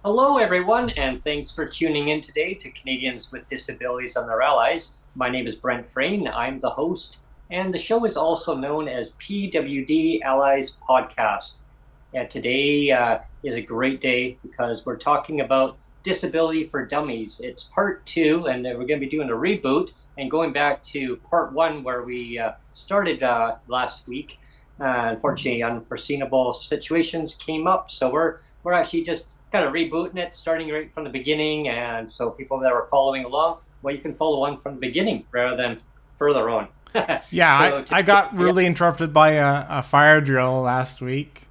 Hello, everyone, and thanks for tuning in today to Canadians with Disabilities and Their Allies. My name is Brent Frain. I'm the host, and the show is also known as PWD Allies Podcast. And today is a great day because we're talking about Disability for Dummies. It's part 2, and we're going to be doing a reboot and going back to part 1 where we started last week. Unfortunately, unforeseeable situations came up, so we're actually just kind of rebooting it, starting right from the beginning. And so people that are following along, well, you can follow along from the beginning rather than further on. Yeah, so I got really interrupted by a fire drill last week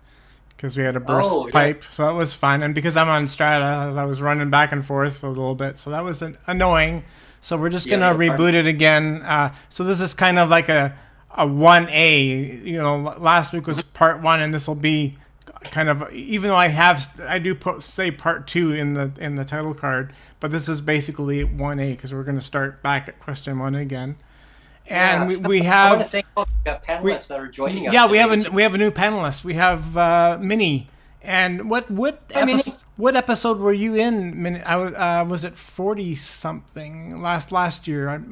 because we had a burst pipe. So that was fun. And because I'm on Strata, I was running back and forth a little bit. So that was annoying. So we're just going to reboot it again. So this is kind of like a 1A. You know, last week was part 1, and this will be kind of, even though I do say part 2 in the title card, but this is basically 1A because we're going to start back at question 1 again. And we have. I want to thank all the panelists that are joining us. Yeah, we have a new panelist. We have Minnie. And what episode were you in, Minnie? Was it 40 something last year?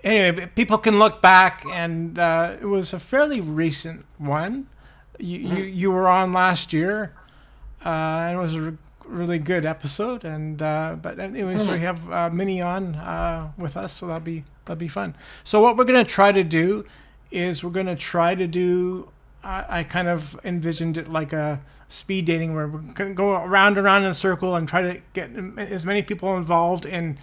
Anyway, people can look back, and it was a fairly recent one. You were on last year, and it was a really good episode. And but anyway, so we have Minnie on with us, so that'll be fun. So what we're going to try to do is I kind of envisioned it like a speed dating where we're going to go around in a circle and try to get as many people involved in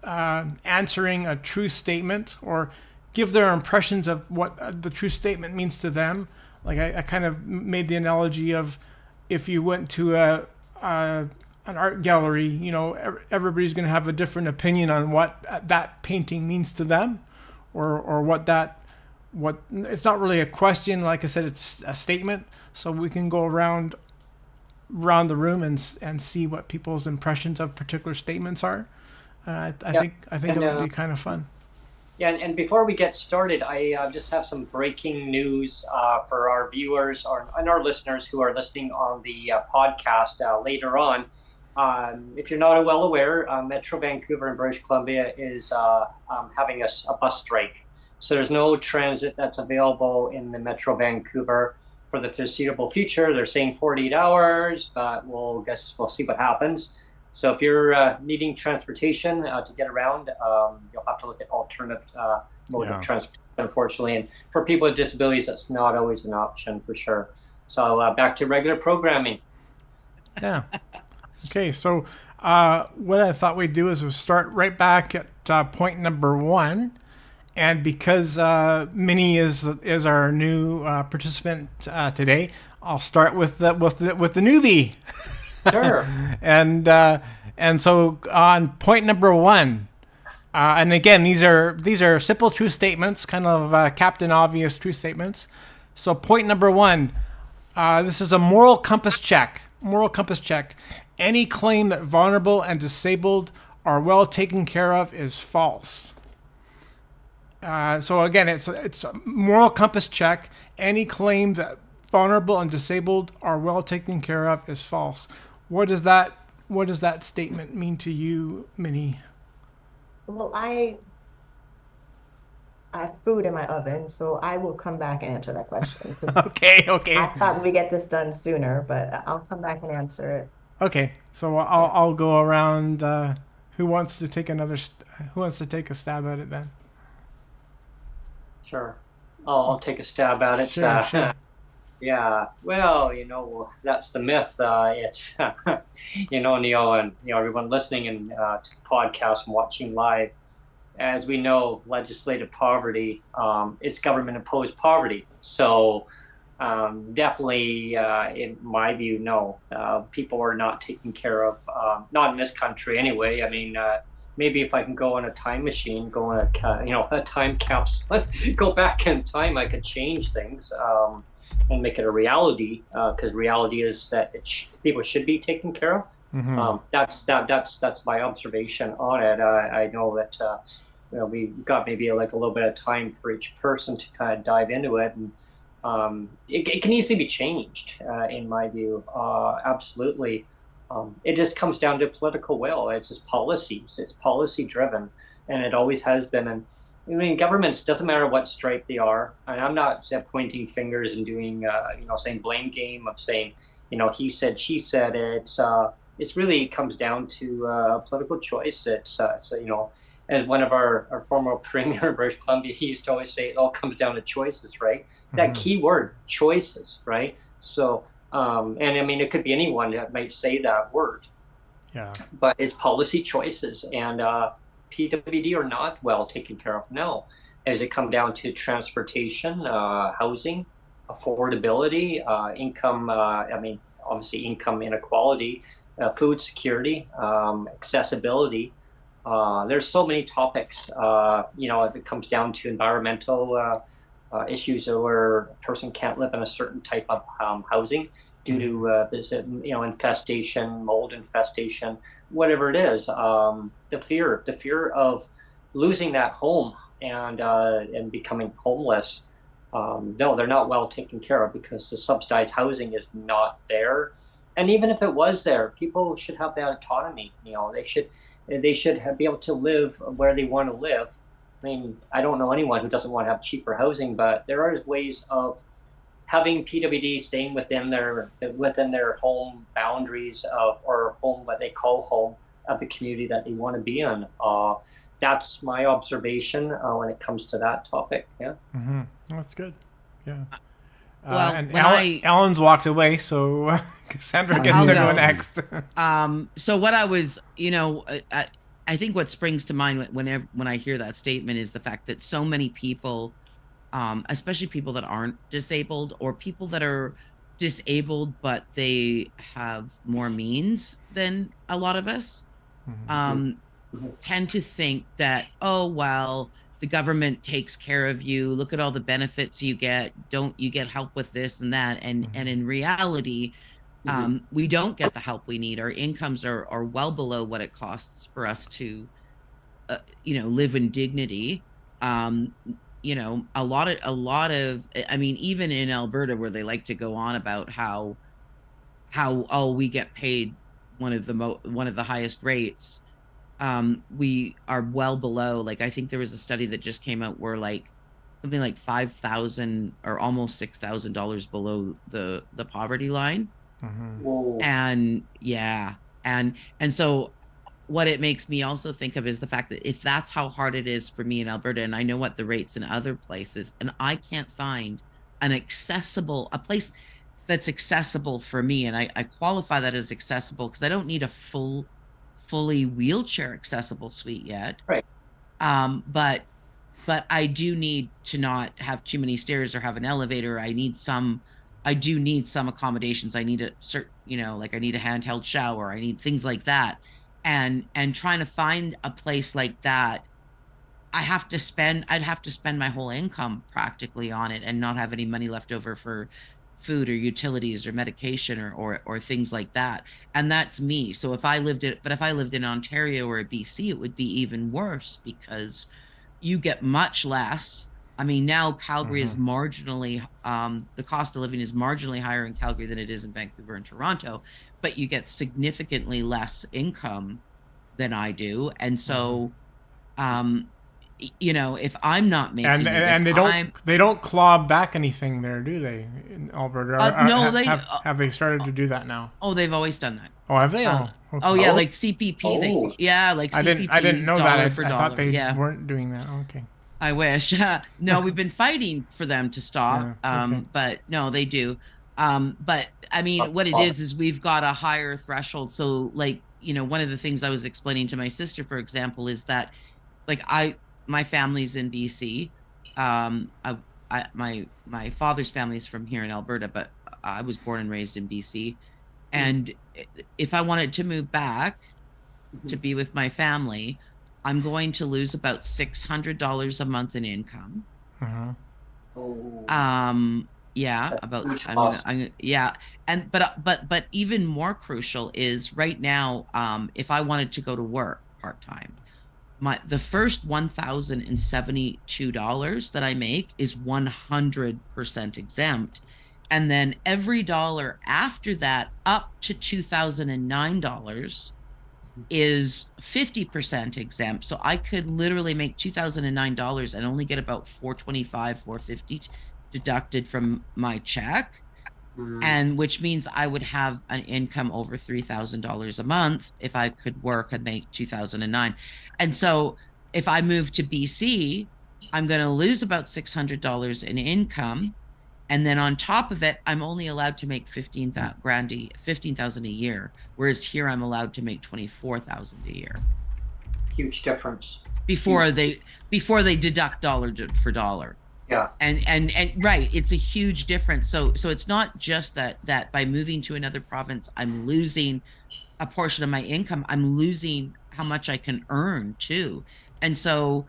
answering a true statement or give their impressions of what the true statement means to them. Like I kind of made the analogy of if you went to an art gallery, you know, everybody's going to have a different opinion on what that painting means to them, or what it's not really a question. Like I said, it's a statement. So we can go around the room and see what people's impressions of particular statements are. I think it'll be kind of fun. Yeah, and before we get started, I just have some breaking news for our viewers and our listeners who are listening on the podcast later on. If you're not well aware, Metro Vancouver and British Columbia is having a bus strike. So there's no transit that's available in the Metro Vancouver for the foreseeable future. They're saying 48 hours, but we'll see what happens. So if you're needing transportation to get around, you'll have to look at alternative mode of transportation, unfortunately. And for people with disabilities, that's not always an option for sure. So back to regular programming. Yeah. Okay, so what I thought we'd do is we'll start right back at point number 1. And because Minnie is our new participant today, I'll start with the newbie. Sure. And so on point number 1, and again, these are simple true statements, kind of Captain Obvious true statements. So point number 1, this is a moral compass check. Moral compass check. Any claim that vulnerable and disabled are well taken care of is false. So again, it's a moral compass check. Any claim that vulnerable and disabled are well taken care of is false. What does that statement mean to you, Minnie? Well, I have food in my oven, so I will come back and answer that question. Okay. I thought we'd get this done sooner, but I'll come back and answer it. Okay, so I'll go around. Who wants to take a stab at it then? Sure. I'll take a stab at it. Sure. Yeah, well, that's the myth. It's, Neil, and everyone listening and to the podcast and watching live. As we know, legislative poverty, it's government-imposed poverty. So definitely, in my view, no, people are not taken care of. Not in this country, anyway. I mean, maybe if I can go on a time machine, go on a time capsule, go back in time, I could change things. And make it a reality, because reality is that people should be taken care of. Mm-hmm. That's my observation on it. I know that we got maybe like a little bit of time for each person to kind of dive into it, and it can easily be changed, in my view. Absolutely, it just comes down to political will. It's just policies. It's policy driven, and it always has been. And I mean, governments, doesn't matter what stripe they are. And I'm not pointing fingers and doing, saying blame game of saying, he said, she said. It's really comes down to political choice. As one of our former premier of British Columbia, he used to always say, it all comes down to choices, right? Mm-hmm. That key word, choices, right? So, and I mean, it could be anyone that might say that word. Yeah. But it's policy choices, and PWD are not well taken care of now. As it come down to transportation, housing, affordability, income, obviously income inequality, food security, accessibility. There's so many topics, if it comes down to environmental issues where a person can't live in a certain type of housing due to infestation, mold infestation, whatever it is, the fear of losing that home and becoming homeless. No, they're not well taken care of because the subsidized housing is not there. And even if it was there, people should have that autonomy. They should be able to live where they want to live. I mean, I don't know anyone who doesn't want to have cheaper housing, but there are ways of having PWD staying within their home boundaries or home, what they call home, of the community that they want to be in. That's my observation when it comes to that topic. Yeah. Mm-hmm. That's good. Yeah. Well, and when Ellen's walked away, so Cassandra gets to go next. So what I was, I think what springs to mind when I hear that statement is the fact that so many people, especially people that aren't disabled or people that are disabled but they have more means than a lot of us, tend to think that, oh, well, the government takes care of you. Look at all the benefits you get. Don't you get help with this and that? And in reality, we don't get the help we need. Our incomes are well below what it costs for us to, live in dignity. A lot of, I mean, even in Alberta, where they like to go on about how we get paid one of the highest rates, we are well below. Like, I think there was a study that just came out where something like $5,000 or almost $6,000 below the poverty line. Whoa. And so what it makes me also think of is the fact that if that's how hard it is for me in Alberta, and I know what the rates in other places, and I can't find a place that's accessible for me, and I qualify that as accessible because I don't need a fully wheelchair accessible suite yet. Right. But I do need to not have too many stairs or have an elevator. I do need some accommodations. I need I need a handheld shower. I need things like that. And trying to find a place like that, I'd have to spend my whole income practically on it and not have any money left over for food or utilities or medication or things like that. And that's me. So if I lived in Ontario or BC, it would be even worse because you get much less. I mean, now Calgary is marginally, the cost of living is marginally higher in Calgary than it is in Vancouver and Toronto, but you get significantly less income than I do. And so, if I'm not making they don't claw back anything there, do they, in Alberta? No, have they started to do that now? Oh, they've always done that. Oh, have they? Okay. Oh yeah, like CPP. Oh. CPP I didn't know that. I thought they yeah. weren't doing that. Okay. I wish. No, we've been fighting for them to stop. Yeah, okay. But no, they do. But I mean, what it is we've got a higher threshold. So like, one of the things I was explaining to my sister, for example, is that like my family's in BC. My father's family is from here in Alberta, but I was born and raised in BC. And if I wanted to move back to be with my family, I'm going to lose about $600 a month in income. Yeah, about yeah, and but even more crucial is right now, if I wanted to go to work part-time, the first $1,072 that I make is 100% exempt, and then every dollar after that up to $2,009 is 50% exempt. So I could literally make $2,009 and only get about $425, $450 deducted from my check. And which means I would have an income over $3,000 a month if I could work and make 2009. And so if I move to BC, I'm going to lose about $600 in income. And then on top of it, I'm only allowed to make $15,000 a year, whereas here I'm allowed to make $24,000 a year. Huge difference. Before they deduct dollar for dollar. Yeah. And right, it's a huge difference. So it's not just that by moving to another province, I'm losing a portion of my income. I'm losing how much I can earn too. And so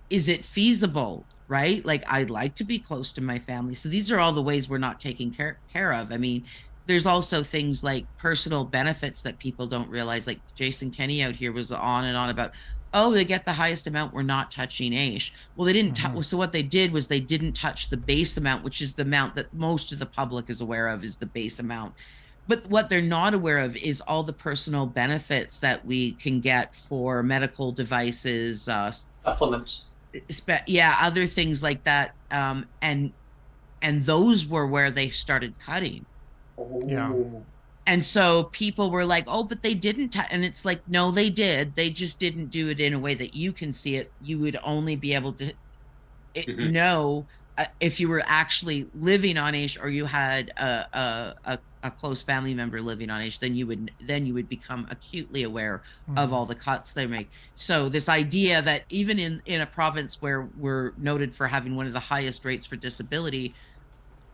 is it feasible? Right? Like I'd like to be close to my family. So these are all the ways we're not taking care of. I mean, there's also things like personal benefits that people don't realize. Like Jason Kenny out here was on and on about, oh, they get the highest amount, we're not touching AISH. Well, they didn't so what they did was they didn't touch the base amount, which is the amount that most of the public is aware of, is the base amount. But what they're not aware of is all the personal benefits that we can get for medical devices, supplements. Yeah, other things like that. And those were where they started cutting. Yeah. And so people were like, oh, but they didn't. And it's like, no, they did. They just didn't do it in a way that you can see it. You would only be able to know if you were actually living on AISH or you had a close family member living on AISH, then you would become acutely aware of all the cuts they make. So this idea that even in a province where we're noted for having one of the highest rates for disability,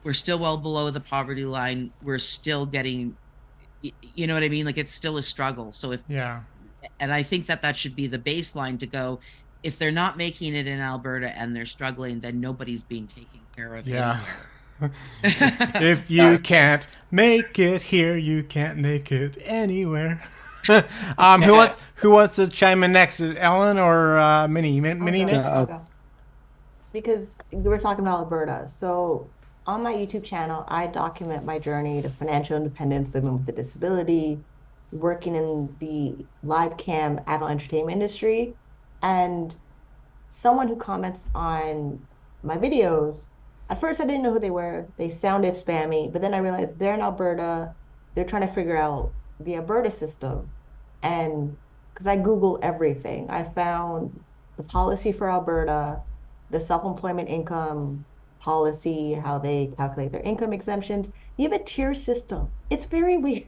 we're still well below the poverty line. We're still getting, you know what I mean? Like it's still a struggle. So and I think that should be the baseline to go, if they're not making it in Alberta and they're struggling, then nobo's being taken care of. Yeah. If you can't make it here, you can't make it anywhere. Who wants to chime in next? Is Ellen or Minnie? Minnie next? Because we were talking about Alberta. So on my YouTube channel, I document my journey to financial independence, living with a disability, working in the live cam adult entertainment industry. And someone who comments on my videos, at first I didn't know who they were. They sounded spammy, but then I realized they're in Alberta. They're trying to figure out the Alberta system. And because I Google everything, I found the policy for Alberta, the self-employment income policy, how they calculate their income exemptions. You have a tier system. It's very weird.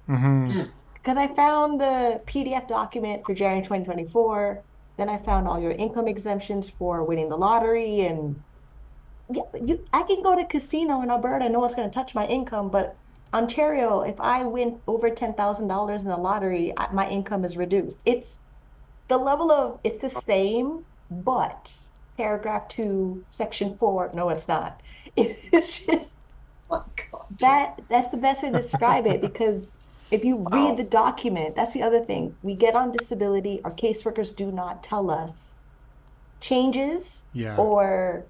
Because I found the PDF document for January 2024. Then I found all your income exemptions for winning the lottery. And I can go to casino in Alberta, no one's going to touch my income. But Ontario, if I win over $10,000 in the lottery, my income is reduced. It's the level of, it's the same, but paragraph 2, section 4, no, it's not. It's just, that's the best way to describe it, because if you read the document, that's the other thing. We get on disability, our caseworkers do not tell us changes or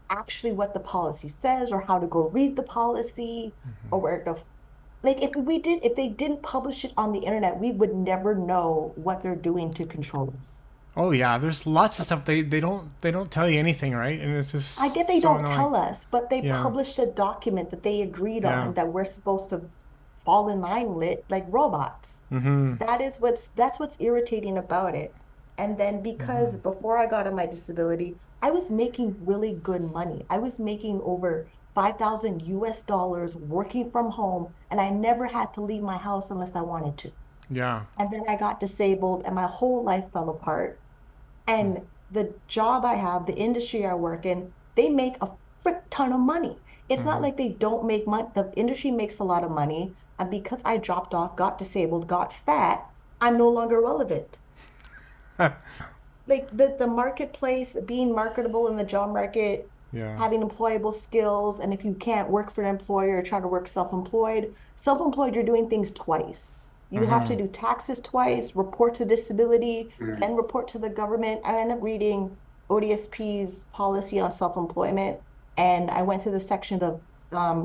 actually what the policy says or how to go read the policy or where to, like if they didn't publish it on the internet, we would never know what they're doing to control us. Oh yeah, there's lots of stuff they don't tell you anything, right? And it's just I get they so don't annoying. tell us, but they published a document that they agreed on that we're supposed to fall in line with, like robots. That's what's irritating about it. And then because before I got on my disability, I was making really good money. I was making over 5,000 US dollars working from home, and I never had to leave my house unless I wanted to. Yeah. And then I got disabled and my whole life fell apart. And the job I have, the industry I work in, they make a frick ton of money. It's not like they don't make money. The industry makes a lot of money. And because I dropped off, got disabled, got fat, I'm no longer relevant. Like the marketplace, being marketable in the job market, having employable skills, and if you can't work for an employer, try to work self-employed. Self-employed, you're doing things twice. You have to do taxes twice, report to disability, then report to the government. I ended up reading ODSP's policy on self-employment, and I went through the section of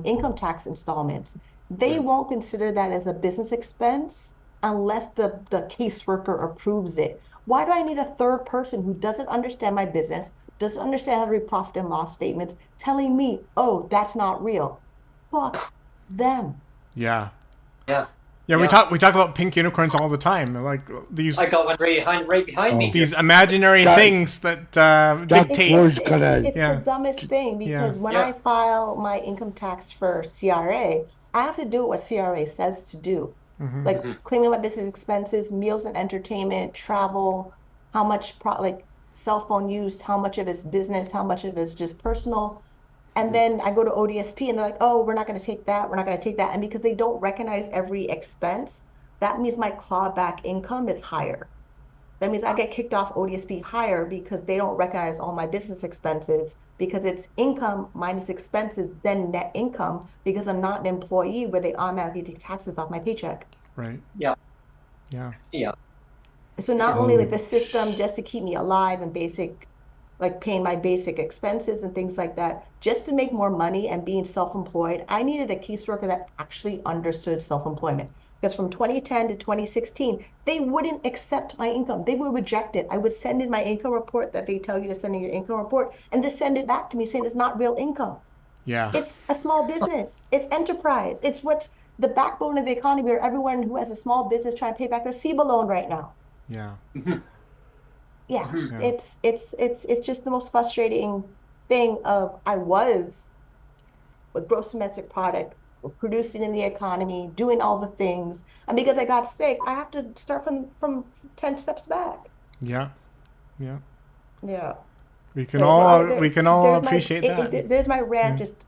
income tax installments. They won't consider that as a business expense unless the caseworker approves it. Why do I need a third person who doesn't understand my business, doesn't understand how to read profit and loss statements, telling me, oh, that's not real? Fuck them. Yeah. Yeah. Yeah, we talk about pink unicorns all the time. Like these. I got one right behind me. These imaginary things that dictate. It's the dumbest thing, because when I file my income tax for CRA, I have to do what CRA says to do. Like claiming my business expenses, meals and entertainment, travel, how much like cell phone use, how much of it is business, how much of it is just personal. And then I go to ODSP and they're like, oh, we're not going to take that. We're not going to take that. And because they don't recognize every expense, that means my clawback income is higher. That means I get kicked off ODSP higher because they don't recognize all my business expenses, because it's income minus expenses, then net income, because I'm not an employee where they automatically take taxes off my paycheck. Right. Yeah. Yeah. Yeah. So not only like the system just to keep me alive and basic, like paying my basic expenses and things like that, just to make more money and being self-employed, I needed a caseworker that actually understood self-employment. Because from 2010 to 2016, they wouldn't accept my income. They would reject it. I would send in my income report that they tell you to send in your income report, and they send it back to me saying it's not real income. Yeah. It's a small business. It's enterprise. It's what's the backbone of the economy, or everyone who has a small business trying to pay back their CEBA loan right now. Yeah. Yeah. It's just the most frustrating thing of I was with gross domestic product, producing in the economy, doing all the things, and because I got sick, I have to start from 10 steps back. Yeah. We can So, all appreciate that. There's my rant, just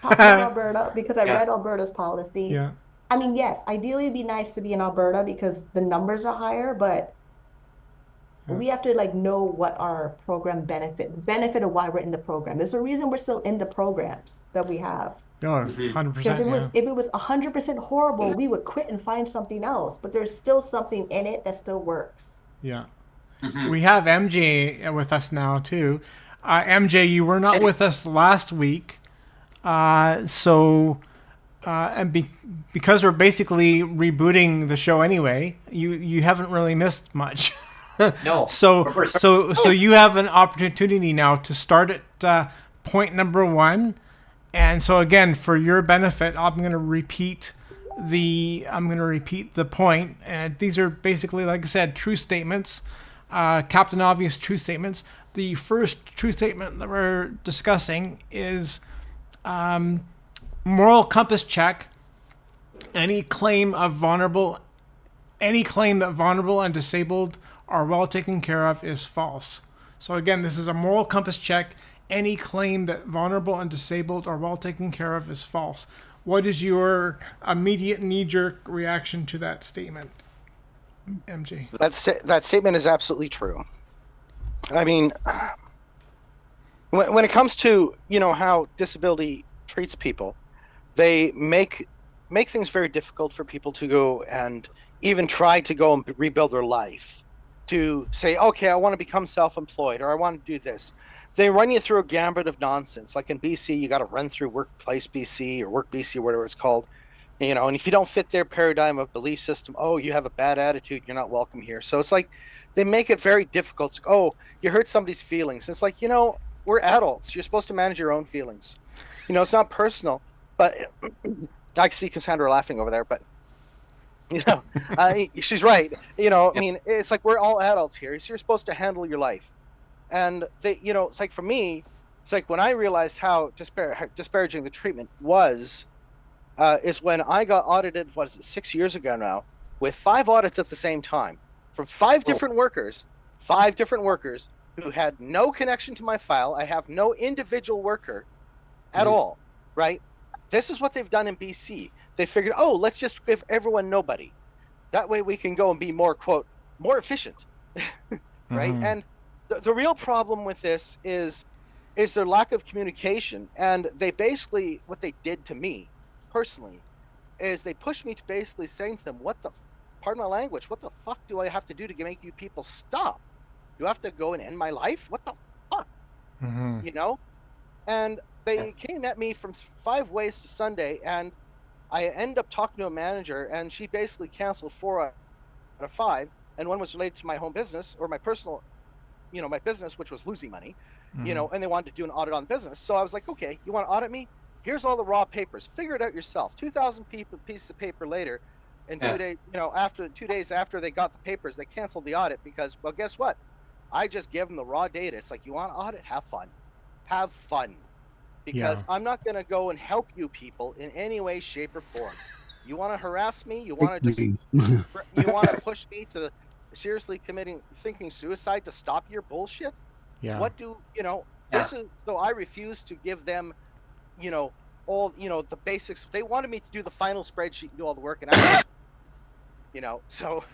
talking about Alberta, because I read Alberta's policy. Yeah. I mean, yes, ideally it'd be nice to be in Alberta because the numbers are higher, but we have to like know what our program benefit of why we're in the program. There's a reason we're still in the programs that we have. No, 100%. Because if it was 100% horrible, we would quit and find something else. But there's still something in it that still works. Yeah. We have MJ with us now too. MJ, you were not with us last week, because we're basically rebooting the show anyway. You haven't really missed much. No. So you have an opportunity now to start at point number 1. And so again, for your benefit, I'm going to repeat the point. And these are basically, like I said, true statements, Captain Obvious true statements. The first true statement that we're discussing is moral compass check. Any claim that vulnerable and disabled are well taken care of is false. So again, this is a moral compass check. Any claim that vulnerable and disabled are well taken care of is false. What is your immediate knee-jerk reaction to that statement, MJ? That statement is absolutely true. I mean, when it comes to how disability treats people, they make things very difficult for people to go and even try to go and rebuild their life. To say, okay, I want to become self-employed, or I want to do this. They run you through a gambit of nonsense. Like in BC, you got to run through Workplace BC or Work BC, whatever it's called. And if you don't fit their paradigm of belief system, oh, you have a bad attitude, you're not welcome here. So it's like they make it very difficult. Oh, you hurt somebody's feelings. It's like, we're adults. You're supposed to manage your own feelings. It's not personal. But I see Cassandra laughing over there. But She's right. I mean, it's like we're all adults here. So you're supposed to handle your life. And it's like for me, it's like when I realized how disparaging the treatment was, is when I got audited, 6 years ago now, with 5 audits at the same time from 5 different workers, who had no connection to my file. I have no individual worker at all, right? This is what they've done in BC. They figured, let's just give everyone nobody. That way we can go and be more, quote, more efficient, right? And the real problem with this is their lack of communication. And they basically, what they did to me personally, is they pushed me to basically saying to them, pardon my language, what the fuck do I have to do to make you people stop? Do I have to go and end my life? What the fuck? And they came at me from 5 ways to Sunday, and I ended up talking to a manager, and she basically canceled 4 out of 5, and one was related to my home business or my personal, my business, which was losing money, and they wanted to do an audit on business. So I was like, okay, you want to audit me? Here's all the raw papers. Figure it out yourself. 2,000 pieces of paper later, and 2 days, after 2 days after they got the papers, they canceled the audit because, well, guess what? I just gave them the raw data. It's like, you want to audit? Have fun. Because I'm not going to go and help you people in any way, shape, or form. You want to harass me? You want to you want to push me to seriously thinking suicide to stop your bullshit? Yeah. What do this is, so I refuse to give them, all the basics. They wanted me to do the final spreadsheet and do all the work, and I, so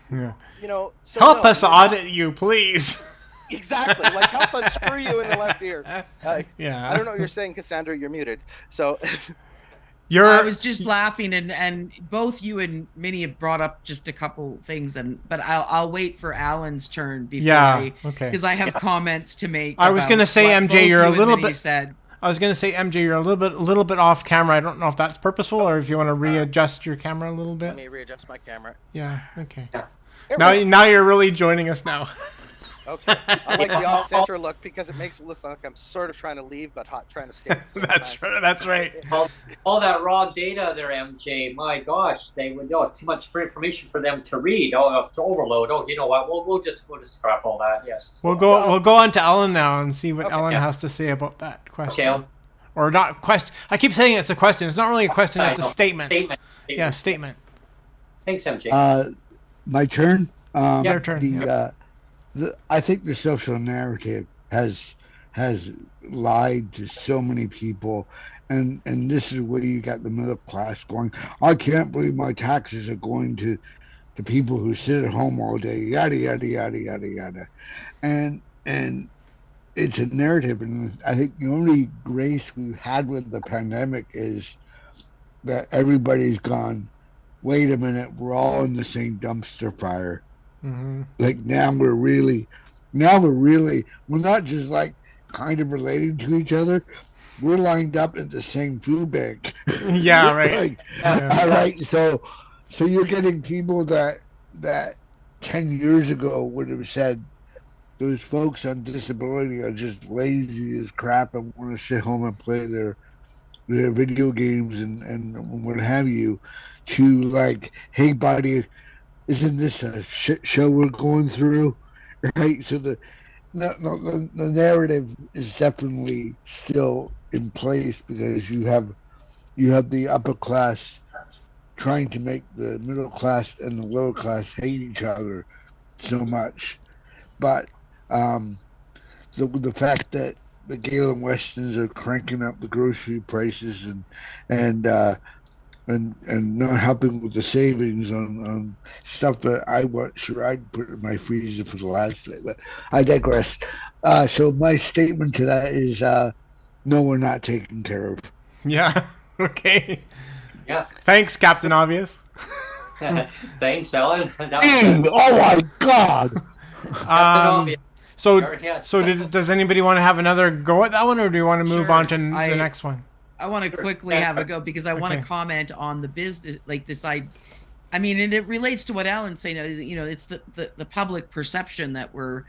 so help us audit you, please. Exactly. Like, help us screw you in the left ear. I don't know what you're saying, Cassandra. You're muted. So I was just laughing, and both you and Minnie have brought up just a couple things, but I'll wait for Alan's turn before because I have comments to make. I was going to say, MJ, you're a little bit. Said. I was going to say, MJ, you're a little bit off camera. I don't know if that's purposeful or if you want to readjust your camera a little bit. Let me readjust my camera. Yeah. Okay. Yeah. Now you're really joining us now. Okay. I like the off-center look because it makes it look like I'm sort of trying to leave but trying to stay. That's right. All that raw data there, MJ. My gosh, they would too much information for them to read. To overload. You know what? We'll just scrap all that. Yes. We'll go on to Ellen now and see what Ellen has to say about that question. Okay. Or not question. I keep saying it's a question. It's not really a question. It's a statement. Yeah, statement. Thanks, MJ. My turn. Your turn. I think the social narrative has lied to so many people, and this is where you got the middle class going, I can't believe my taxes are going to people who sit at home all day, yada yada yada yada yada, and it's a narrative. And I think the only grace we've had with the pandemic is that everybody's gone, wait a minute, we're all in the same dumpster fire. Like now we're not just like kind of relating to each other, we're lined up in the same food bank. Yeah, right. All right, so you're getting people that 10 years ago would have said those folks on disability are just lazy as crap and want to sit home and play their video games and what have you, to like, hey buddy, isn't this a shit show we're going through? Right? So the narrative is definitely still in place because you have the upper class trying to make the middle class and the lower class hate each other so much. But the fact that the Gale and Westons are cranking up the grocery prices and not helping with the savings on stuff that I wasn't sure I'd put in my freezer for the last day. But I digress. So my statement to that is, no, we're not taken care of. Yeah. Okay. Yeah. Thanks, Captain Obvious. Thanks, Ellen. Oh my God. So does anybody want to have another go at that one, or do you want to move on to the next one? I want to quickly have a go because I want to comment on the business, like this side. I mean, and it relates to what Alan's saying. It's the public perception that we're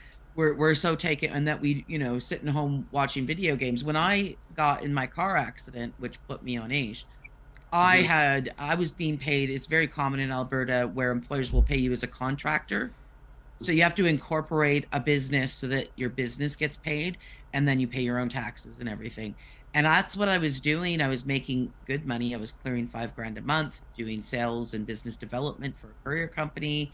so taken, and that we sitting home watching video games. When I got in my car accident, which put me on age, I was being paid. It's very common in Alberta where employers will pay you as a contractor. So you have to incorporate a business so that your business gets paid, and then you pay your own taxes and everything. And that's what I was doing. I was making good money. I was clearing $5,000 a month, doing sales and business development for a courier company.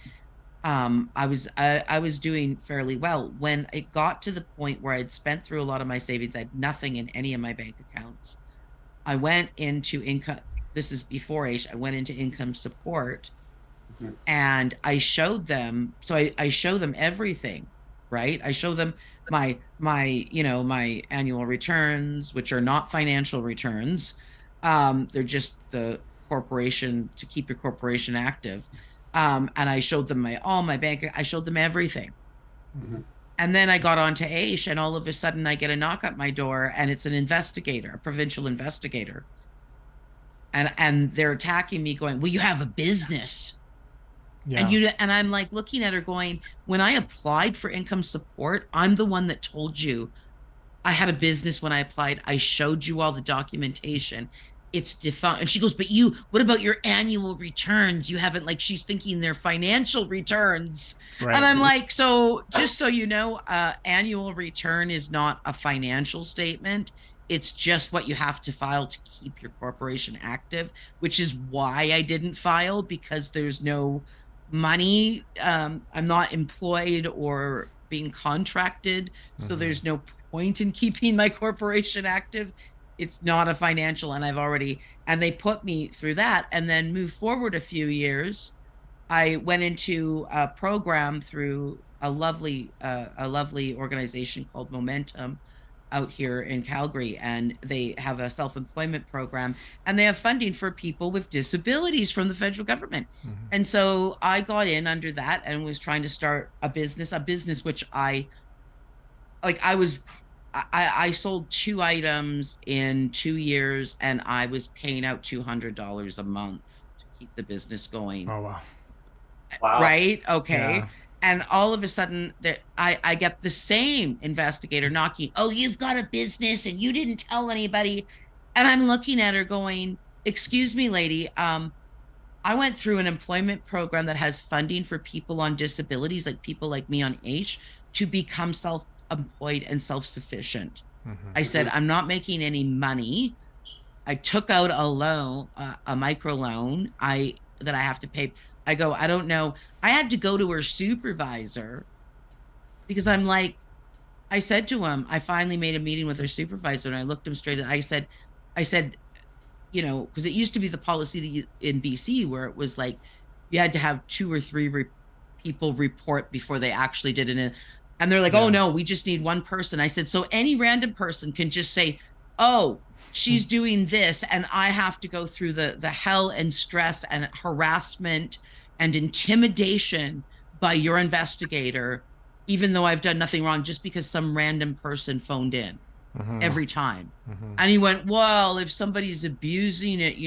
I was doing fairly well. When it got to the point where I'd spent through a lot of my savings, I had nothing in any of my bank accounts. I went into income. This is before AISH. I went into income support, and I showed them. So I show them everything, right? I show them my annual returns, which are not financial returns. They're just the corporation, to keep your corporation active. And I showed them all my bank. I showed them everything. And then I got onto AISH, and all of a sudden I get a knock at my door, and it's an investigator, a provincial investigator. And they're attacking me, going, "Well, you have a business." Yeah. And I'm like looking at her going, when I applied for income support, I'm the one that told you I had a business when I applied. I showed you all the documentation. It's defunct. And she goes, "But what about your annual returns? You haven't," like, she's thinking they're financial returns. Right. And I'm like, so just so you know, annual return is not a financial statement. It's just what you have to file to keep your corporation active, which is why I didn't file, because there's no money. I'm not employed or being contracted. So there's no point in keeping my corporation active. It's not a financial, and they put me through that. And then move forward a few years, I went into a program through a lovely organization called Momentum out here in Calgary, and they have a self-employment program, and they have funding for people with disabilities from the federal government. And so I got in under that and was trying to start a business which I sold 2 items in 2 years, and I was paying out $200 a month to keep the business going. Oh, wow. Right? Okay. Yeah. And all of a sudden, I get the same investigator knocking, "Oh, you've got a business and you didn't tell anybody." And I'm looking at her going, "Excuse me, lady. I went through an employment program that has funding for people on disabilities, like people like me on AISH, to become self-employed and self-sufficient." I said, "I'm not making any money. I took out a loan, a micro loan that I have to pay." I go, "I don't know." I had to go to her supervisor, because I'm like, I said to him, I finally made a meeting with her supervisor, and I looked him straight. I said, because it used to be the policy in BC where it was like you had to have 2 or 3 people report before they actually did it. And they're like, "Oh no, we just need 1 person." I said, "So any random person can just say, 'Oh, she's doing this,' and I have to go through the hell and stress and harassment and intimidation by your investigator, even though I've done nothing wrong, just because some random person phoned in every time." And he went, "Well, if somebody's abusing it,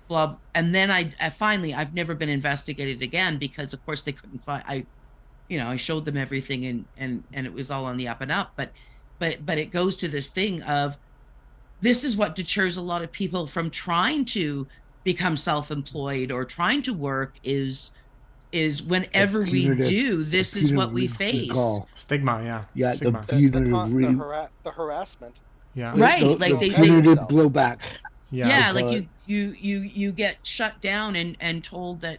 blah." And then I finally, I've never been investigated again, because of course they couldn't find, I showed them everything, and it was all on the up and up. But it goes to this thing of, this is what deters a lot of people from trying to become self-employed or trying to work, is whenever we do, this is what we face. Stigma, yeah. Stigma. The harassment. Yeah. Right. Like they blowback. Yeah, like you get shut down and told that,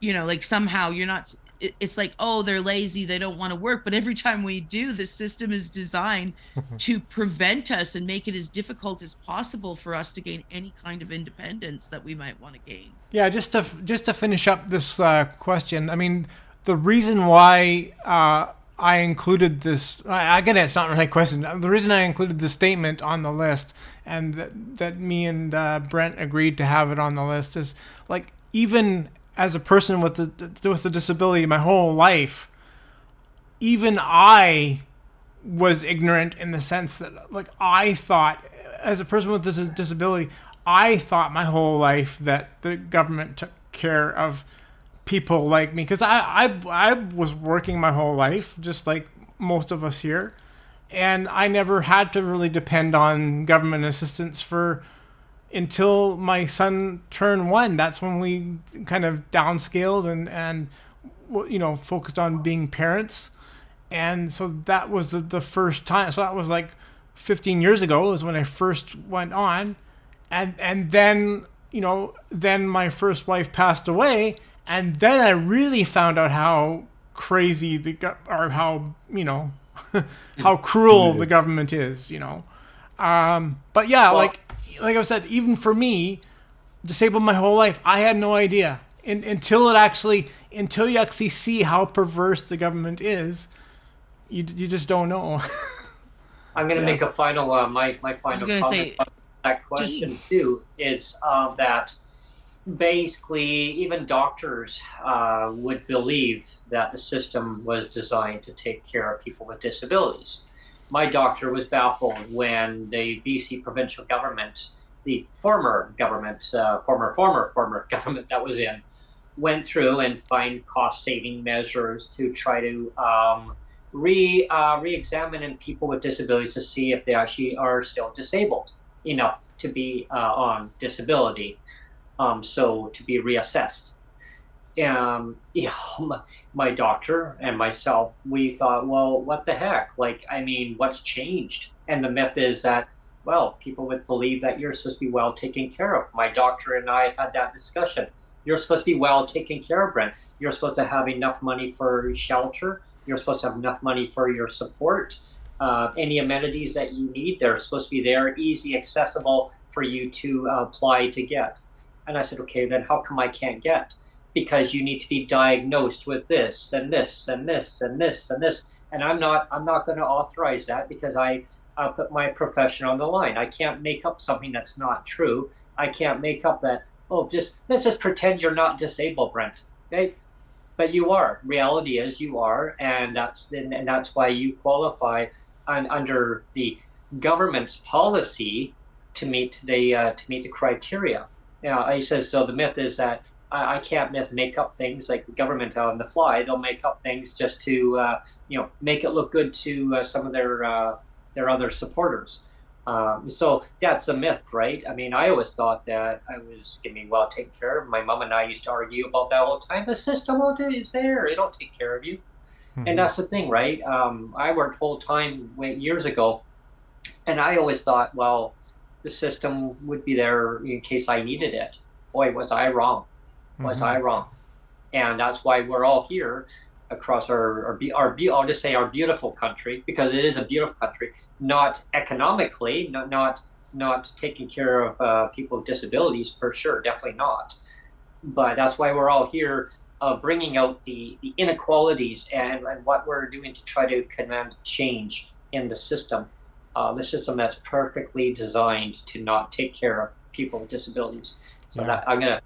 like somehow you're not. It's like, "Oh, they're lazy, they don't want to work." But every time we do, the system is designed to prevent us and make it as difficult as possible for us to gain any kind of independence that we might want to gain. Yeah, just to finish up this question, I mean, the reason why I included this, again, it's not really a question. The reason I included the statement on the list, and that me and Brent agreed to have it on the list, is like, even as a person with a disability my whole life, even I was ignorant, in the sense that, like, I thought, as a person with this disability, I thought my whole life that the government took care of people like me, because I was working my whole life, just like most of us here, and I never had to really depend on government assistance for until my son turned 1. That's when we kind of downscaled and focused on being parents. And so that was the first time. So that was like 15 years ago was when I first went on. And then, then my first wife passed away. And then I really found out how crazy how cruel the government is, But yeah, well, like I said, even for me, disabled my whole life, I had no idea until you actually see how perverse the government is. You just don't know. I'm going to make a final my final comment on that question too is that basically even doctors would believe that the system was designed to take care of people with disabilities. My doctor was baffled when the BC provincial government, the former government that was in, went through and find cost-saving measures to try to re-examine in people with disabilities to see if they actually are still disabled enough to be on disability, so to be reassessed. My doctor and myself, we thought, well, what the heck? What's changed? And the myth is that, well, people would believe that you're supposed to be well taken care of. My doctor and I had that discussion. You're supposed to be well taken care of, Brent. You're supposed to have enough money for shelter. You're supposed to have enough money for your support. Any amenities that you need, they're supposed to be there, easy, accessible for you to apply to get. And I said, okay, then how come I can't get? Because you need to be diagnosed with this and this and this and this and this. And I'm not going to authorize that because I put my profession on the line. I can't make up something that's not true. I can't make up that, let's just pretend you're not disabled, Brent. Okay? But you are. Reality is you are, and that's why you qualify under the government's policy to meet the criteria. He says so. The myth is that I can't make up things like the government on the fly. They'll make up things just to make it look good to some of their other supporters. So that's a myth, right? I mean, I always thought that I was getting well taken care of. My mom and I used to argue about that all the time. The system is there. It don't take care of you. Mm-hmm. And that's the thing, right? I worked full time years ago, and I always thought, well, the system would be there in case I needed it. Boy, was I wrong. Was I wrong? And that's why we're all here across our I'll just say our beautiful country, because it is a beautiful country. Not economically, not taking care of people with disabilities for sure, definitely not. But that's why we're all here, bringing out the inequalities and what we're doing to try to command change in the system that's perfectly designed to not take care of people with disabilities. So that I'm gonna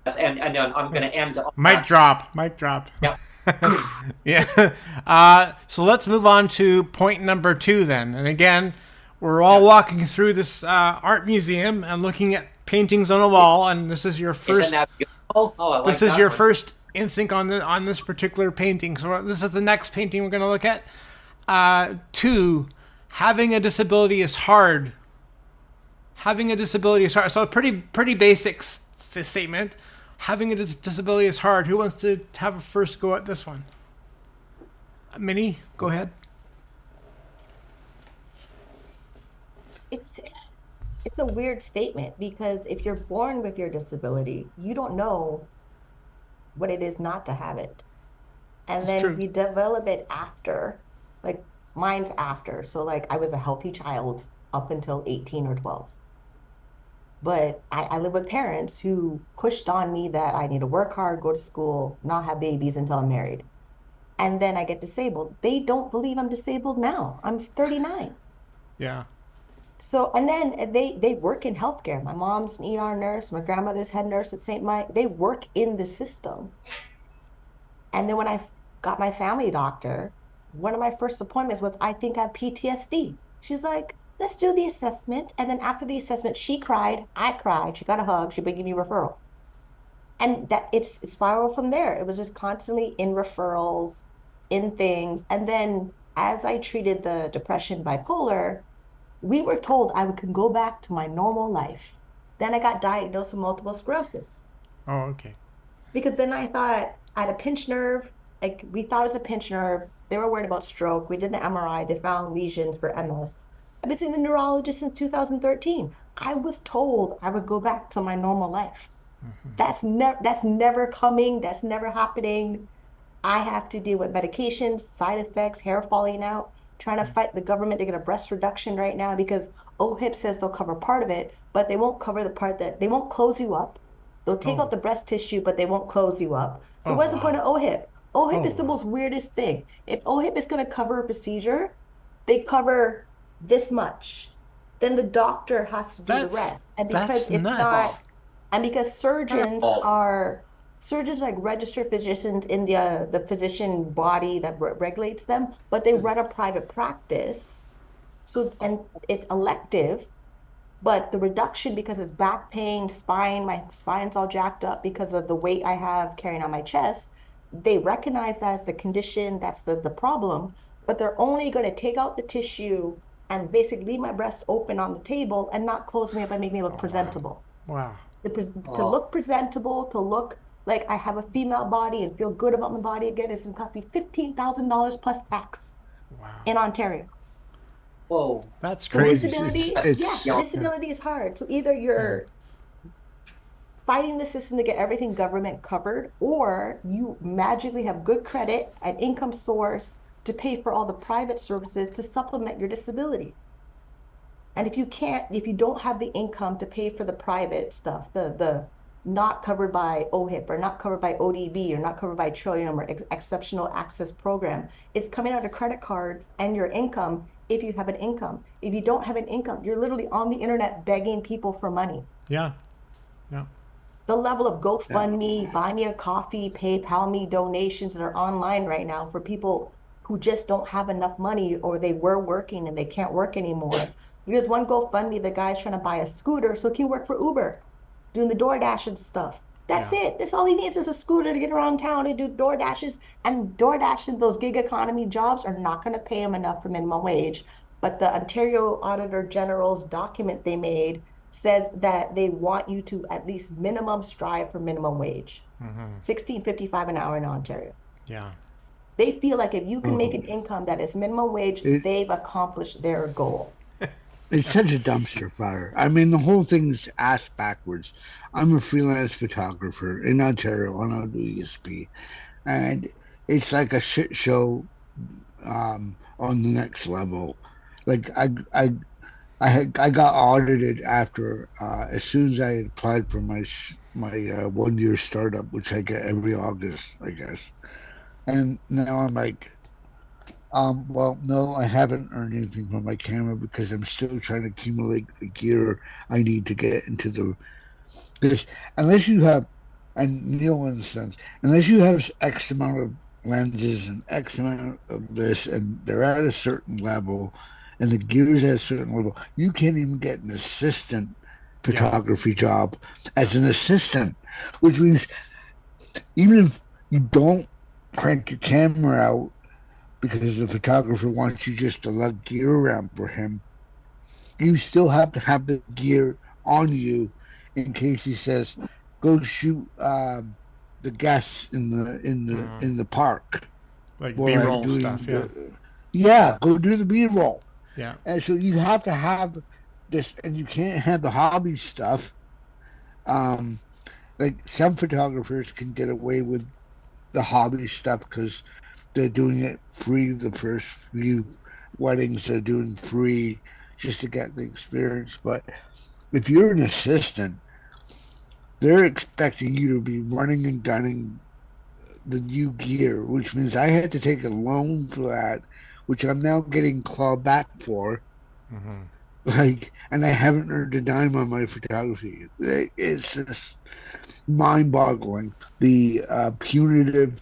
end. Mic drop. Yeah. Yeah. So let's move on to point number 2 then. And again, we're all walking through this art museum and looking at paintings on a wall. And this is your first. Isn't that beautiful? Oh, I like this is that your one. first instinct on this particular painting. So this is the next painting we're going to look at. 2, having a disability is hard. Having a disability is hard. So a pretty basic statement. Having a disability is hard. Who wants to have a first go at this one? Minnie, go ahead. It's a weird statement, because if you're born with your disability, you don't know what it is not to have it. And then you develop it after, like mine's after. So like I was a healthy child up until 18 or 12. But I live with parents who pushed on me that I need to work hard, go to school, not have babies until I'm married. And then I get disabled. They don't believe I'm disabled now. I'm 39. Yeah. So, and then they work in healthcare. My mom's an ER nurse. My grandmother's head nurse at St. Mike. They work in the system. And then when I got my family doctor, one of my first appointments was, I think I have PTSD. She's like, let's do the assessment. And then after the assessment, she cried, I cried, she got a hug, she would give me a referral. And that it spiraled from there. It was just constantly in referrals, in things. And then as I treated the depression, bipolar, we were told I could go back to my normal life. Then I got diagnosed with multiple sclerosis. Oh, okay. Because then I thought I had a pinched nerve. Like we thought it was a pinched nerve. They were worried about stroke. We did the MRI. They found lesions for MS. I've been seeing the neurologist since 2013. I was told I would go back to my normal life. That's never coming. That's never happening. I have to deal with medications, side effects, hair falling out, trying to fight the government to get a breast reduction right now because OHIP says they'll cover part of it, but they won't cover the part that they won't close you up. They'll take out the breast tissue, but they won't close you up. So what's the point of OHIP? OHIP is the most weirdest thing. If OHIP is going to cover a procedure, they cover this much. Then the doctor has to do the rest. And because it's not, and because surgeons are like registered physicians in the physician body that regulates them, but they run a private practice. So, and it's elective. But the reduction, because it's back pain, spine, my spine's all jacked up because of the weight I have carrying on my chest, they recognize that as the condition, that's the problem, but they're only going to take out the tissue and basically leave my breast open on the table and not close me up and make me look presentable. Wow. To look presentable, to look like I have a female body and feel good about my body again, it's going to cost me $15,000 plus tax in Ontario. Whoa, that's crazy. Disability, disability is hard. So either you're fighting the system to get everything government covered, or you magically have good credit, an income source to pay for all the private services to supplement your disability. And if you don't have the income to pay for the private stuff, the not covered by OHIP or not covered by ODB or not covered by Trillium or Exceptional Access Program, it's coming out of credit cards and your income. If you have an income, if you don't have an income, you're literally on the internet begging people for money. Yeah. The level of GoFundMe, Buy Me a Coffee, PayPal Me donations that are online right now for people who just don't have enough money, or they were working and they can't work anymore. There's one GoFundMe, the guy's trying to buy a scooter so he can work for Uber, doing the DoorDash and stuff. That's it. That's all he needs is a scooter to get around town and do DoorDashes. And DoorDash and those gig economy jobs are not going to pay him enough for minimum wage. But the Ontario Auditor General's document they made says that they want you to at least minimum strive for minimum wage. $16.55 an hour in Ontario. Yeah. They feel like if you can make an income that is minimum wage, they've accomplished their goal. It's such a dumpster fire. I mean, the whole thing's ass backwards. I'm a freelance photographer in Ontario on RDSP, and it's like a shit show on the next level. Like I got audited after as soon as I applied for my 1 year startup, which I get every August, I guess. And now I'm like, well, no, I haven't earned anything from my camera because I'm still trying to accumulate the gear I need to get into this. Unless you have, and Neil understands, unless you have X amount of lenses and X amount of this, and they're at a certain level, and the gear's at a certain level, you can't even get an assistant photography job as an assistant, which means even if you don't crank your camera out because the photographer wants you just to lug gear around for him, you still have to have the gear on you in case he says, go shoot the guests in the park. Like B-roll stuff, go do the B-roll. Yeah. And so you have to have this, and you can't have the hobby stuff. Like some photographers can get away with the hobby stuff because they're doing it free. The first few weddings they're doing free just to get the experience. But if you're an assistant, they're expecting you to be running and gunning the new gear, which means I had to take a loan for that, which I'm now getting clawed back for. Like, and I haven't earned a dime on my photography. It's just mind-boggling. The punitive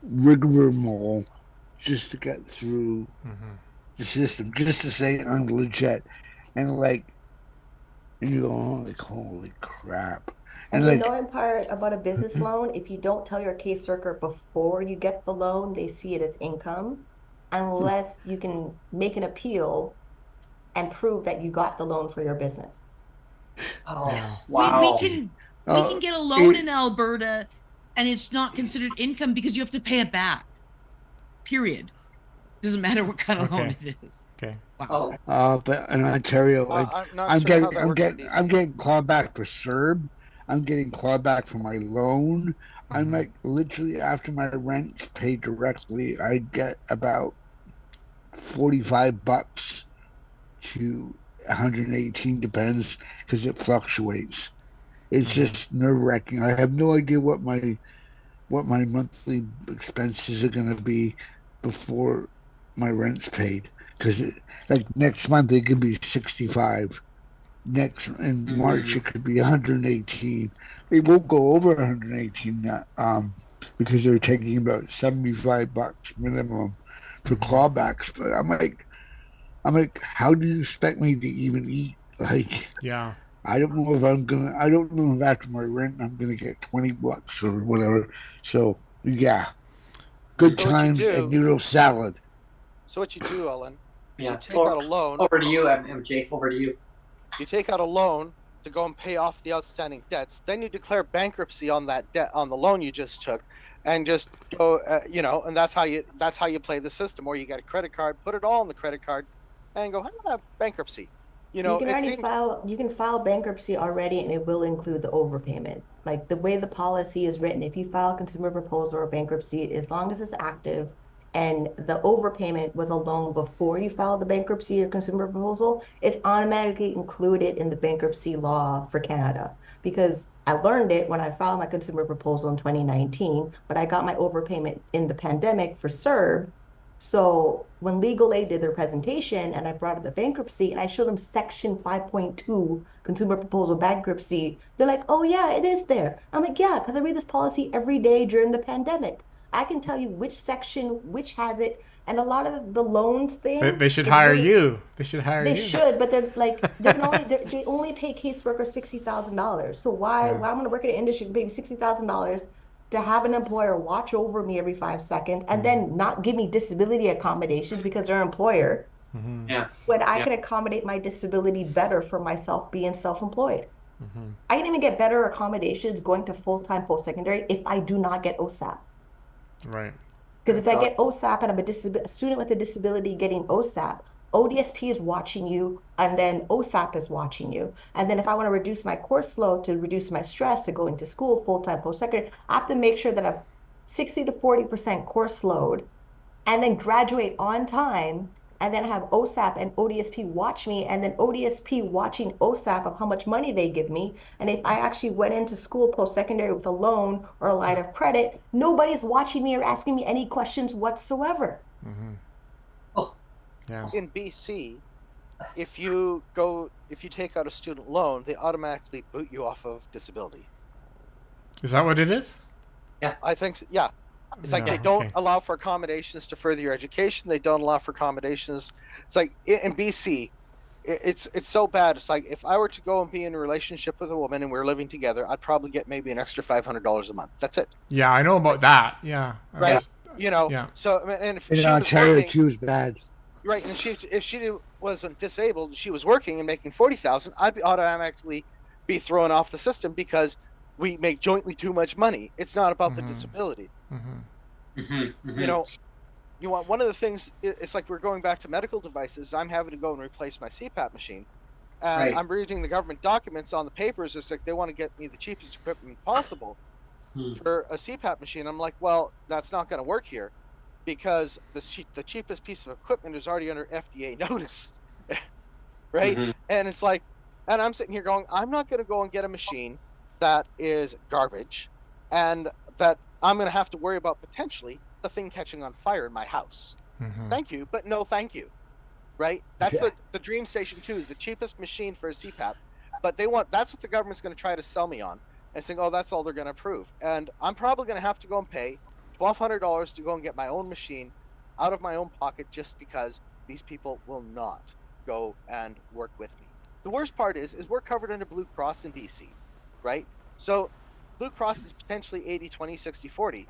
rigmarole just to get through the system, just to say I'm legit, and you go, like, holy crap. And the annoying part about a business loan, if you don't tell your caseworker before you get the loan, they see it as income, unless you can make an appeal and prove that you got the loan for your business. Oh, Yeah. wow. We can Uh, get a loan it- in Alberta, and it's not considered income because you have to pay it back. Period. Doesn't matter what kind of loan Okay. it is. Okay. Wow. Oh. but in Ontario, like I'm not sure how that works in BC. I'm getting clawback for CERB. I'm getting clawback for my loan. I'm like literally after my rent's paid directly, I get about $45 to 118, depends, because it fluctuates. It's just nerve wracking. I have no idea what my monthly expenses are going to be before my rent's paid. Because like next month it could be 65. Next in March it could be 118. It won't go over 118 because they're taking about $75 minimum for clawbacks. But I'm like, how do you expect me to even eat? Like, Yeah. I don't know if I'm gonna. I don't know if after my rent I'm gonna get $20 or whatever. So yeah, good So what you times and do, noodle salad. so what you do, Ellen, is Yeah. you take out a loan. Over to you, MJ. Over to you. You take out a loan to go and pay off the outstanding debts. Then you declare bankruptcy on that debt, on the loan you just took, and just go, and that's how you play the system. Or you get a credit card, put it all on the credit card, and go, I'm gonna have bankruptcy. You can file bankruptcy already, and it will include the overpayment. Like the way the policy is written, if you file a consumer proposal or bankruptcy, as long as it's active and the overpayment was a loan before you filed the bankruptcy or consumer proposal, it's automatically included in the bankruptcy law for Canada. Because I learned it when I filed my consumer proposal in 2019, but I got my overpayment in the pandemic for CERB. So when legal aid did their presentation and I brought up the bankruptcy and I showed them section 5.2 consumer proposal bankruptcy, they're like, oh yeah, it is there. I'm like, yeah, because I read this policy every day during the pandemic. I can tell you which section, which has it. And a lot of the loans thing. They should hire you. They should hire you. They should, but they're like they only pay caseworkers $60,000. So why I'm going to work in an industry and pay me $60,000 to have an employer watch over me every 5 seconds and then not give me disability accommodations because they're an employer. Yeah. When I can accommodate my disability better for myself being self-employed. I can even get better accommodations going to full-time post-secondary if I do not get OSAP. Right. Because if I get OSAP and I'm a student with a disability getting OSAP, ODSP is watching you, and then OSAP is watching you. And then if I want to reduce my course load to reduce my stress to go into school full-time post-secondary, I have to make sure that I have 60 to 40% course load and then graduate on time and then have OSAP and ODSP watch me, and then ODSP watching OSAP of how much money they give me. And if I actually went into school post-secondary with a loan or a line of credit, nobody's watching me or asking me any questions whatsoever. Yeah. In BC, if you take out a student loan, they automatically boot you off of disability. Is that what it is? I think so, yeah. It's like they don't allow for accommodations to further your education. They don't allow for accommodations. It's like in BC, it's so bad. It's like if I were to go and be in a relationship with a woman and we were living together, I'd probably get maybe an extra $500 a month. That's it. Yeah, I know about that. Yeah. Right. Yeah. So and if In she Ontario, was working, too, is bad. right, and if she wasn't disabled, she was working and making $40,000, I'd automatically be thrown off the system because we make jointly too much money. It's not about the disability. You know, you want one of the things. It's like we're going back to medical devices. I'm having to go and replace my CPAP machine, and I'm reading the government documents on the papers. It's like they want to get me the cheapest equipment possible for a CPAP machine. I'm like, well, that's not going to work here because the cheapest piece of equipment is already under FDA notice, right? And it's like, and I'm sitting here going, I'm not going to go and get a machine that is garbage, and that I'm going to have to worry about potentially the thing catching on fire in my house. Thank you, but no thank you. Right? That's the Dream Station 2 is the cheapest machine for a CPAP, but that's what the government's going to try to sell me on and saying, oh, that's all they're going to approve. And I'm probably going to have to go and pay $1,200 to go and get my own machine out of my own pocket just because these people will not go and work with me. The worst part is we're covered under Blue Cross in BC, right? So Blue Cross is potentially 80-20, 60-40.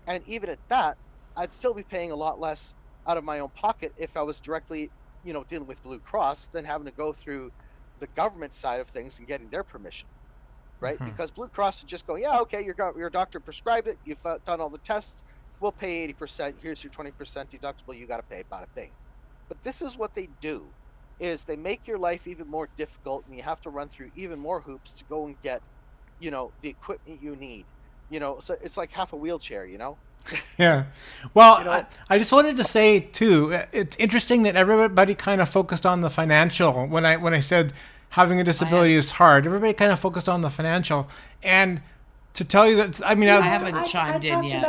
And even at that, I'd still be paying a lot less out of my own pocket if I was directly, dealing with Blue Cross than having to go through the government side of things and getting their permission, right? Because Blue Cross is just going, yeah, okay, your doctor prescribed it, you've done all the tests, we'll pay 80%, here's your 20% deductible, you got to pay, bada bing. But this is what they do, is they make your life even more difficult, and you have to run through even more hoops to go and get, you know, the equipment you need. You know, so it's like half a wheelchair, you know? Yeah. Well, You know, I just wanted to say too, it's interesting that everybody kind of focused on the financial. When I said having a disability is hard, everybody kind of focused on the financial. And to tell you that, I mean, I haven't chimed in yet.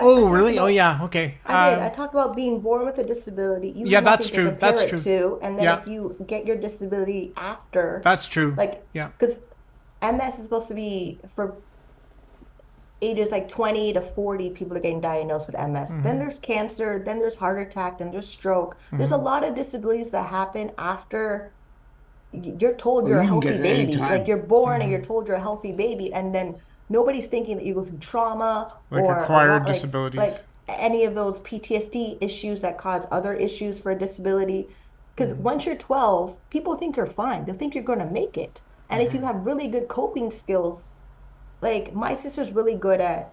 Really? Oh, yeah. Okay. I talked about being born with a disability. You yeah, have that's nothing true. to compare That's it true. to, and then if you get your disability after, that's true. like, yeah, because MS is supposed to be for ages like 20 to 40, people are getting diagnosed with MS. Then there's cancer, then there's heart attack, then there's stroke. There's a lot of disabilities that happen after you're told you're a healthy baby. Like you're born and you're told you're a healthy baby, and then nobody's thinking that you go through trauma like or acquired disabilities. like any of those PTSD issues that cause other issues for a disability. Because once you're 12, people think you're fine. They think you're going to make it. And if you have really good coping skills, like my sister's really good at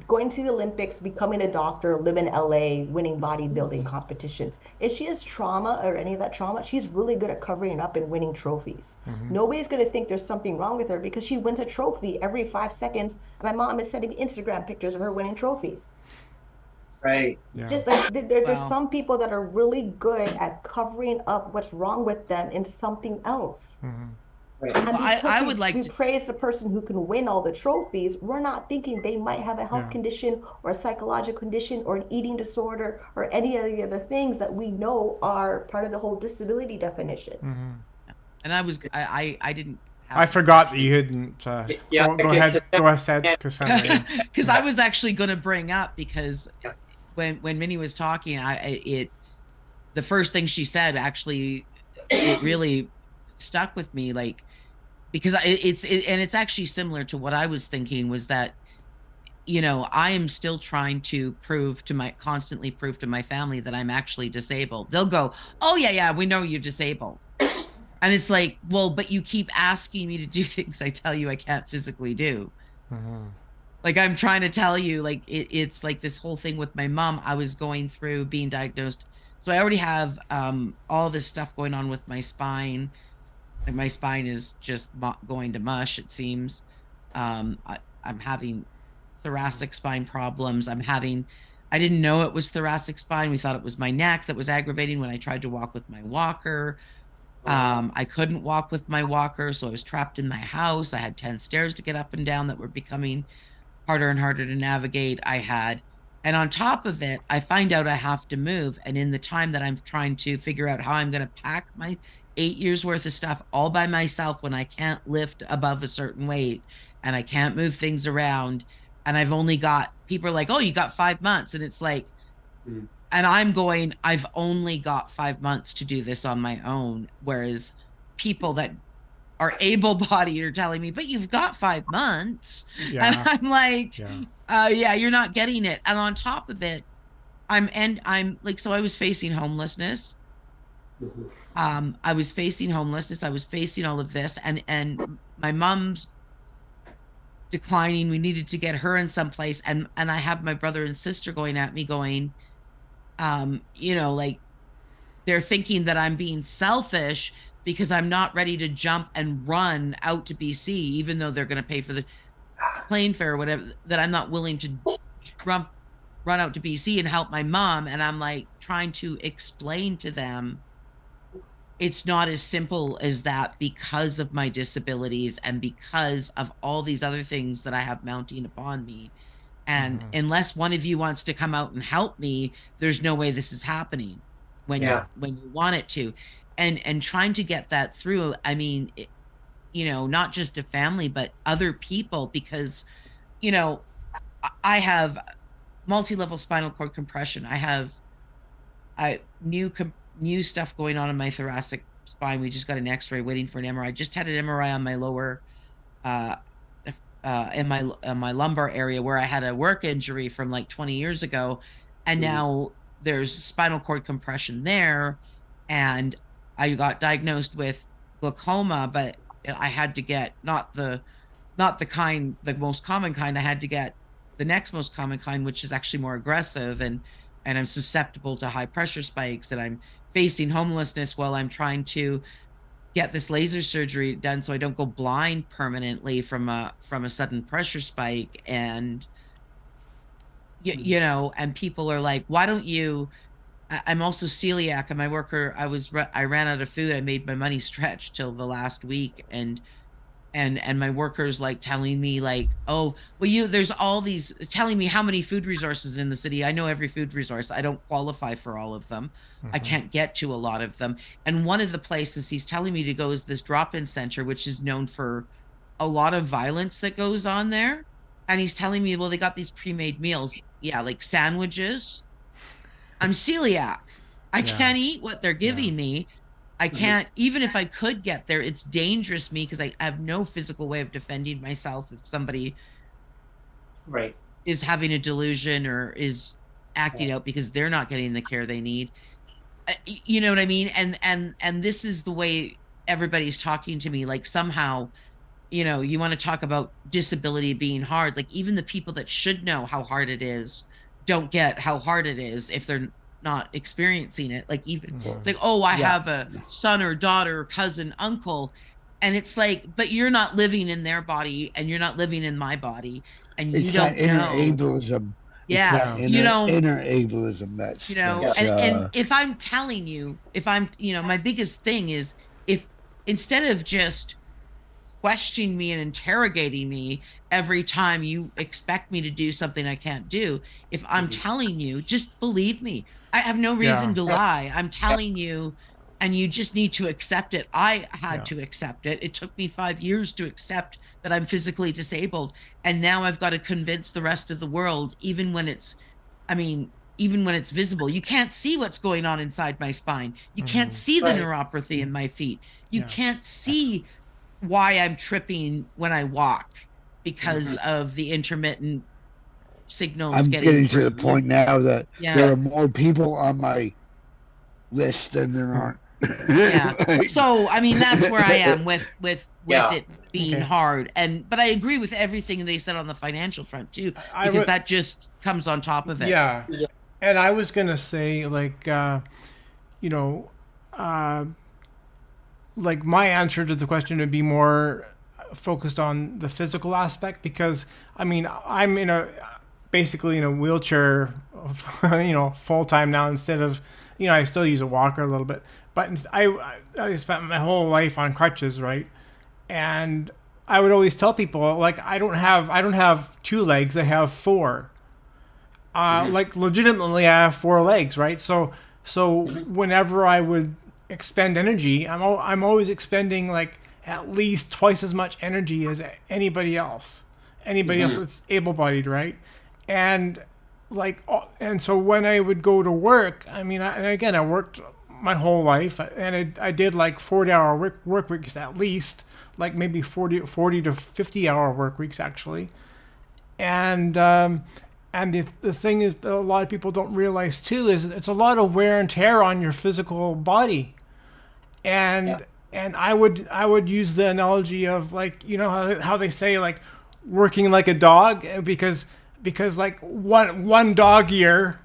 going to the Olympics, becoming a doctor, live in LA, winning bodybuilding competitions. If she has trauma or any of that trauma, she's really good at covering up and winning trophies. Nobody's going to think there's something wrong with her because she wins a trophy every 5 seconds. And my mom is sending Instagram pictures of her winning trophies. right. Yeah. Just like there's some people that are really good at covering up what's wrong with them in something else. Right. And Well, I would like we to praise the person who can win all the trophies. We're not thinking they might have a health condition or a psychological condition or an eating disorder or any of the other things that we know are part of the whole disability definition. And I didn't have I forgot that you hadn't. Yeah, go ahead, Cassandra. because I was actually going to bring up, because when Minnie was talking, the first thing she said actually, it really stuck with me, like, because it's actually similar to what I was thinking, was that, you know, I am still trying to constantly prove to my family that I'm actually disabled. They'll go, oh yeah, we know you're disabled. And it's like, well, but you keep asking me to do things I tell you I can't physically do. Like, I'm trying to tell you, like, it's like this whole thing with my mom. I was going through being diagnosed. So I already have all this stuff going on with my spine. And my spine is just going to mush, it seems. I'm having thoracic spine problems. I didn't know it was thoracic spine. We thought it was my neck that was aggravating when I tried to walk with my walker. I couldn't walk with my walker, so I was trapped in my house. I had 10 stairs to get up and down that were becoming harder and harder to navigate. And on top of it, I find out I have to move. And in the time that I'm trying to figure out how I'm going to pack my 8 years worth of stuff all by myself when I can't lift above a certain weight and I can't move things around, and I've only got, people are like, oh, you got 5 months. And it's like, and I'm going, I've only got 5 months to do this on my own. Whereas people that are able-bodied are telling me, but you've got 5 months. Yeah. And I'm like, yeah, you're not getting it. And on top of it, I'm like, so I was facing homelessness. I was facing homelessness. I was facing all of this, and my mom's declining. We needed to get her in someplace, and I have my brother and sister going at me, going, you know, like, they're thinking that I'm being selfish because I'm not ready to jump and run out to BC, even though they're going to pay for the plane fare or whatever. That I'm not willing to run out to BC and help my mom. And I'm like trying to explain to them, it's not as simple as that, because of my disabilities and because of all these other things that I have mounting upon me. And unless one of you wants to come out and help me, there's no way this is happening when you want it to. And trying to get that through, I mean, you know, not just a family, but other people, because, you know, I have multi-level spinal cord compression. I have new stuff going on in my thoracic spine. We just got an x-ray, waiting for an MRI. Just had an MRI on my lower, in my lumbar area, where I had a work injury from like 20 years ago. And now there's spinal cord compression there. And I got diagnosed with glaucoma, but I had to get not the most common kind. I had to get the next most common kind, which is actually more aggressive, and I'm susceptible to high pressure spikes, and I'm facing homelessness while I'm trying to get this laser surgery done so I don't go blind permanently from a sudden pressure spike. And you know, and people are like, why don't you, I'm also celiac, and my worker, I ran out of food. I made my money stretch till the last week, and my workers like telling me like, oh, well, there's all these, telling me how many food resources in the city. I know every food resource. I don't qualify for all of them. I can't get to a lot of them. And one of the places he's telling me to go is this drop-in center, which is known for a lot of violence that goes on there. And he's telling me, well, they got these pre-made meals. Yeah, like sandwiches. I'm celiac. I can't eat what they're giving me. I can't, even if I could get there, it's dangerous to me because I have no physical way of defending myself if somebody is having a delusion or is acting out because they're not getting the care they need. You know what I mean? And this is the way everybody's talking to me. Like somehow, you know, you want to talk about disability being hard. Like even the people that should know how hard it is don't get how hard it is if they're not experiencing it. Like even it's like, oh, I have a son or daughter or cousin, uncle, and it's like, but you're not living in their body and you're not living in my body, and you don't know. Ableism. Yeah, you don't inner ableism. That's, you know, and if I'm telling you, if I'm, you know, my biggest thing is if instead of just questioning me and interrogating me every time you expect me to do something I can't do, if I'm telling you, just believe me. I have no reason to lie. I'm telling you, and you just need to accept it. I had to accept it. It took me 5 years to accept that I'm physically disabled. And now I've got to convince the rest of the world, even when it's, I mean, even when it's visible. You can't see what's going on inside my spine. You can't see the neuropathy in my feet. You can't see why I'm tripping when I walk because of the intermittent signals. I'm getting to the point now that there are more people on my list than there aren't. So I mean, that's where I am with it being hard. But I agree with everything they said on the financial front too, because that just comes on top of it. And I was gonna say, like, you know, like my answer to the question would be more focused on the physical aspect, because I mean, I'm basically in a wheelchair, you know, full time now, instead of, you know, I still use a walker a little bit, but I spent my whole life on crutches, right? And I would always tell people, like, I don't have 2 legs, I have 4. Like legitimately I have 4 legs, right? So whenever I would expend energy, I'm always expending like at least twice as much energy as anybody else that's able-bodied, right? And like, and so when I would go to work, I mean, I worked my whole life, and I did like 40-hour work weeks at least, like maybe 40 to 50-hour work weeks actually. And the thing is that a lot of people don't realize too is it's a lot of wear and tear on your physical body. And I would use the analogy of, like, you know how they say, like, working like a dog, because like one dog year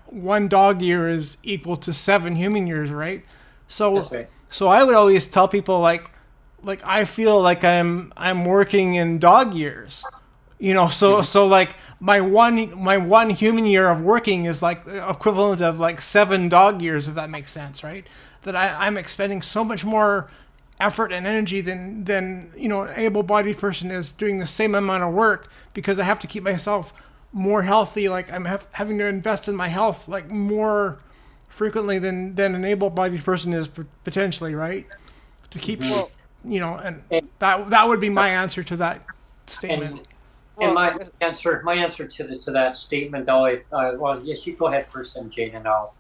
is equal to 7 human years, right? So I would always tell people like I feel like I'm working in dog years, you know. So like my one human year of working is like equivalent of like 7 dog years, if that makes sense, right? That I'm expending so much more effort and energy than you know, an able-bodied person is doing the same amount of work, because I have to keep myself more healthy. Like I'm having to invest in my health like more frequently than an able-bodied person is potentially, right? To keep, you know, and that would be my answer to that statement. And my answer to that statement, though, well, yes, you go ahead first, and Jane, and I'll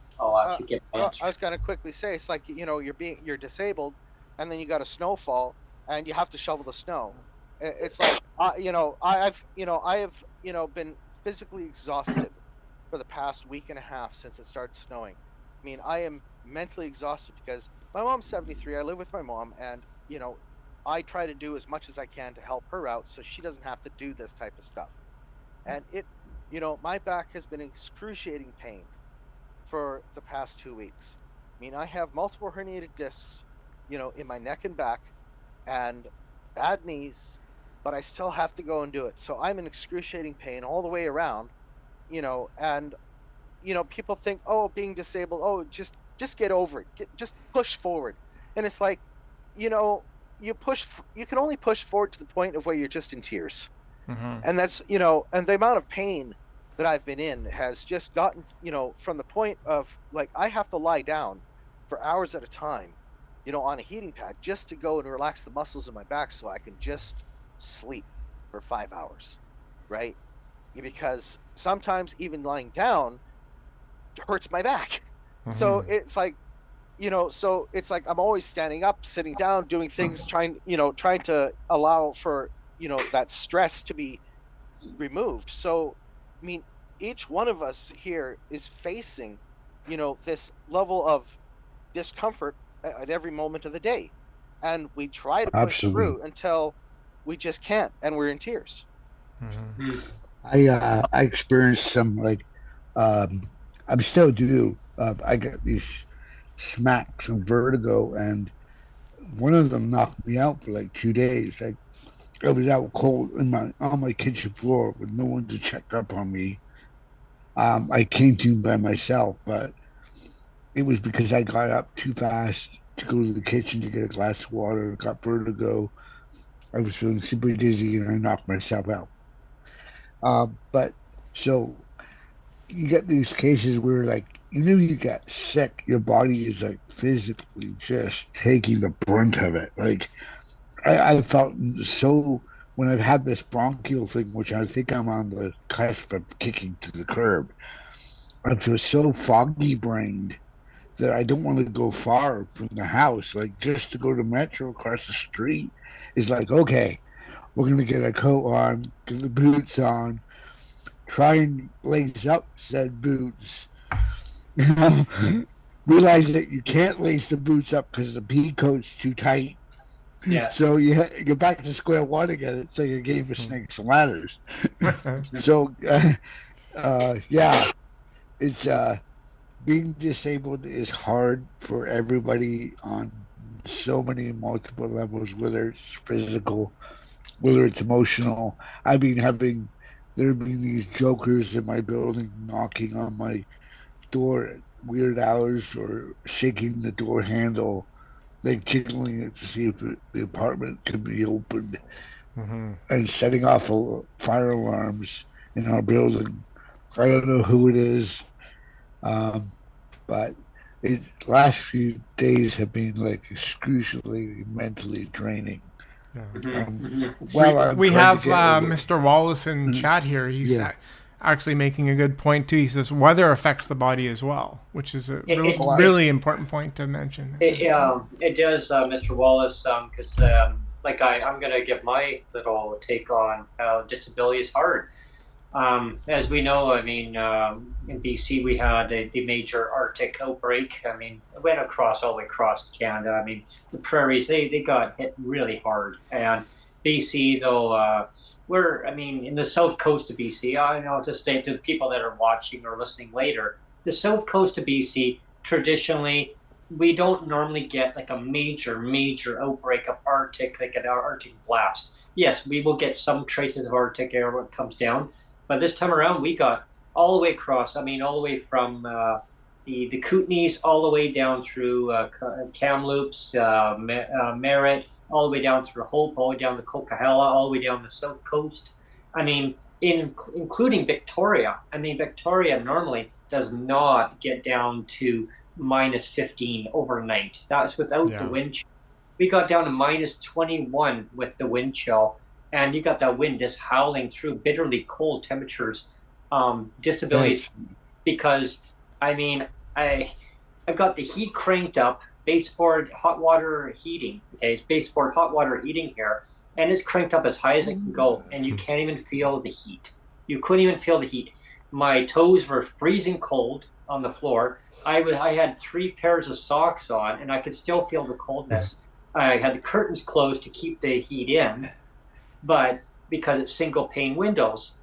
actually get my answer. I was gonna quickly say, it's like, you know, you're disabled, and then you got a snowfall, and you have to shovel the snow. It's like, you know, I have been physically exhausted for the past week and a half since it started snowing. I mean, I am mentally exhausted because my mom's 73. I live with my mom, and you know, I try to do as much as I can to help her out so she doesn't have to do this type of stuff. And my back has been in excruciating pain for the past 2 weeks. I mean, I have multiple herniated discs, in my neck and back, and bad knees, but I still have to go and do it. So I'm in excruciating pain all the way around, and people think, oh, being disabled, oh, just get over it, just push forward. And it's like, you can only push forward to the point of where you're just in tears. Mm-hmm. And that's, and the amount of pain that I've been in has just gotten, from the point of like, I have to lie down for hours at a time, on a heating pad just to go and relax the muscles in my back so I can just sleep for 5 hours, right? Because sometimes even lying down hurts my back. Mm-hmm. So it's like, I'm always standing up, sitting down, doing things, trying to allow for, that stress to be removed. So, I mean, each one of us here is facing, this level of discomfort at every moment of the day. And we try to push through until we just can't, and we're in tears. Mm-hmm. I experienced some, I'm still due. I got these smacks of vertigo, and one of them knocked me out for like 2 days. I was out cold on my kitchen floor with no one to check up on me. I came to by myself, but it was because I got up too fast to go to the kitchen to get a glass of water, got vertigo. I was feeling super dizzy, and I knocked myself out. But so you get these cases where, you get sick, your body is physically just taking the brunt of it. I felt so when I've had this bronchial thing, which I think I'm on the cusp of kicking to the curb. I feel so foggy brained that I don't want to go far from the house. Just to go to Metro across the street is okay, we're going to get a coat on, get the boots on, try and lace up said boots. Realize that you can't lace the boots up because the pea coat's too tight. Yeah. So you're back to square one again. It's like a game of snakes and ladders. So, yeah, it's being disabled is hard for everybody on so many multiple levels, whether it's physical, whether it's emotional. There have been these jokers in my building knocking on my door at weird hours or shaking the door handle, jiggling it to see if the apartment can be opened, and setting off fire alarms in our building. I don't know who it is, but the last few days have been excruciatingly mentally draining. Yeah. We have Mr. Wallace in chat here. He's actually making a good point too. He says weather affects the body as well, which is a really important point to mention. It does, Mr. Wallace, because I'm going to give my little take on how disability is hard. As we know, in BC we had the major Arctic outbreak. It went all the way across Canada. The prairies, they got hit really hard. And BC, though, we're in the south coast of BC. I'll just say to the people that are watching or listening later, the south coast of BC, traditionally, we don't normally get a major outbreak of Arctic, an Arctic blast. Yes, we will get some traces of Arctic air when it comes down. But this time around, we got all the way across. All the way from the Kootenays, all the way down through Kamloops, Merritt, all the way down through Hope, all the way down to Coquihalla, all the way down the south coast. Including Victoria. Victoria normally does not get down to minus 15 overnight. That's without the wind chill. We got down to minus 21 with the wind chill. And you got that wind just howling through bitterly cold temperatures, disabilities, because I got the heat cranked up, baseboard hot water heating. Okay, it's baseboard hot water heating here, and it's cranked up as high as it can go, and you can't even feel the heat. You couldn't even feel the heat. My toes were freezing cold on the floor. I had 3 pairs of socks on, and I could still feel the coldness. I had the curtains closed to keep the heat in, but because it's single pane windows.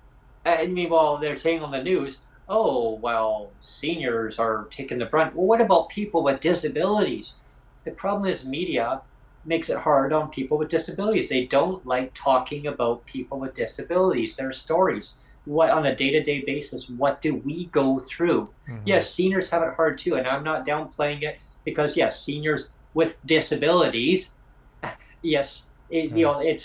And meanwhile, they're saying on the news, oh, well, seniors are taking the brunt. Well, what about people with disabilities? The problem is media makes it hard on people with disabilities. They don't like talking about people with disabilities, their stories. What on a day-to-day basis, what do we go through? Yes, seniors have it hard too, and I'm not downplaying it, because yes, seniors with disabilities, yes, it's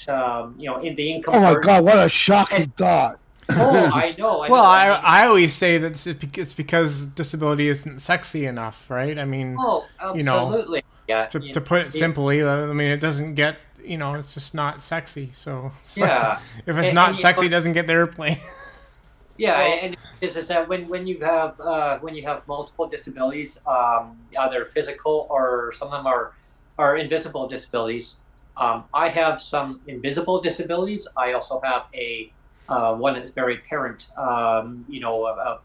in the income. Oh my God, what a shocking thought. Oh, I know. Well, I always say that it's because disability isn't sexy enough, right? I mean, absolutely. Yeah. To put it simply, I mean, it doesn't get, it's just not sexy. So yeah, if it's not sexy, it doesn't get the airplane. Yeah, and is that when you have multiple disabilities, either physical or some of them are invisible disabilities. I have some invisible disabilities. I also have a one that's very apparent, of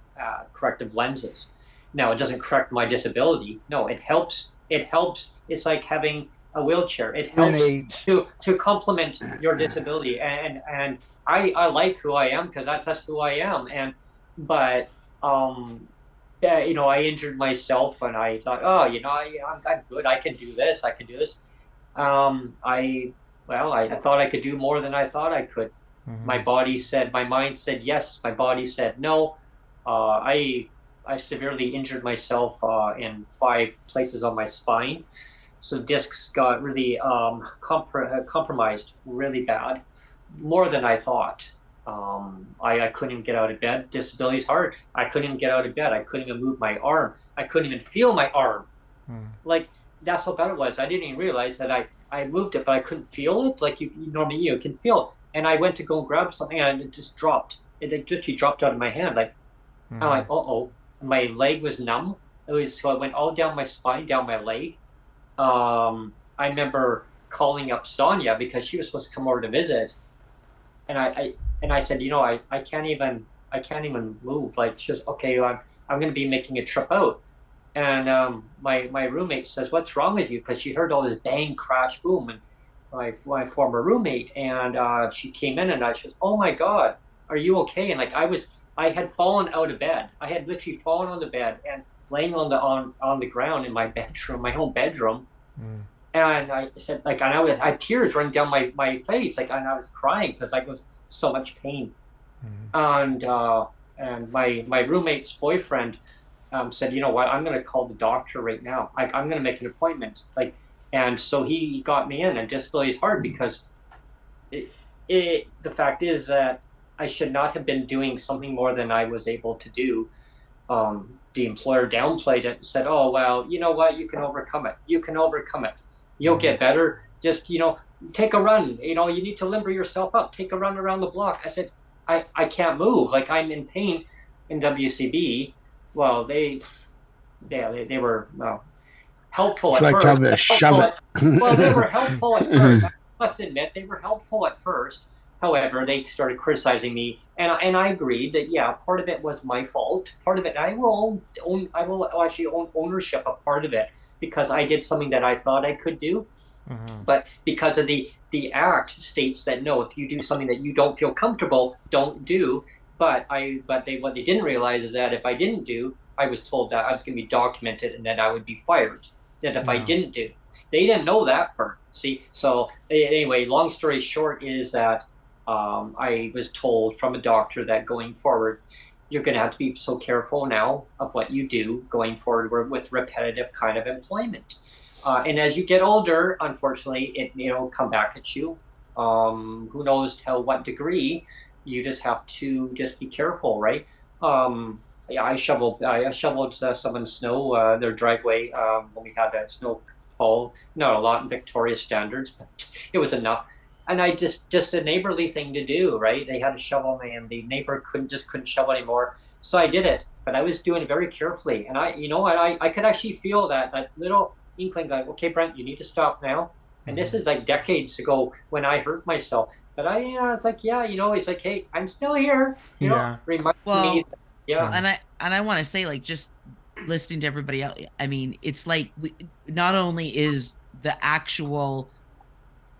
corrective lenses. Now, it doesn't correct my disability. No, it helps. It helps. It's like having a wheelchair. It helps to complement your disability, and I like who I am, because that's who I am. But I injured myself, and I thought, I'm good. I can do this. I can do this. I thought I could do more than I thought I could. My mind said yes. My body said no. I severely injured myself in 5 places on my spine. So discs got really compromised really bad, more than I thought. I couldn't even get out of bed. Disability is hard. I couldn't even get out of bed. I couldn't even move my arm. I couldn't even feel my arm. Like, that's how bad it was. I didn't even realize that I moved it, but I couldn't feel it. Like you normally you can feel it. And I went to go grab something, and it just dropped. It literally dropped out of my hand. Like, I'm like, uh-oh. My leg was numb. So it went all down my spine, down my leg. I remember calling up Sonia, because she was supposed to come over to visit. And I said, I can't even move. Like, she was, okay, I'm going to be making a trip out. And my roommate says, what's wrong with you? Because she heard all this bang, crash, boom. And my former roommate, and she came in, and she was, oh my God, are you okay? And like, I had fallen out of bed. I had literally fallen on the bed and laying on the ground in my bedroom, my home bedroom. And I said, like, and I had tears running down my face, like, and I was crying because I was so much pain. And my roommate's boyfriend said, you know what, I'm going to call the doctor right now. I'm going to make an appointment. Like, and so he got me in. And disability is hard, because the fact is that I should not have been doing something more than I was able to do. The employer downplayed it and said, oh, well, you know what, you can overcome it. You can overcome it. You'll get better. Just, take a run. You need to limber yourself up. Take a run around the block. I said, I can't move. Like, I'm in pain. In WCB, well, they were helpful at first. Well, they were helpful at first. I must admit, they were helpful at first. However, they started criticizing me, and I agreed that, yeah, part of it was my fault. Part of it, I will actually own ownership of part of it, because I did something that I thought I could do. But because of the act states that, no, if you do something that you don't feel comfortable, don't do. But what they didn't realize is that if I didn't do, I was told that I was going to be documented and that I would be fired. That if I didn't do, they didn't know that part. See, so anyway, long story short is that I was told from a doctor that going forward, you're going to have to be so careful now of what you do going forward with repetitive kind of employment. And as you get older, unfortunately, it come back at you. Who knows till what degree? You just have to just be careful, right? I shoveled someone's snow, their driveway, when we had that snow fall. Not a lot in Victoria standards, but it was enough. And I just a neighborly thing to do, right? They had a shovel, and the neighbor couldn't shovel anymore. So I did it, but I was doing it very carefully. And I could actually feel that little inkling, like, okay, Brent, you need to stop now. And this is like decades ago when I hurt myself. But it's like, he's like, hey, I'm still here. Remind me. Yeah. And I want to say, like, just listening to everybody else, I mean, it's like not only is the actual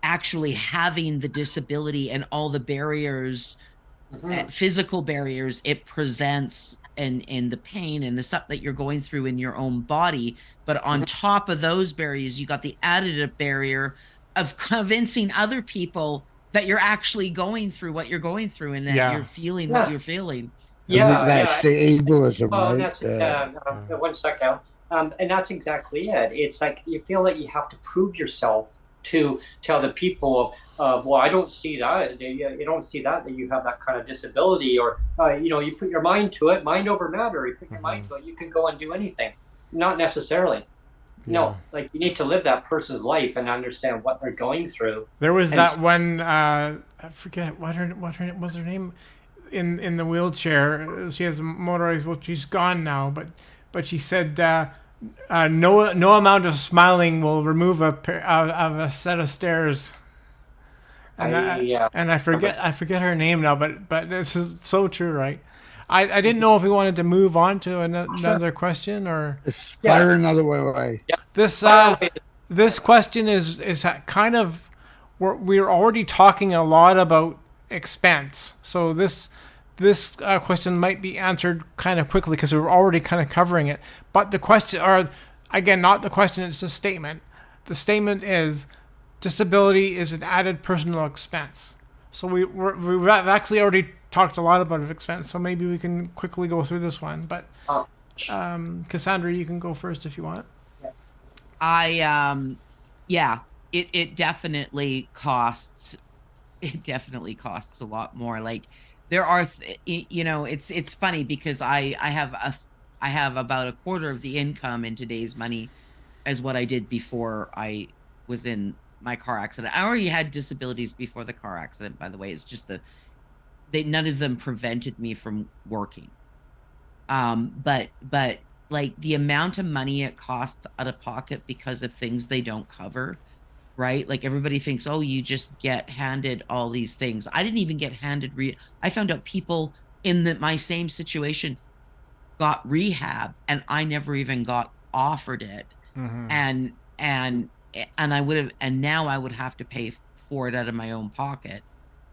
actually having the disability and all the barriers, physical barriers it presents, and the pain and the stuff that you're going through in your own body. But on top of those barriers, you got the additive barrier of convincing other people that you're actually going through what you're going through, and that you're feeling what you're feeling. That's the ableism, well, right? that's 1 second. And that's exactly it. It's like you feel that you have to prove yourself to other people. Well, I don't see that. You don't see that you have that kind of disability, or you put your mind to it. Mind over matter. You put your mind to it, you can go and do anything. Not necessarily. No, like you need to live that person's life and understand what they're going through. There was that one. I forget what was her name, in the wheelchair. She has a motorized. Well, she's gone now, but she said no amount of smiling will remove a set of stairs. And I forget her name now, but this is so true, right? I didn't know if we wanted to move on to another question, or fire another way. Yeah. This question is kind of, we're already talking a lot about expense, so this question might be answered kind of quickly because we're already kind of covering it. But the question, or again, not the question, it's a statement. The statement is, disability is an added personal expense. So we've actually already talked a lot about expense, so maybe we can quickly go through this one. But Cassandra, you can go first if you want. It definitely costs. It definitely costs a lot more. Like there are, it's funny because I have about a quarter of the income in today's money as what I did before I was in my car accident. I already had disabilities before the car accident, by the way. It's just none of them prevented me from working. But like the amount of money it costs out of pocket because of things they don't cover, right? Like everybody thinks, oh, you just get handed all these things. I didn't even get handed I found out people in my same situation got rehab, and I never even got offered it. And I would have, and now I would have to pay for it out of my own pocket.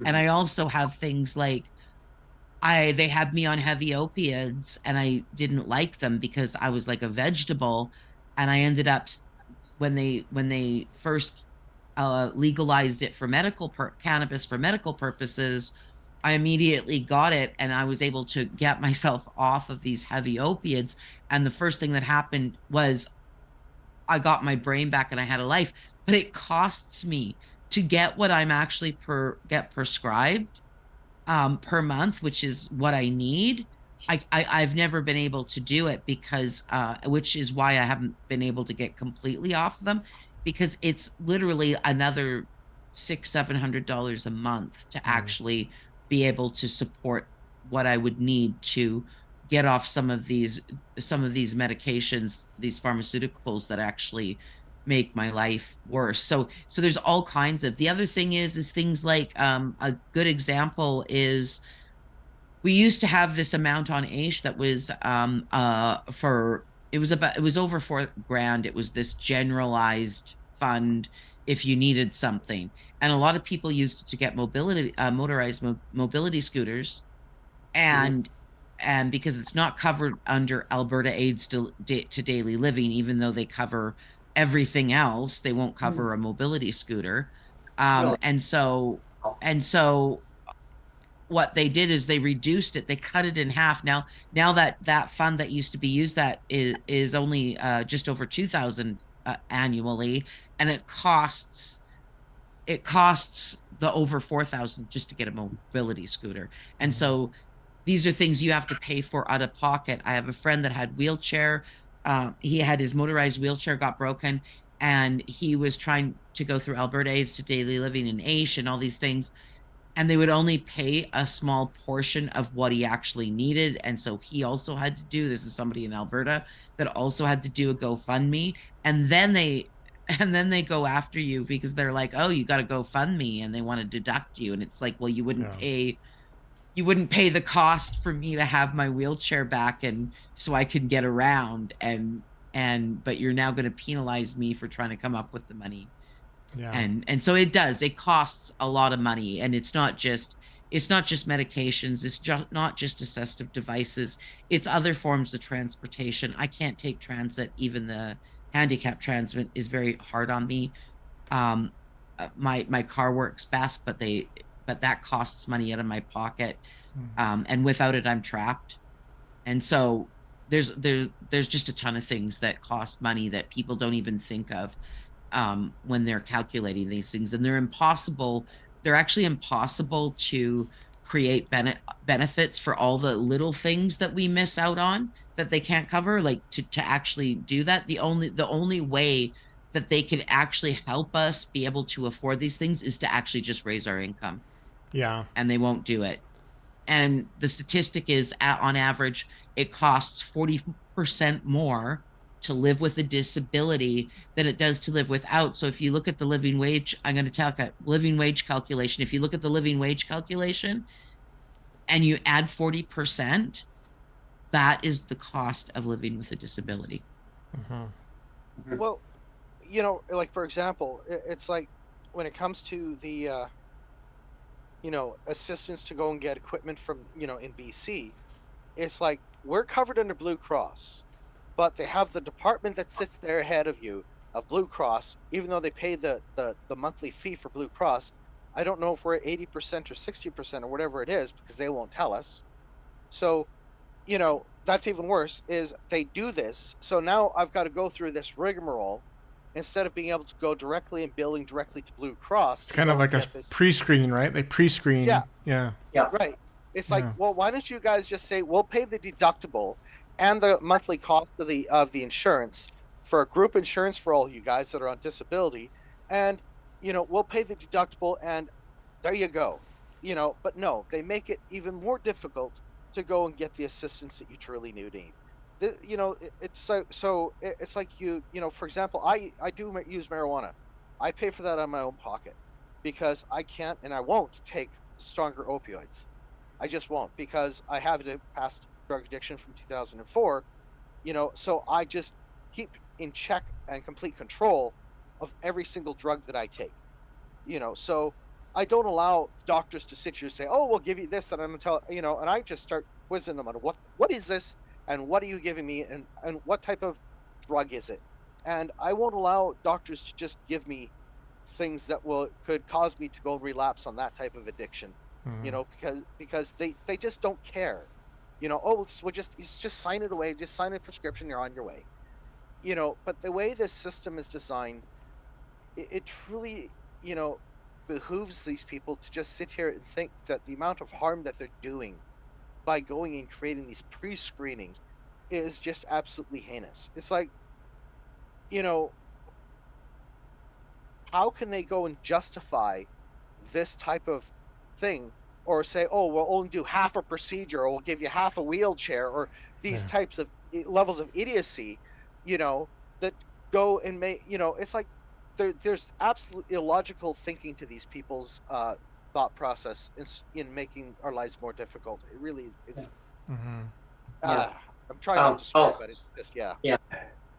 And I also have things like they had me on heavy opiates, and I didn't like them because I was like a vegetable. And I ended up, when they first legalized it for cannabis for medical purposes, I immediately got it, and I was able to get myself off of these heavy opiates. And the first thing that happened was I got my brain back and I had a life. But it costs me to get what I'm actually get prescribed per month, which is what I need. I've never been able to do it because which is why I haven't been able to get completely off of them, because it's literally another $600-700 a month to actually be able to support what I would need to get off some of these medications, these pharmaceuticals that actually make my life worse. So there's all kinds of. The other thing is things like a good example is we used to have this amount on AISH that was it was over $4,000. It was this generalized fund if you needed something, and a lot of people used it to get motorized mobility scooters, and because it's not covered under Alberta Aids to Daily Living, even though they cover everything else, they won't cover a mobility scooter. And so what they did is they reduced it. They cut it in half. Now that fund that used to be used, that is only just over $2,000 annually, and it costs the over $4,000 just to get a mobility scooter. And so these are things you have to pay for out of pocket. I have a friend that had wheelchair. He had his motorized wheelchair got broken, and he was trying to go through Alberta Aids to Daily Living and AISH and all these things, and they would only pay a small portion of what he actually needed. And so he also had to do, this is somebody in Alberta that also had to do a GoFundMe, and then they go after you because they're like, oh, you got to GoFundMe, and they want to deduct you. And it's like, well, you wouldn't pay the cost for me to have my wheelchair back and so I can get around, but you're now going to penalize me for trying to come up with the money Yeah. And so it costs a lot of money, and it's not just medications, it's not just assistive devices, it's other forms of transportation. I can't take transit. Even the handicap transit is very hard on me. My car works best, but that costs money out of my pocket. And without it, I'm trapped. And so there's just a ton of things that cost money that people don't even think of when they're calculating these things, and they're actually impossible to create benefits for all the little things that we miss out on that they can't cover. Like to actually do that, the only way that they can actually help us be able to afford these things is to actually just raise our income. Yeah. And they won't do it. And the statistic is, on average, it costs 40% more to live with a disability than it does to live without. So if you look at the living wage, I'm going to talk a living wage calculation. If you look at the living wage calculation and you add 40%, that is the cost of living with a disability. Well, you know, like for example, it's like when it comes to the, you know, assistance to go and get equipment from, you know, in BC, it's like we're covered under Blue Cross, but they have the department that sits there ahead of you of Blue Cross, even though they pay the monthly fee for Blue Cross. I don't know if we're at 80% or 60% or whatever it is, because they won't tell us. So, you know, that's even worse, is they do this. So now I've got to go through this rigmarole instead of being able to go directly and billing directly to Blue Cross. It's kind of like a pre-screen, right? They pre-screen. Yeah. Right. It's like, well, why don't you guys just say, we'll pay the deductible and the monthly cost of the insurance for a group insurance for all you guys that are on disability, and, you know, we'll pay the deductible, and there you go. You know, but no, they make it even more difficult to go and get the assistance that you truly need. You know, it's it's like you know, for example, I do use marijuana. I pay for that out of my own pocket because I can't and I won't take stronger opioids. I just won't, because I have a past drug addiction from 2004, you know, so I just keep in check and complete control of every single drug that I take, you know, so I don't allow doctors to sit here and say, oh, we'll give you this, and I'm gonna tell, you know, and I just start quizzing them on what is this, and what are you giving me, and what type of drug is it? And I won't allow doctors to just give me things that could cause me to go relapse on that type of addiction, you know, because they just don't care, you know. Oh, just sign it away, just sign a prescription, you're on your way, you know. But the way this system is designed, it truly, you know, behooves these people to just sit here and think that the amount of harm that they're doing by going and creating these pre-screenings is just absolutely heinous. It's like, you know, how can they go and justify this type of thing, or say, oh, we'll only do half a procedure, or we'll give you half a wheelchair, or these types of levels of idiocy, you know, that go and make, you know, it's like there's absolute illogical thinking to these people's thought process in making our lives more difficult. It really is. I'm trying not to swear, but it's just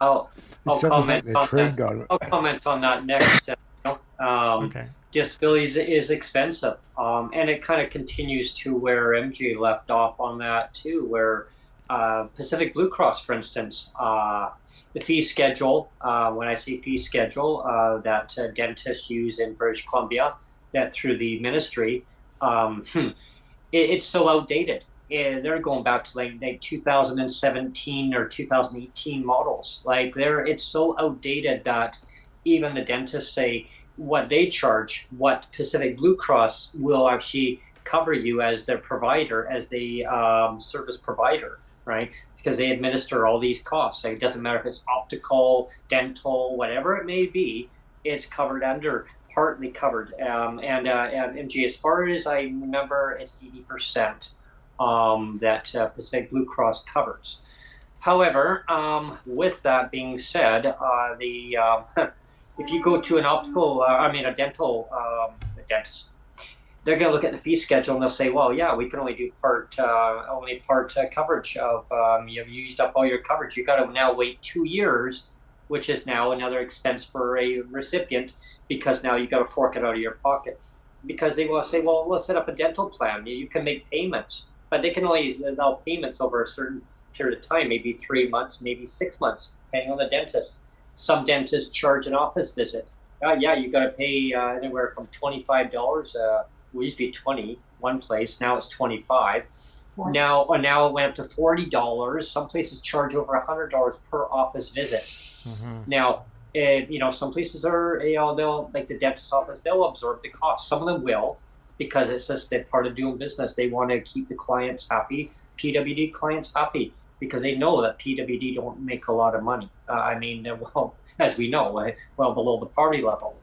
I'll comment on that. I'll comment on that next. Okay. Disabilities is expensive, and it kind of continues to where MJ left off on that too, where Pacific Blue Cross, for instance, the fee schedule, when I say fee schedule, that dentists use in British Columbia, that through the ministry, it's so outdated. They're going back to like 2017 or 2018 models. Like it's so outdated that even the dentists say what they charge, what Pacific Blue Cross will actually cover you as their provider, as the service provider, right? Because they administer all these costs. Like, it doesn't matter if it's optical, dental, whatever it may be, it's covered under, partly covered. And MG, as far as I remember, it's 80% that Pacific Blue Cross covers. However, with that being said, if you go to an a dental dentist, they're going to look at the fee schedule and they'll say, well, yeah, we can only do part coverage of, you've used up all your coverage. You got to now wait 2 years which is now another expense for a recipient, because now you got to fork it out of your pocket. Because they will say, well, let's set up a dental plan. You can make payments, but they can only allow payments over a certain period of time, maybe 3 months, maybe 6 months, depending on the dentist. Some dentists charge an office visit. Yeah, you got to pay anywhere from $25. We used to be 20 one place, now it's 25. Now it went up to $40. Some places charge over $100 per office visit. Mm-hmm. Now, some places are, they'll, like the dentist's office, they'll absorb the cost. Some of them will, because it's just that part of doing business. They want to keep the clients happy, PWD clients happy, because they know that PWD don't make a lot of money. Well, as we know, well below the poverty level.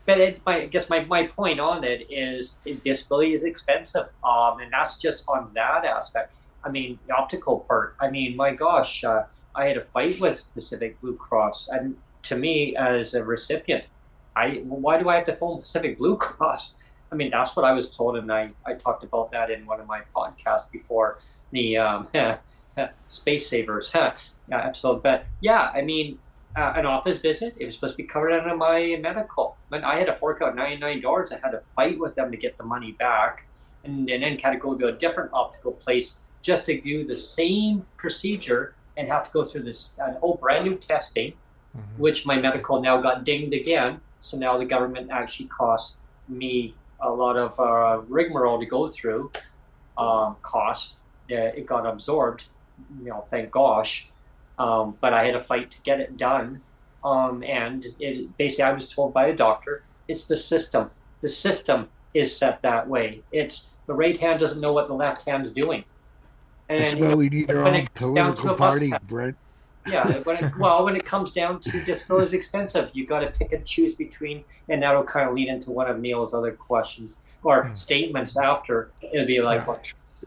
But I guess my point on it is disability is expensive, and that's just on that aspect. The optical part. My gosh, I had a fight with Pacific Blue Cross, and to me as a recipient, why do I have to phone Pacific Blue Cross? That's what I was told, and I talked about that in one of my podcasts before, the Space Savers episode. But yeah, an office visit, it was supposed to be covered under my medical, but I had to fork out $99. I had to fight with them to get the money back, and then had to go to a different optical place just to do the same procedure and have to go through this whole brand new testing, which my medical now got dinged again. So now the government actually cost me a lot of rigmarole to go through, costs. It got absorbed, thank gosh. But I had to fight to get it done. And basically I was told by a doctor, it's the system. The system is set that way. It's the right hand doesn't know what the left hand's doing. And that's why we need our own political party, Brent. Yeah, when it comes down to disability is expensive, you got to pick and choose between, and that'll kind of lead into one of Neil's other questions or statements after. It'll be like,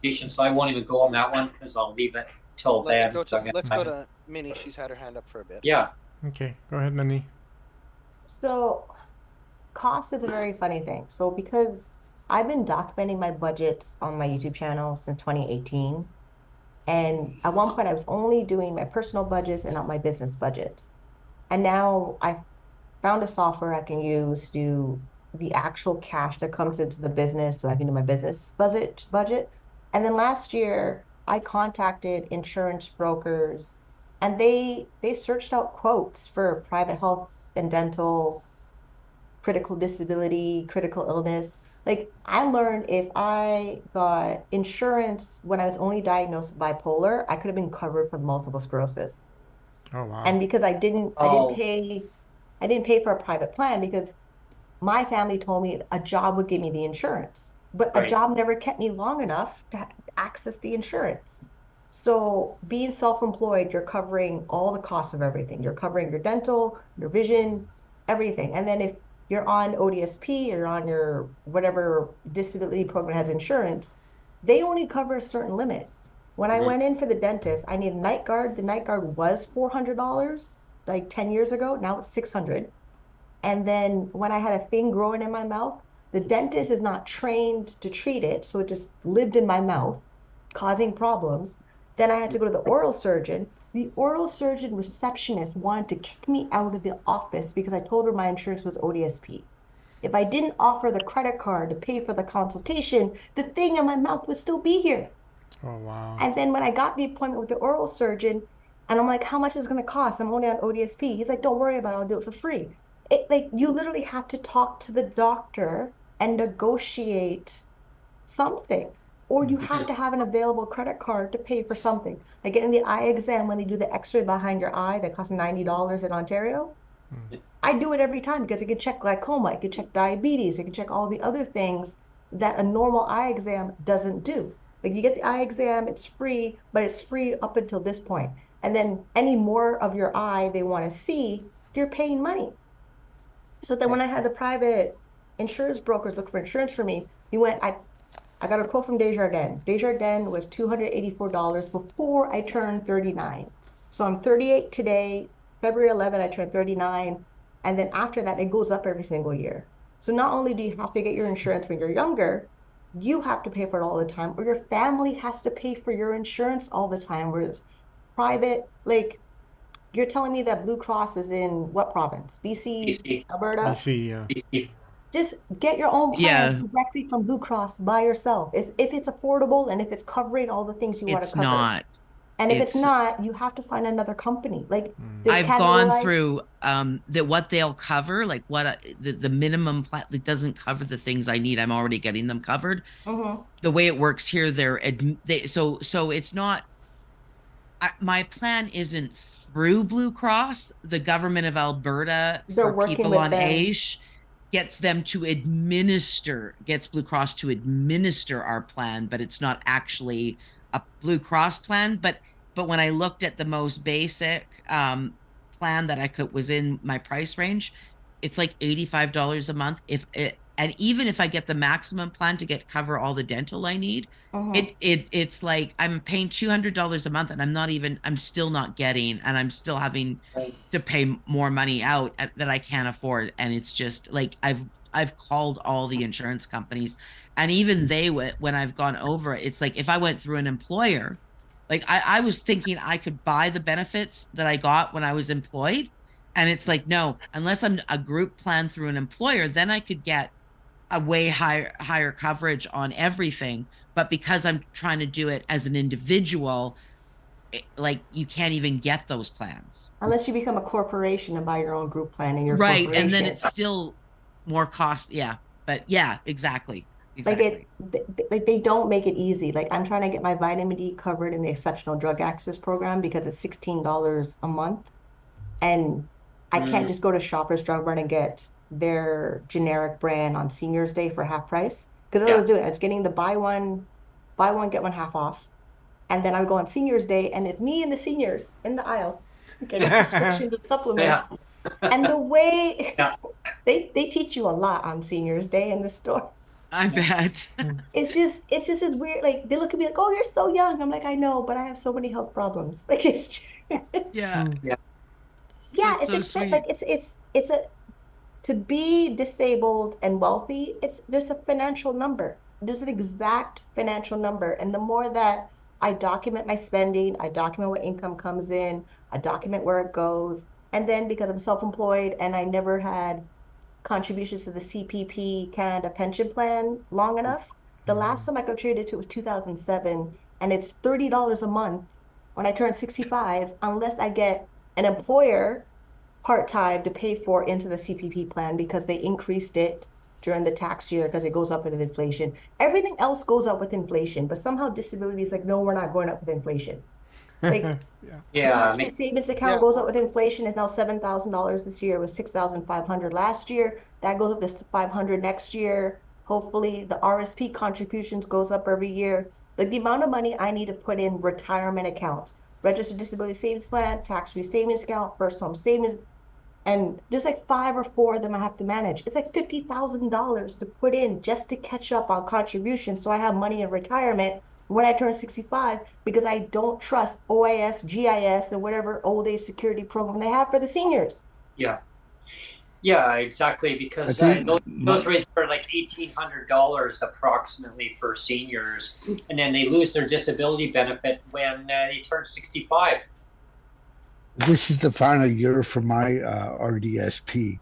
so I won't even go on that one because I'll leave it till then. Let's go to Minnie. She's had her hand up for a bit. Yeah. Okay, go ahead, Minnie. So, cost is a very funny thing. So, because I've been documenting my budgets on my YouTube channel since 2018. And at one point I was only doing my personal budgets and not my business budgets. And now I found a software I can use to do the actual cash that comes into the business so I can do my business budget. And then last year I contacted insurance brokers, and they searched out quotes for private health and dental, critical disability, critical illness. Like, I learned if I got insurance when I was only diagnosed with bipolar, I could have been covered for multiple sclerosis. Oh wow! And because I didn't pay for a private plan, because my family told me a job would give me the insurance, but a job never kept me long enough to access the insurance. So being self-employed, you're covering all the costs of everything. You're covering your dental, your vision, everything. And then if you're on ODSP or on your whatever disability program has insurance, they only cover a certain limit. When I went in for the dentist, I needed a night guard. The night guard was $400 like 10 years ago. Now it's $600. And then when I had a thing growing in my mouth, the dentist is not trained to treat it, so it just lived in my mouth, causing problems. Then I had to go to the oral surgeon. The oral surgeon receptionist wanted to kick me out of the office because I told her my insurance was ODSP. If I didn't offer the credit card to pay for the consultation, the thing in my mouth would still be here. Oh, wow. And then when I got the appointment with the oral surgeon, and I'm like, how much is it going to cost? I'm only on ODSP. He's like, don't worry about it. I'll do it for free. You literally have to talk to the doctor and negotiate something. Or you have to have an available credit card to pay for something. Like getting the eye exam when they do the x-ray behind your eye that costs $90 in Ontario. I do it every time because it can check glaucoma, it can check diabetes, it can check all the other things that a normal eye exam doesn't do. Like you get the eye exam, it's free, but it's free up until this point. And then any more of your eye they want to see, you're paying money. So then when I had the private insurance brokers look for insurance for me, I got a quote from Desjardins. Desjardins was $284 before I turned 39. So I'm 38 today. February 11, I turned 39. And then after that, it goes up every single year. So not only do you have to get your insurance when you're younger, you have to pay for it all the time, or your family has to pay for your insurance all the time. Whereas private, like you're telling me that Blue Cross is in what province? BC, BC. Alberta? BC, BC. Just get your own plan Yeah. directly from Blue Cross by yourself. If it's affordable and if it's covering all the things you want to It's cover. not. And if it's It's not, you have to find another company. Like there's I've Canada gone Life. through that what they'll cover, like what the minimum plan that doesn't cover the things I need. I'm already getting them covered. Mhm. The way it works here, so it's not. My plan isn't through Blue Cross. The government of Alberta They're for working people with on them. AISH gets Blue Cross to administer our plan, but it's not actually a Blue Cross plan. But when I looked at the most basic plan that I could was in my price range, it's like $85 a month. And even if I get the maximum plan to cover all the dental I need, it's like I'm paying $200 a month, and I'm still not getting, and I'm still having to pay more money out that I can't afford. And it's just like I've called all the insurance companies, and even when I've gone over it, it's like if I went through an employer, like I was thinking I could buy the benefits that I got when I was employed, and it's like, no, unless I'm a group plan through an employer, then I could get a way higher coverage on everything. But because I'm trying to do it as an individual, like you can't even get those plans. Unless you become a corporation and buy your own group plan in your Right. corporation. And then it's still more cost. Yeah. But yeah, exactly. Like they don't make it easy. Like I'm trying to get my vitamin D covered in the Exceptional Drug Access Program because it's $16 a month. And I can't just go to Shoppers Drug Mart and get their generic brand on Seniors Day for half price. Because I was doing it. It's getting the buy one, get one half off. And then I would go on Seniors Day and it's me and the seniors in the aisle getting prescriptions and supplements. And the way they teach you a lot on Seniors Day in the store. I bet. It's just as weird. Like they look at me like, "Oh, you're so young." I'm like, "I know, but I have so many health problems." Like it's just yeah. It's so sweet. Like it's a to be disabled and wealthy. There's a financial number. There's an exact financial number, and the more that I document my spending, I document what income comes in, I document where it goes, and then because I'm self-employed and I never had contributions to the CPP Canada pension plan long enough. The last time I contributed to it was 2007, and it's $30 a month when I turn 65, unless I get an employer part-time to pay for into the CPP plan because they increased it during the tax year because it goes up with inflation. Everything else goes up with inflation, but somehow disability is like, no, we're not going up with inflation. Like the tax-free savings account goes up with inflation. Is now $7,000 this year. It was $6,500 last year. That goes up to $500 next year. Hopefully the RSP contributions goes up every year. Like the amount of money I need to put in retirement accounts, registered disability savings plan, tax-free savings account, first home savings, and there's like 5 or 4 of them I have to manage. It's like $50,000 to put in just to catch up on contributions so I have money in retirement when I turn 65, because I don't trust OAS, GIS, and whatever old age security program they have for the seniors. Yeah, exactly. Because those rates are like $1,800 approximately for seniors, and then they lose their disability benefit when they turn 65. This is the final year for my RDSP.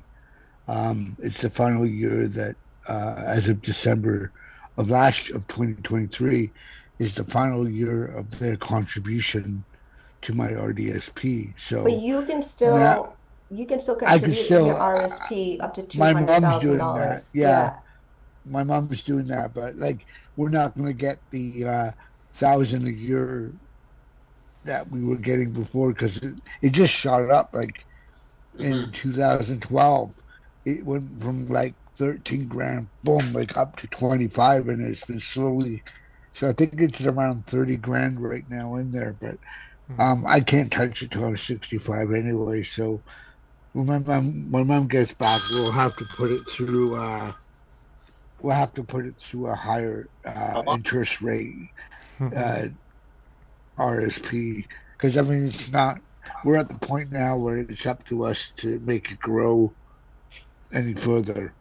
It's the final year that, as of December of 2023, is the final year of their contribution to my RDSP. So, but you can still contribute to your RSP up to $200,000. Yeah, my mom's doing that, but like we're not going to get the $1,000 a year that we were getting before because it just shot up. Like in 2012, it went from like 13 grand, boom, like up to 25, and it's been slowly. So I think it's around 30 grand right now in there, but I can't touch it till I'm 65 anyway. So when my mom gets back, we'll have to put it through. We'll have to put it through a higher interest rate RSP, because I mean it's not. We're at the point now where it's up to us to make it grow any further.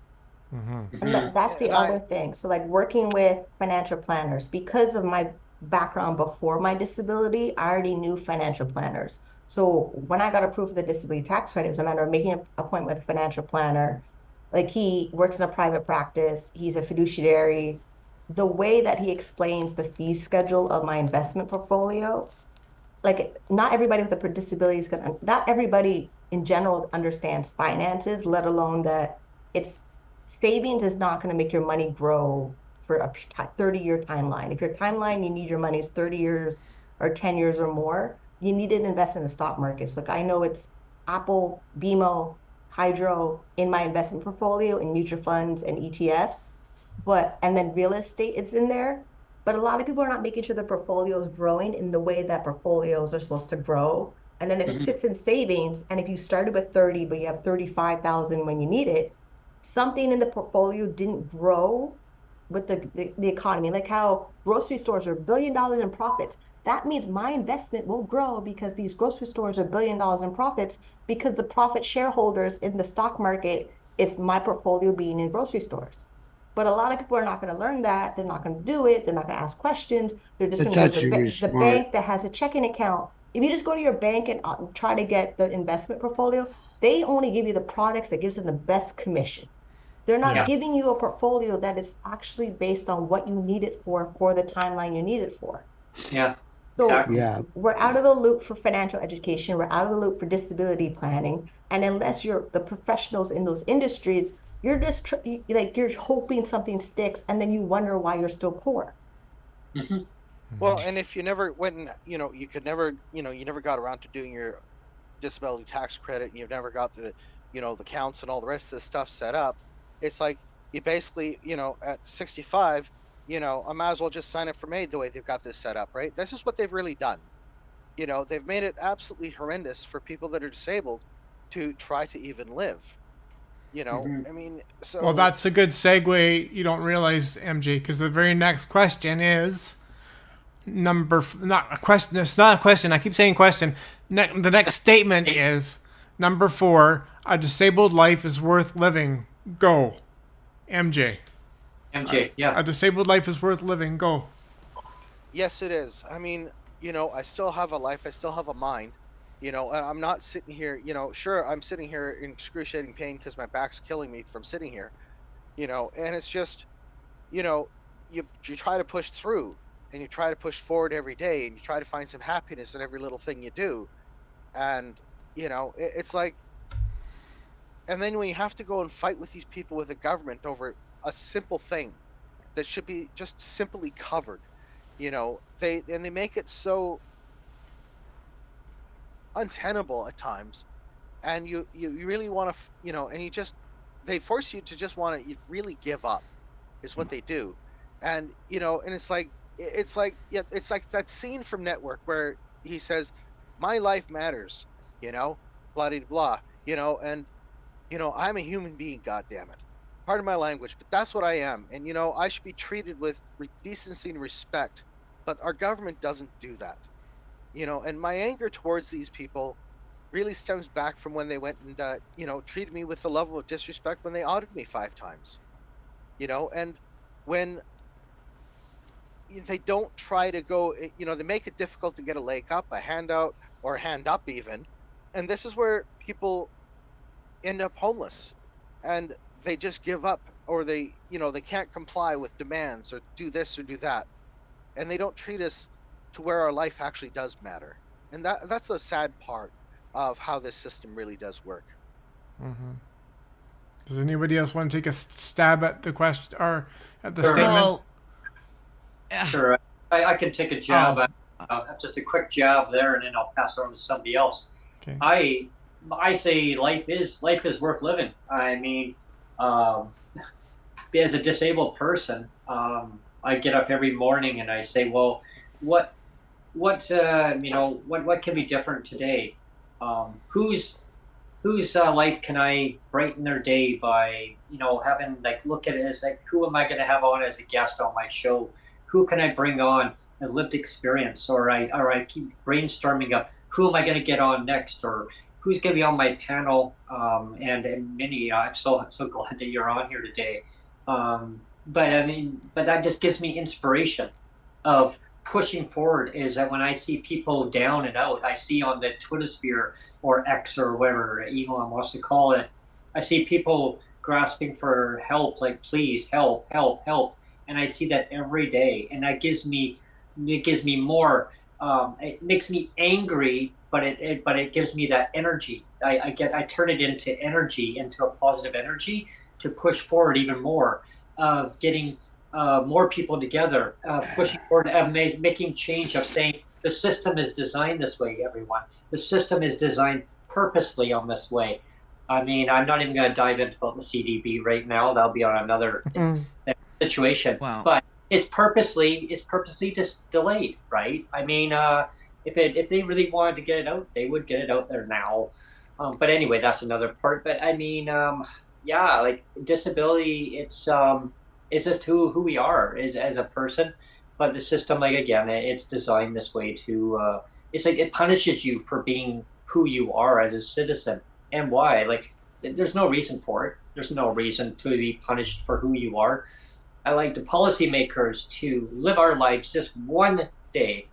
And that's the other thing. So like working with financial planners, because of my background before my disability, I already knew financial planners. So when I got approved for the disability tax credit, it was a matter of making an appointment with a financial planner. Like, he works in a private practice, he's a fiduciary. The way that he explains the fee schedule of my investment portfolio, like, not everybody with a disability is gonna, not everybody in general understands finances, let alone that it's savings is not going to make your money grow for a 30-year timeline. If your timeline, you need your money is 30 years or 10 years or more, you need to invest in the stock markets. Look, I know it's Apple, BMO, Hydro in my investment portfolio in mutual funds and ETFs, and then real estate, it's in there. But a lot of people are not making sure the portfolio is growing in the way that portfolios are supposed to grow. And then if it sits in savings, and if you started with 30, but you have 35,000 when you need it, something in the portfolio didn't grow with the economy. Like how grocery stores are $1 billion in profits. That means my investment will grow because these grocery stores are $1 billion in profits, because the profit shareholders in the stock market is my portfolio being in grocery stores. But a lot of people are not going to learn that. They're not going to do it. They're not going to ask questions. They're just going to go to the bank that has a checking account. If you just go to your bank and try to get the investment portfolio, they only give you the products that gives them the best commission. They're not giving you a portfolio that is actually based on what you need it for the timeline you need it for. Yeah. So exactly. We're out of the loop for financial education. We're out of the loop for disability planning. And unless you're the professionals in those industries, you're just you're hoping something sticks, and then you wonder why you're still poor. Mm-hmm. Well, and if you never went and, you could never, you never got around to doing your disability tax credit, and you've never got the, the counts and all the rest of this stuff set up, it's like you basically, at 65, I might as well just sign up for MAiD the way they've got this set up, right? This is what they've really done. They've made it absolutely horrendous for people that are disabled to try to even live. I mean, so. Well, that's a good segue. You don't realize, MJ, because the very next question is not a question. It's not a question. I keep saying question. The next statement is number 4. A disabled life is worth living. Go, MJ. MJ, yeah. A disabled life is worth living. Go. Yes, it is. I mean, I still have a life. I still have a mind. And I'm not sitting here, sure, I'm sitting here in excruciating pain because my back's killing me from sitting here, and it's just, you try to push through, and you try to push forward every day, and you try to find some happiness in every little thing you do. And, it's like, and then when you have to go and fight with these people with the government over a simple thing that should be just simply covered, they make it so untenable at times, and you really want to, and they force you to just want to really give up, is what they do. And and it's like that scene from Network where he says, my life matters, blah blah blah, and I'm a human being, goddammit, pardon my language, but that's what I am. And I should be treated with decency and respect, but our government doesn't do that. And my anger towards these people really stems back from when they went and, treated me with the level of disrespect when they audited me 5 times, and when they don't try to go, they make it difficult to get a leg up, a handout, or a hand up even. And this is where people end up homeless, and they just give up, or they can't comply with demands or do this or do that. And they don't treat us to where our life actually does matter. And that's the sad part of how this system really does work. Mm-hmm. Does anybody else want to take a stab at the question or at the Sure. statement? Well, Sure. I can take a jab at just a quick jab there, and then I'll pass it on to somebody else. Okay. I say life is worth living. I mean, as a disabled person, I get up every morning and I say, well, what can be different today? Whose life can I brighten their day by, having, like, look at it as, like, who am I going to have on as a guest on my show? Who can I bring on a lived experience? Or I keep brainstorming up, who am I going to get on next? Or who's going to be on my panel? And Minnie, I'm so glad that you're on here today. But that just gives me inspiration of pushing forward is that when I see people down and out, I see on the Twitter sphere or X or whatever Elon wants to call it, I see people grasping for help, like please help, help, help, and I see that every day, and that gives me more. It makes me angry, but it gives me that energy. I turn it into energy, into a positive energy to push forward even more, getting more people together, pushing forward, making change, of saying the system is designed this way, everyone. The system is designed purposely on this way. I mean, I'm not even going to dive into about the CDB right now. That'll be on another situation. Wow. But it's purposely just delayed, right? I mean, if they really wanted to get it out, they would get it out there now. But anyway, that's another part. But I mean, yeah, like disability, it's just who we are as a person. But the system, like again, it's designed this way to. It's like it punishes you for being who you are as a citizen. And why? Like, there's no reason for it. There's no reason to be punished for who you are. I like the policymakers to live our lives just one day,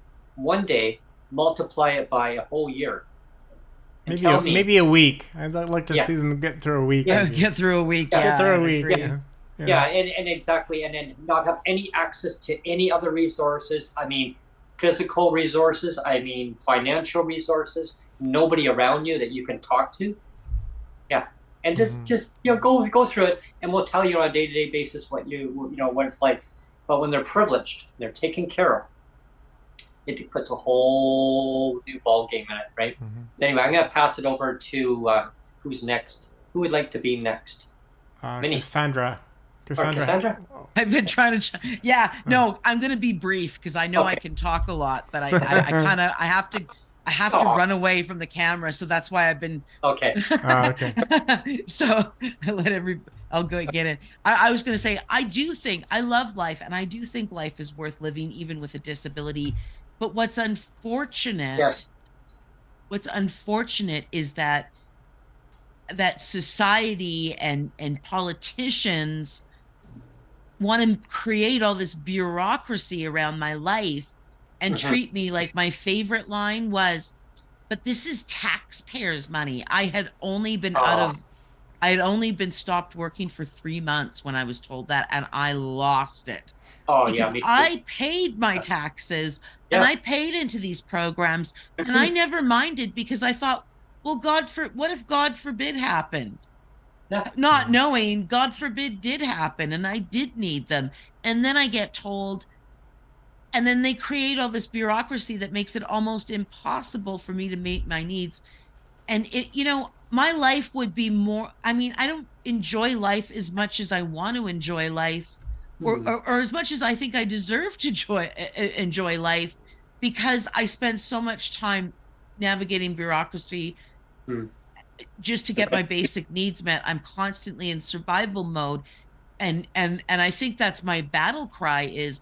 multiply it by a whole year. Maybe a week. I'd like to see them get through a week. Yeah, get through a week. Yeah, get through a week. Yeah, and exactly, and then not have any access to any other resources. I mean, physical resources. I mean, financial resources. Nobody around you that you can talk to. Yeah, and just go through it, and we'll tell you on a day-to-day basis what what it's like. But when they're privileged, they're taken care of. It puts a whole new ball game in it, right? So anyway, I'm going to pass it over to who's next. Who would like to be next? Minnie. Cassandra. Cassandra? I've been trying to. No, I'm going to be brief because I know I can talk a lot, but I have to run away from the camera, so that's why I've been. Okay. So I'll go get it. I was going to say, I love life, and I do think life is worth living, even with a disability. But what's unfortunate is that society and politicians want to create all this bureaucracy around my life and treat me like, my favorite line was, but this is taxpayers' money. I had only been stopped working for 3 months when I was told that, and I lost it. Oh, yeah, me too. I paid my taxes and I paid into these programs, and I never minded because I thought, well, what if God forbid happened? Not knowing God forbid did happen, and I did need them. And then I get told, and then they create all this bureaucracy that makes it almost impossible for me to meet my needs. And my life would be more, I mean, I don't enjoy life as much as I want to enjoy life, or as much as I think I deserve to enjoy life, because I spend so much time navigating bureaucracy just to get my basic needs met. I'm constantly in survival mode. And I think that's my battle cry is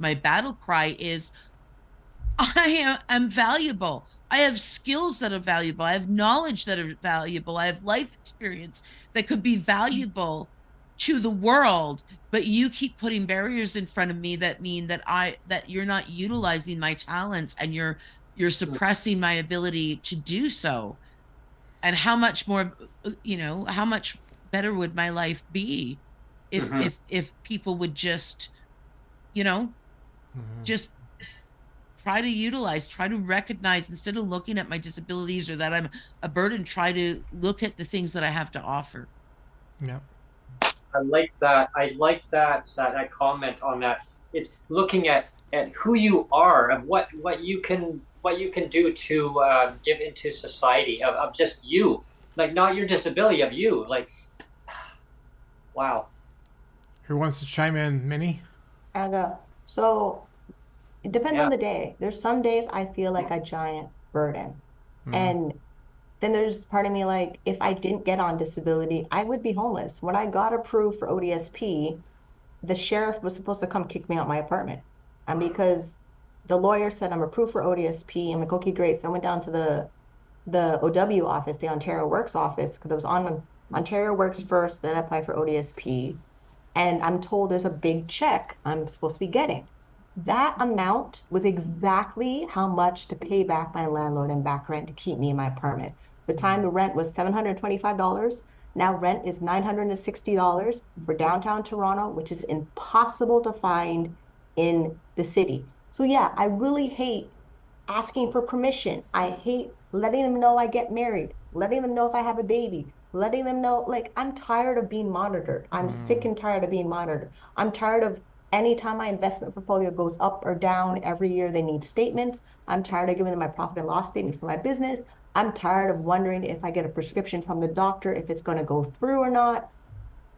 I am valuable. I have skills that are valuable. I have knowledge that are valuable. I have life experience that could be valuable to the world, but you keep putting barriers in front of me that mean that you're not utilizing my talents, and you're suppressing my ability to do so. And how much more, how much better would my life be if people would just, just try to recognize, instead of looking at my disabilities or that I'm a burden, try to look at the things that I have to offer. Yeah. I like that comment on that. It's looking at who you are, of what you can do to give into society, of just you, like not your disability, of you. Like, wow. Who wants to chime in, Minnie? I go. So it depends on the day. There's some days I feel like a giant burden, and then there's part of me like, if I didn't get on disability, I would be homeless. When I got approved for ODSP, the sheriff was supposed to come kick me out my apartment. And because the lawyer said I'm approved for ODSP, I'm like, okay, great. So I went down to the OW office, the Ontario Works office, because I was on Ontario Works first, then I applied for ODSP. And I'm told there's a big check I'm supposed to be getting. That amount was exactly how much to pay back my landlord and back rent to keep me in my apartment. The time the rent was $725. Now rent is $960 for downtown Toronto, which is impossible to find in the city. So yeah, I really hate asking for permission. I hate letting them know I get married, letting them know if I have a baby, letting them know, like, I'm tired of being monitored. I'm sick and tired of being monitored. I'm tired of anytime my investment portfolio goes up or down every year, they need statements. I'm tired of giving them my profit and loss statement for my business. I'm tired of wondering if I get a prescription from the doctor, if it's going to go through or not.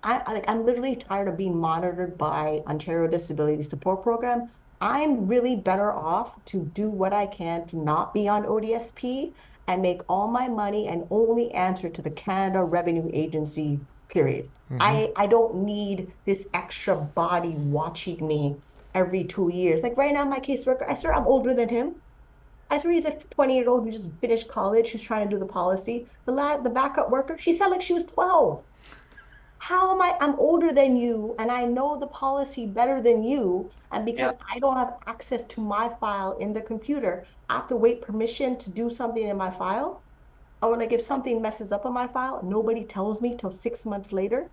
I'm literally tired of being monitored by Ontario Disability Support Program. I'm really better off to do what I can to not be on ODSP and make all my money and only answer to the Canada Revenue Agency, period. I don't need this extra body watching me every 2 years. Like right now, my caseworker, I swear I'm older than him. I swear he's a 20-year-old who just finished college, who's trying to do the policy. The backup worker, she sounded like she was 12. How am I'm older than you and I know the policy better than you. And because I don't have access to my file in the computer, I have to wait permission to do something in my file. Or like if something messes up on my file, nobody tells me till 6 months later.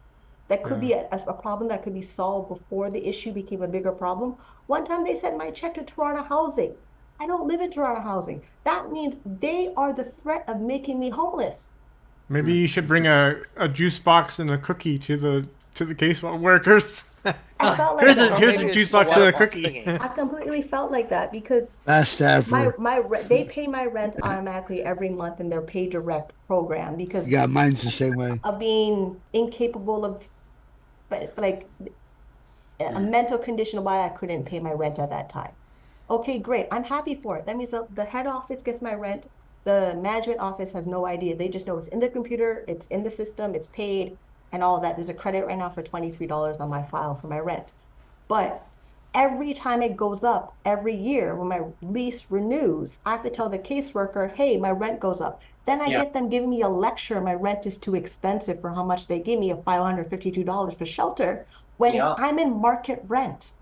That could be a problem that could be solved before the issue became a bigger problem. One time they sent my check to Toronto Housing. I don't live in Toronto Housing. That means they are the threat of making me homeless. Maybe you should bring a juice box and a cookie to the casework workers. I felt like here's a juice box and a cookie. I completely felt like that because they pay my rent automatically every month in their pay direct program because mine's the same way. Of being incapable of, but like a mental condition why I couldn't pay my rent at that time. Okay, great. I'm happy for it. That means the head office gets my rent. The management office has no idea. They just know it's in the computer, it's in the system, it's paid, and all that. There's a credit right now for $23 on my file for my rent. But every time it goes up, every year when my lease renews, I have to tell the caseworker, hey, my rent goes up. Then I get them giving me a lecture, my rent is too expensive for how much they give me, of $552 for shelter, when I'm in market rent.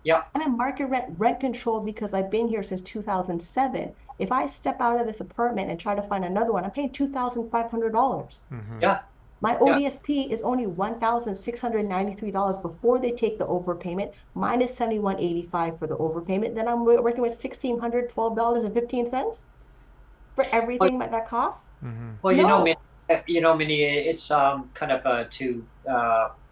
I'm in market rent control because I've been here since 2007. If I step out of this apartment and try to find another one, I'm paying $2,500. My ODSP is only $1,693 before they take the overpayment, minus $7,185 for the overpayment. Then I'm working with $1,612.15 for everything that costs. Well, Minnie, it's kind of to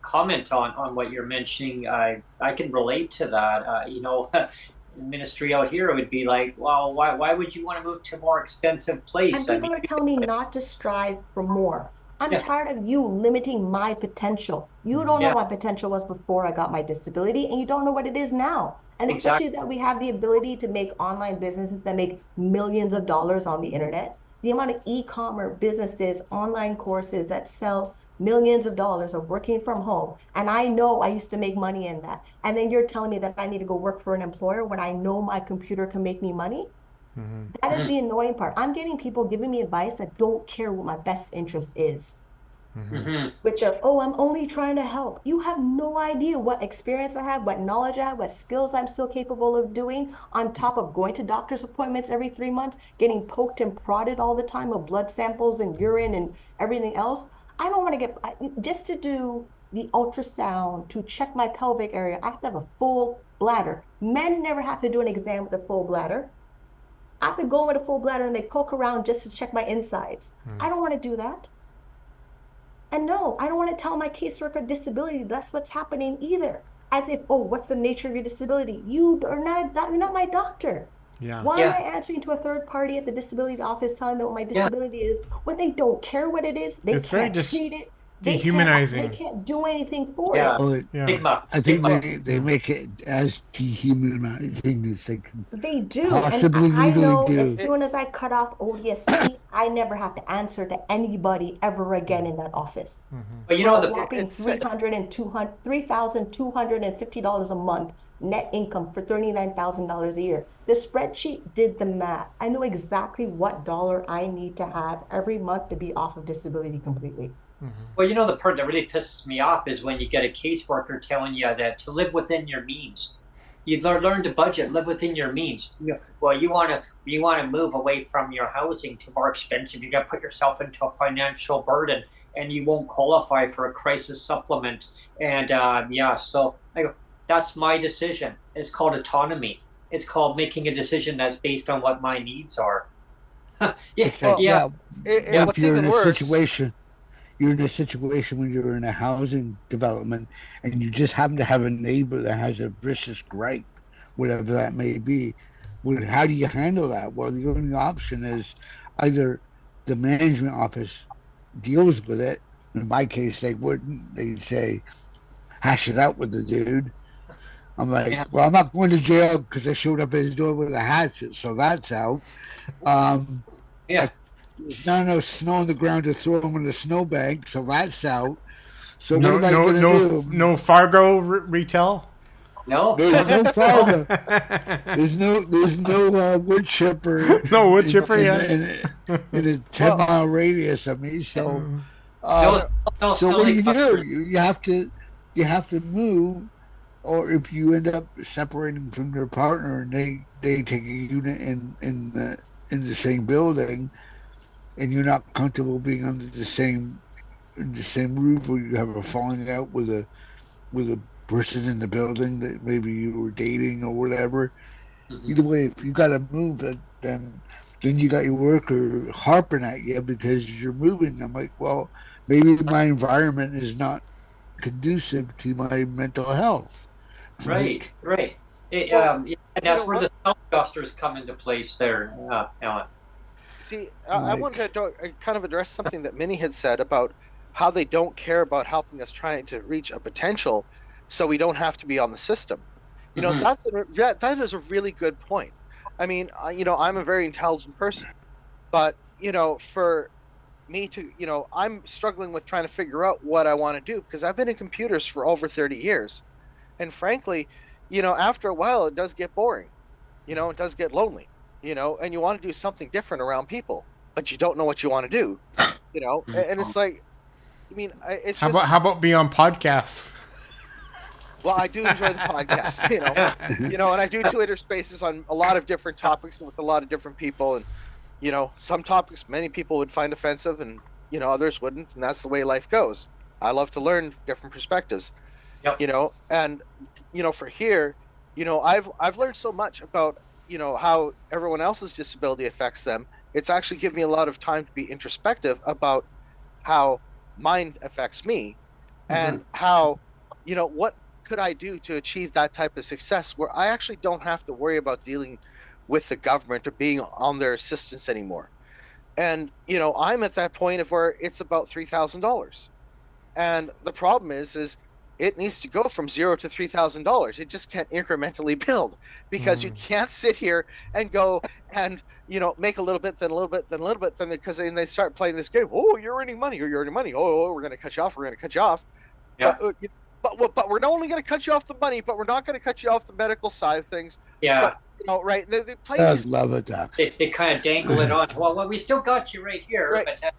comment on what you're mentioning. I can relate to that. Ministry out here would be like, well, why would you want to move to a more expensive place? And people are telling me not to strive for more. I'm tired of you limiting my potential. You don't know what my potential was before I got my disability, and you don't know what it is now. And especially that we have the ability to make online businesses that make millions of dollars on the internet. The amount of e-commerce businesses, online courses that sell millions of dollars of working from home. And I know I used to make money in that. And then you're telling me that I need to go work for an employer when I know my computer can make me money? That is the annoying part. I'm getting people giving me advice that don't care what my best interest is. With their, I'm only trying to help. You have no idea what experience I have, what knowledge I have, what skills I'm still capable of doing, on top of going to doctor's appointments every 3 months, getting poked and prodded all the time with blood samples and urine and everything else. I don't want to get, just to do the ultrasound, to check my pelvic area, I have to have a full bladder. Men never have to do an exam with a full bladder. I have to go in with a full bladder and they poke around just to check my insides. I don't want to do that. And no, I don't want to tell my caseworker disability that's what's happening either. As if, what's the nature of your disability? You're not my doctor. Why am I answering to a third party at the disability office telling them what my disability is when they don't care what it is? They can't treat it. Dehumanizing. They can't do anything for it. I think they make it as dehumanizing as they can. They do. Possibly and I know do. As soon as I cut off ODSP, I never have to answer to anybody ever again in that office. But it's $3,250 a month net income for $39,000 a year. The spreadsheet did the math. I know exactly what dollar I need to have every month to be off of disability completely. Well, the part that really pisses me off is when you get a caseworker telling you that to live within your means. You learn to budget, live within your means. Well, you want to move away from your housing to more expensive. You got to put yourself into a financial burden, and you won't qualify for a crisis supplement. And so I go, that's my decision. It's called autonomy. It's called making a decision that's based on what my needs are. What's even worse, you're in a situation when you're in a housing development and you just happen to have a neighbor that has a vicious gripe, whatever that may be. Well, how do you handle that? Well, the only option is either the management office deals with it. In my case, they wouldn't. They'd say, hash it out with the dude. I'm like, well, I'm not going to jail because I showed up at his door with a hatchet, so that's out. There's not enough snow on the ground to throw him in the snowbank, so that's out. So what am I going to do? No Fargo retail? No. There's no Fargo. There's no wood chipper. No wood chipper, in a 10-mile radius of me. So, so what do? You have to move, or if you end up separating from your partner and they take a unit in the same building, and you're not comfortable being under the same roof, or you have a falling out with a person in the building that maybe you were dating or whatever. Mm-hmm. Either way, if you got to move, then you got your worker harping at you because you're moving. I'm like, well, maybe my environment is not conducive to my mental health. Right. And that's where the self-adjusters come into place there, Alan. See, I wanted to kind of address something that Minnie had said about how they don't care about helping us trying to reach a potential so we don't have to be on the system. You know, that is a really good point. I mean, I'm a very intelligent person, but, for me to, I'm struggling with trying to figure out what I want to do because I've been in computers for over 30 years. And frankly, after a while, it does get boring. It does get lonely. And you want to do something different around people, but you don't know what you want to do, and it's like, it's how about be on podcasts? Well, I do enjoy the podcast, and I do Twitter spaces on a lot of different topics with a lot of different people. And, some topics many people would find offensive and, others wouldn't. And that's the way life goes. I love to learn different perspectives, and, for here, I've learned so much about, how everyone else's disability affects them. It's actually given me a lot of time to be introspective about how mine affects me and how, what could I do to achieve that type of success where I actually don't have to worry about dealing with the government or being on their assistance anymore. And, I'm at that point of where it's about $3,000. And the problem is it needs to go from $0 to $3,000. It just can't incrementally build because you can't sit here and go and, make a little bit, then a little bit, then a little bit, then because then they start playing this game. Oh, you're earning money. Or you're earning money. Oh, we're going to cut you off. We're going to cut you off. Yeah. But we're not only going to cut you off the money, but we're not going to cut you off the medical side of things. Yeah. But, right. They play I love it, Doc. They kind of dangle it on. Well, we still got you right here. Right. But,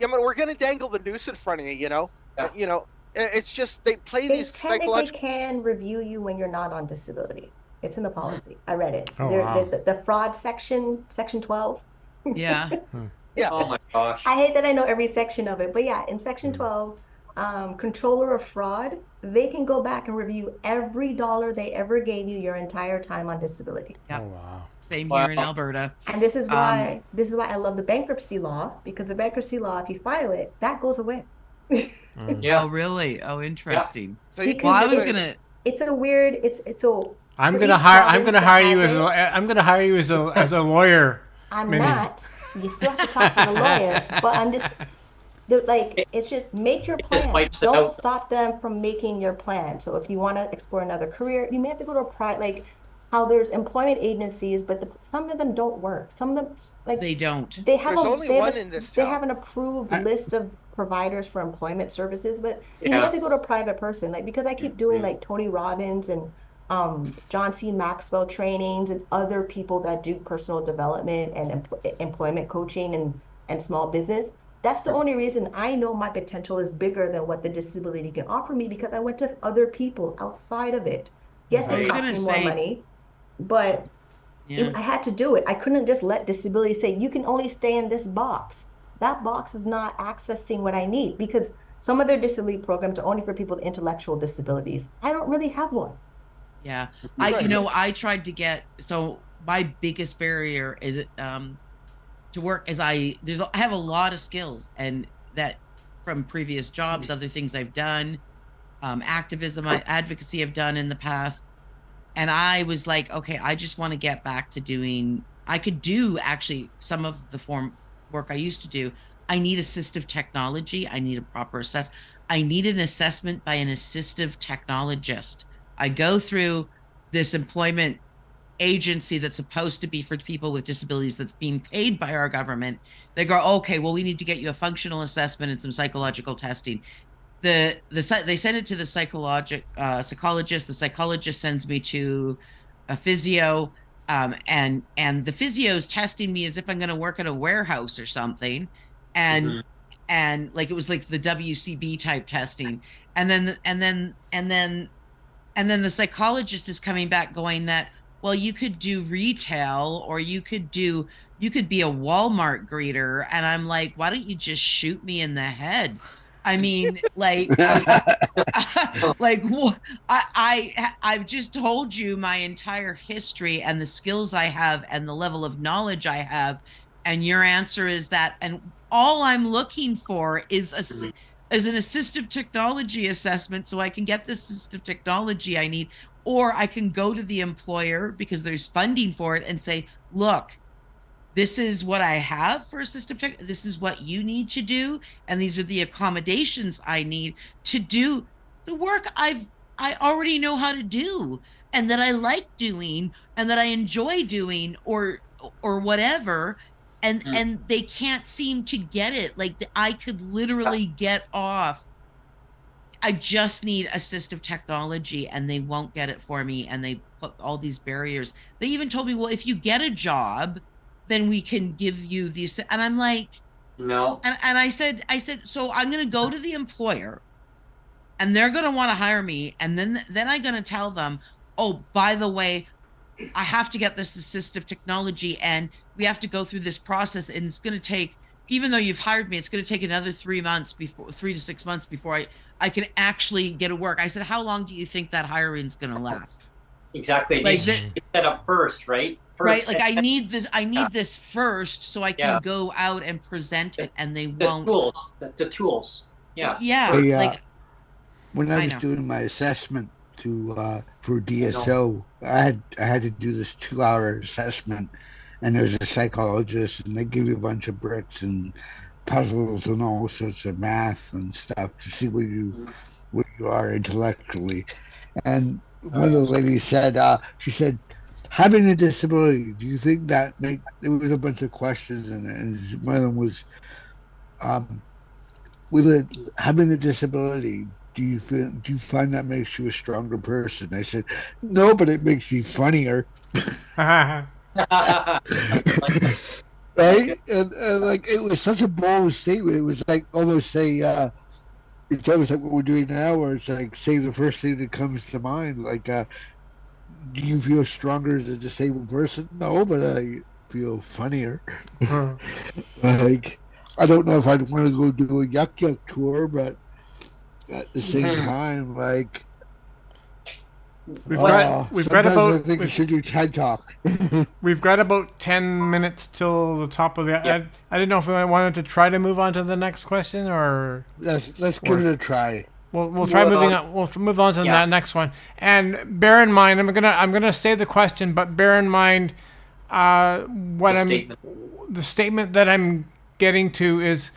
we're going to dangle the noose in front of you, Yeah. It's just they play these psychological. They can review you when you're not on disability. It's in the policy. I read it. Oh, wow. The fraud section 12. Yeah. Yeah. Oh my gosh. I hate that I know every section of it, but yeah, in section 12, controller of fraud, they can go back and review every dollar they ever gave you your entire time on disability. Yep. Oh wow. Same here in Alberta. And this is why I love the bankruptcy law, because the bankruptcy law, if you file it, that goes away. Yeah. Oh, really? Oh, interesting. So Well, I was gonna. It's a weird. It's a. I'm gonna hire you as a lawyer. I'm Minnie. not. You still have to talk to the lawyer, but I'm just. It's just make your plan. Don't stop them from making your plan. So if you want to explore another career, you may have to go to a private, how there's employment agencies, but some of them don't work. Some of them They don't. They have They have an approved list of providers for employment services, but you have to go to a private person. Because I keep doing Tony Robbins and John C. Maxwell trainings and other people that do personal development and employment coaching and small business. That's the only reason I know my potential is bigger than what the disability can offer me, because I went to other people outside of it Yes, I it was cost gonna me more say- money, but Yeah. I had to do it. I couldn't just let disability say, you can only stay in this box. That box is not accessing what I need, because some of their disability programs are only for people with intellectual disabilities. I don't really have one. Yeah. Right. I tried to get, so my biggest barrier is to work as I have a lot of skills, and that from previous jobs, other things I've done, activism, advocacy I've done in the past. And I was like, okay, I just want to get back to doing, I could do actually some of the form work I used to do. I need assistive technology. I need a proper I need an assessment by an assistive technologist. I go through this employment agency that's supposed to be for people with disabilities, that's being paid by our government. They go, okay, well, we need to get you a functional assessment and some psychological testing. They send it to the psychologist. The psychologist sends me to a physio, and the physio's testing me as if I'm going to work at a warehouse or something, and and like it was like the WCB type testing, and then the psychologist is coming back going that, well, you could do retail, or you could be a Walmart greeter. And I'm like, why don't you just shoot me in the head? I mean, like, like I've just told you my entire history and the skills I have and the level of knowledge I have, and your answer is that, and all I'm looking for is an assistive technology assessment, so I can get the assistive technology I need, or I can go to the employer because there's funding for it and say, look, this is what I have for assistive tech. This is what you need to do, and these are the accommodations I need to do the work I already know how to do, and that I like doing, and that I enjoy doing, or whatever. And they can't seem to get it. Like, I could literally get off. I just need assistive technology, and they won't get it for me. And they put all these barriers. They even told me, well, if you get a job, then we can give you these. And I'm like, no. And I said, so I'm going to go to the employer, and they're going to want to hire me. And then I'm going to tell them, oh, by the way, I have to get this assistive technology, and we have to go through this process, and it's going to take, even though you've hired me, it's going to take another 3 to 6 months before I can actually get to work. I said, how long do you think that hiring is going to last? Exactly. Like, set up first, right? Right. Like, I need this first, so I can go out and present it, and they won't. The tools. Yeah. Yeah. Like, when I was doing my assessment for DSO, I had to do this 2-hour assessment, and there's a psychologist, and they give you a bunch of bricks and puzzles and all sorts of math and stuff to see where you are intellectually. And one of the ladies said, she said, having a disability, do you think that there was a bunch of questions, and one of them was, having a disability, do you find that makes you a stronger person? I said, no, but it makes me funnier. Right? And like, it was such a bold statement. It was like almost say, it's almost like what we're doing now, where it's like, say the first thing that comes to mind, like, do you feel stronger as a disabled person? No, but I feel funnier. Like, I don't know if I'd want to go do a Yuck Yuck tour, but at the same time, like, we've got about, I think we should do TED Talk. We've got about 10 minutes till the top of the. I didn't know if we wanted to try to move on to the next question, or let's give it a try. We'll try moving on. We'll move on to that next one. And bear in mind, I'm gonna say the question, but bear in mind, the statement that I'm getting to is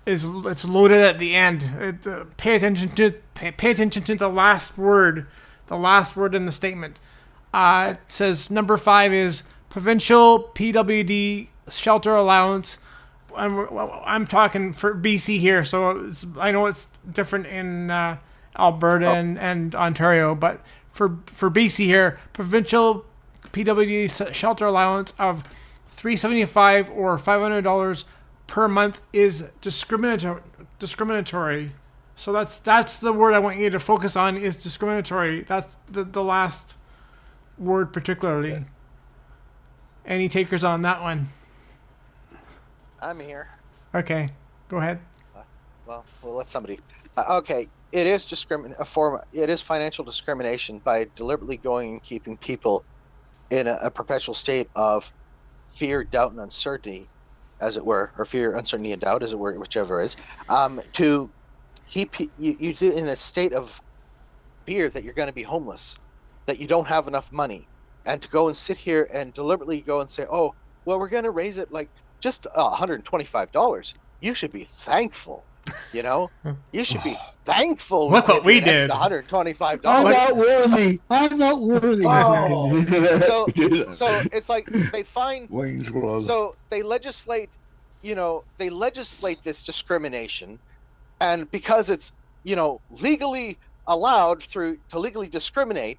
it's loaded at the end. Pay attention to the last word. The last word in the statement. It says number 5 is Provincial PWD Shelter Allowance. I'm talking for BC here, so I know it's different in Alberta and Ontario, but for BC here, Provincial PWD Shelter Allowance of $375 or $500 per month is discriminatory. So that's the word I want you to focus on, is discriminatory. That's the last word particularly. Yeah. Any takers on that one? I'm here. Okay, go ahead. Well, we'll let somebody. Okay, it is It is financial discrimination by deliberately going and keeping people in a perpetual state of fear, doubt, and uncertainty, as it were, or fear, uncertainty, and doubt, as it were, whichever is, to keep you in a state of fear that you're going to be homeless, that you don't have enough money, and to go and sit here and deliberately go and say, oh, well, we're going to raise it like just $125. You should be thankful. You know, you should be thankful. Look what we did. $125. I'm not worthy. I'm not worthy. So it's like they find. So they legislate. You know, they legislate this discrimination, and because it's, you know, legally allowed to legally discriminate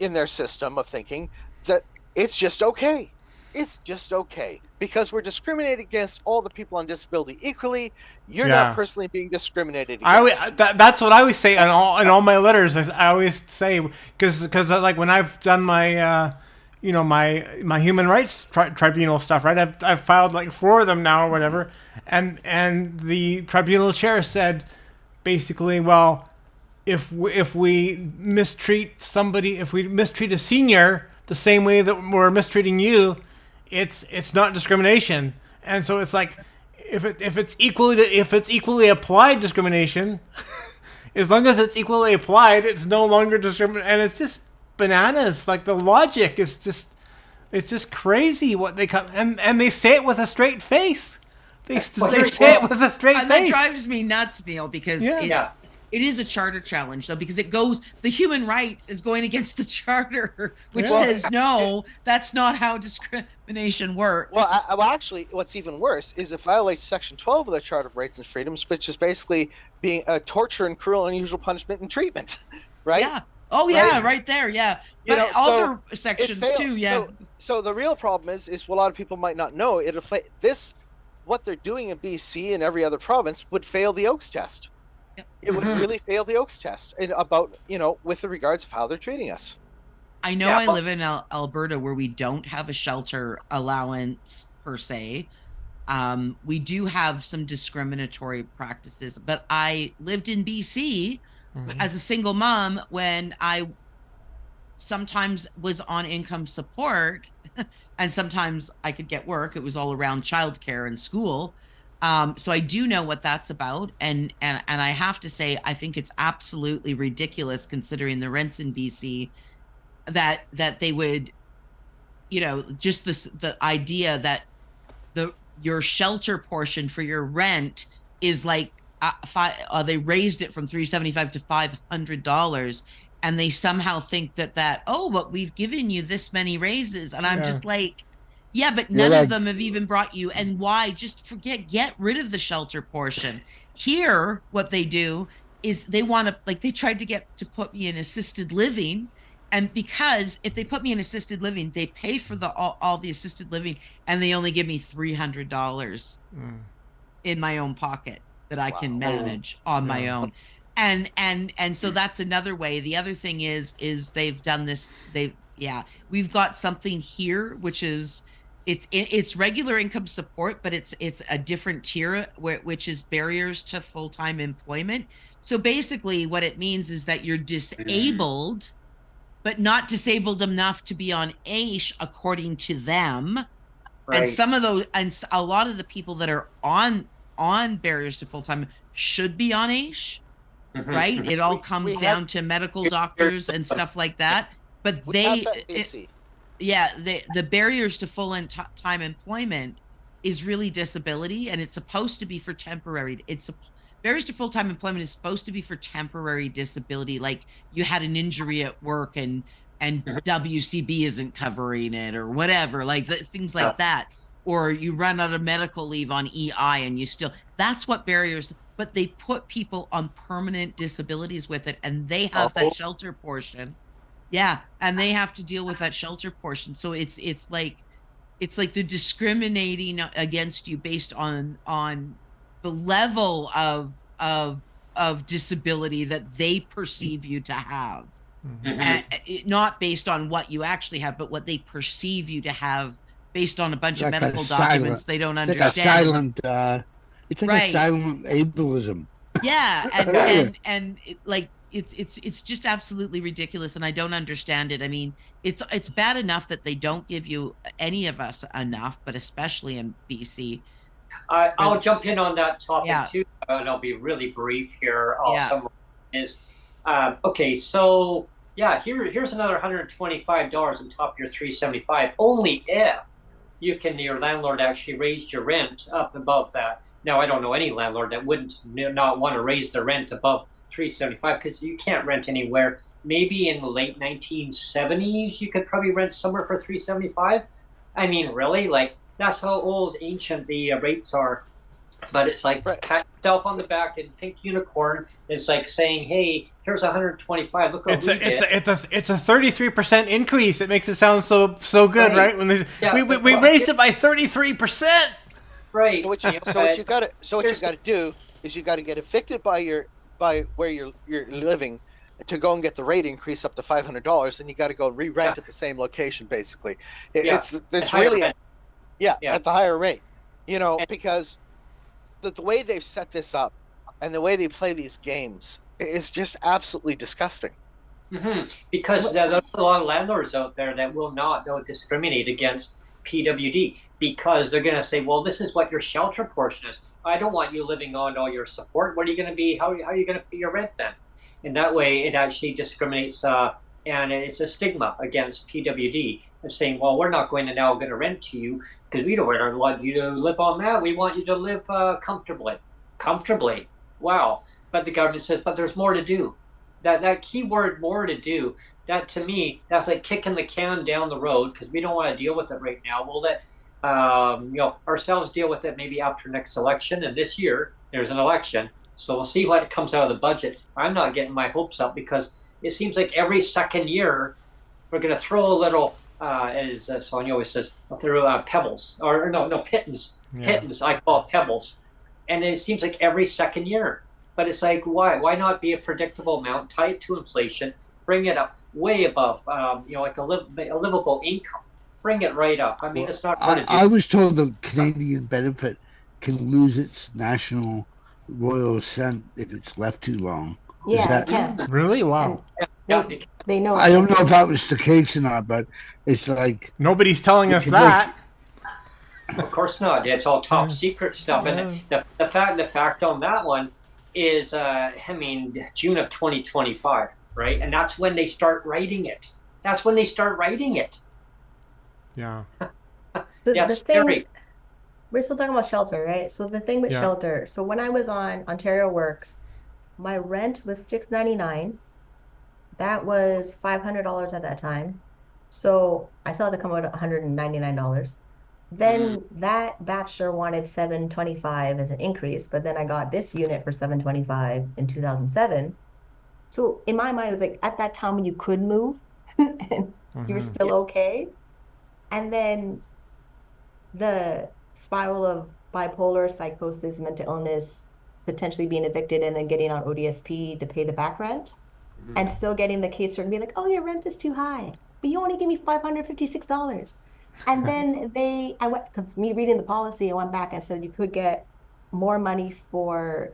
in their system of thinking, that it's just okay. It's just okay because we're discriminating against all the people on disability equally. You're not personally being discriminated against. That's what I always say in all my letters. I always say, because like when I've done my you know, my human rights tribunal stuff, right? I've filed like 4 of them now or whatever, and the tribunal chair said basically, well, if we mistreat somebody, if we mistreat a senior the same way that we're mistreating you, it's not discrimination. And so it's like, if it's equally applied discrimination, as long as it's equally applied, it's no longer discrimination. And it's just bananas. Like, the logic is just, it's just crazy what they come, and they say it with a straight face. They say it with a straight face. That drives me nuts, Neil, because it is a charter challenge, though, because it goes, the human rights is going against the charter, which says, no, that's not how discrimination works. Well, actually, what's even worse is it violates Section 12 of the Charter of Rights and Freedoms, which is basically being torture and cruel and unusual punishment and treatment, right? Yeah. Oh, yeah, right there, yeah. You but know, other sections, too, yeah. So the real problem is what a lot of people might not know. What they're doing in BC and every other province would fail the Oakes test. Yep. It would really fail the Oakes test about, you know, with the regards of how they're treating us. I know I live in Alberta where we don't have a shelter allowance per se. We do have some discriminatory practices, but I lived in BC as a single mom when I sometimes was on income support and sometimes I could get work. It was all around childcare and school. So I do know what that's about, and I have to say, I think it's absolutely ridiculous considering the rents in BC that they would, you know, just the idea that your shelter portion for your rent is like they raised it from $375 to $500, and they somehow think that but we've given you this many raises, and I'm just like, yeah, but none of them have even brought you. And why? Just get rid of the shelter portion. Here, what they do is they want to, like, they tried to put me in assisted living. And because if they put me in assisted living, they pay for all the assisted living, and they only give me $300 in my own pocket that I can manage on my own. And so that's another way. The other thing is they've done this. We've got something here, which is, it's regular income support, but it's a different tier, which is barriers to full-time employment. So basically what it means is that you're disabled, but not disabled enough to be on AISH according to them. Right. And some of those, and a lot of the people that are on barriers to full-time should be on AISH, right? It all comes down to medical doctors and stuff like that. But the barriers to full-time employment is really disability, and it's supposed to be for temporary. Barriers to full-time employment is supposed to be for temporary disability, like you had an injury at work and WCB isn't covering it or whatever, like things like that, or you run out of medical leave on EI and you still. That's what barriers. But they put people on permanent disabilities with it, and they have that shelter portion. Yeah, and they have to deal with that shelter portion. So it's like they're discriminating against you based on the level of of disability that they perceive you to have. Mhm. Not based on what you actually have, but what they perceive you to have based on a bunch of Like a medical silent- documents they don't It's like a understand. silent, it's like Right. a silent ableism. Yeah, and Yeah. it's just absolutely ridiculous, and I don't understand it. I mean, it's bad enough that they don't give you, any of us, enough, but especially in BC. I'll jump in on that topic Yeah. too, and I'll be really brief here. Yeah. Is okay. So yeah, here's another $125 on top of your $375. Only if your landlord actually raised your rent up above that. Now I don't know any landlord that wouldn't not want to raise the rent above $375 because you can't rent anywhere. Maybe in the late 1970s you could probably rent somewhere for $375. I mean, really, like that's how old ancient the rates are. But it's like pat yourself on the back and pink unicorn is like saying, "Hey, here's 125. Look what we did." It's a 33% increase. It makes it sound so good, right? When we raised it by 33%. Right. So what you got to do is you got to get evicted by where you're living to go and get the rate increase up to $500, and you got to go and re-rent at the same location. Basically, it's really at the higher rate. Because the way they've set this up and the way they play these games is just absolutely disgusting. Mm-hmm. Because there's a lot of landlords out there that will not discriminate against PWD because they're going to say, well, this is what your shelter portion is. I don't want you living on all your support. What are you going to be? How are you going to pay your rent then? And that way it actually discriminates and it's a stigma against PWD of saying, well, we're not going to rent to you because we don't want you to live on that. We want you to live comfortably. Wow. But the government says, but there's more to do. That key word, more to do, that to me, that's like kicking the can down the road because we don't want to deal with it right now. We'll let ourselves deal with it maybe after next election. And this year, there's an election. So we'll see what comes out of the budget. I'm not getting my hopes up because it seems like every second year, we're going to throw a little, as Sonia always says, throw pebbles. Or no, pittance. Yeah. Pittance, I call it pebbles. And it seems like every second year. But it's like, why? Why not be a predictable amount, tie it to inflation, bring it up way above, like a livable income. Bring it right up. I mean, it's not going to do. I was told the Canadian benefit can lose its national royal assent if it's left too long. Yeah, it can. Really? Wow. They know. I don't know if that was the case or not, but it's like nobody's telling us that. Of course not. It's all top secret stuff. And the fact on that one is, June of 2025, right? And that's when they start writing it. Yeah. That's scary. We're still talking about shelter, right? So the thing with shelter. So when I was on Ontario Works, my rent was $6.99. That was $500 at that time. So I still had to come out $199. Then that bachelor wanted $725 as an increase, but then I got this unit for $725 in 2007. So in my mind, it was like at that time when you could move and you were still okay. And then the spiral of bipolar, psychosis, mental illness, potentially being evicted and then getting on ODSP to pay the back rent and still getting the caseworker and be like, oh, your rent is too high, but you only give me $556. And then because me reading the policy, I went back and said you could get more money for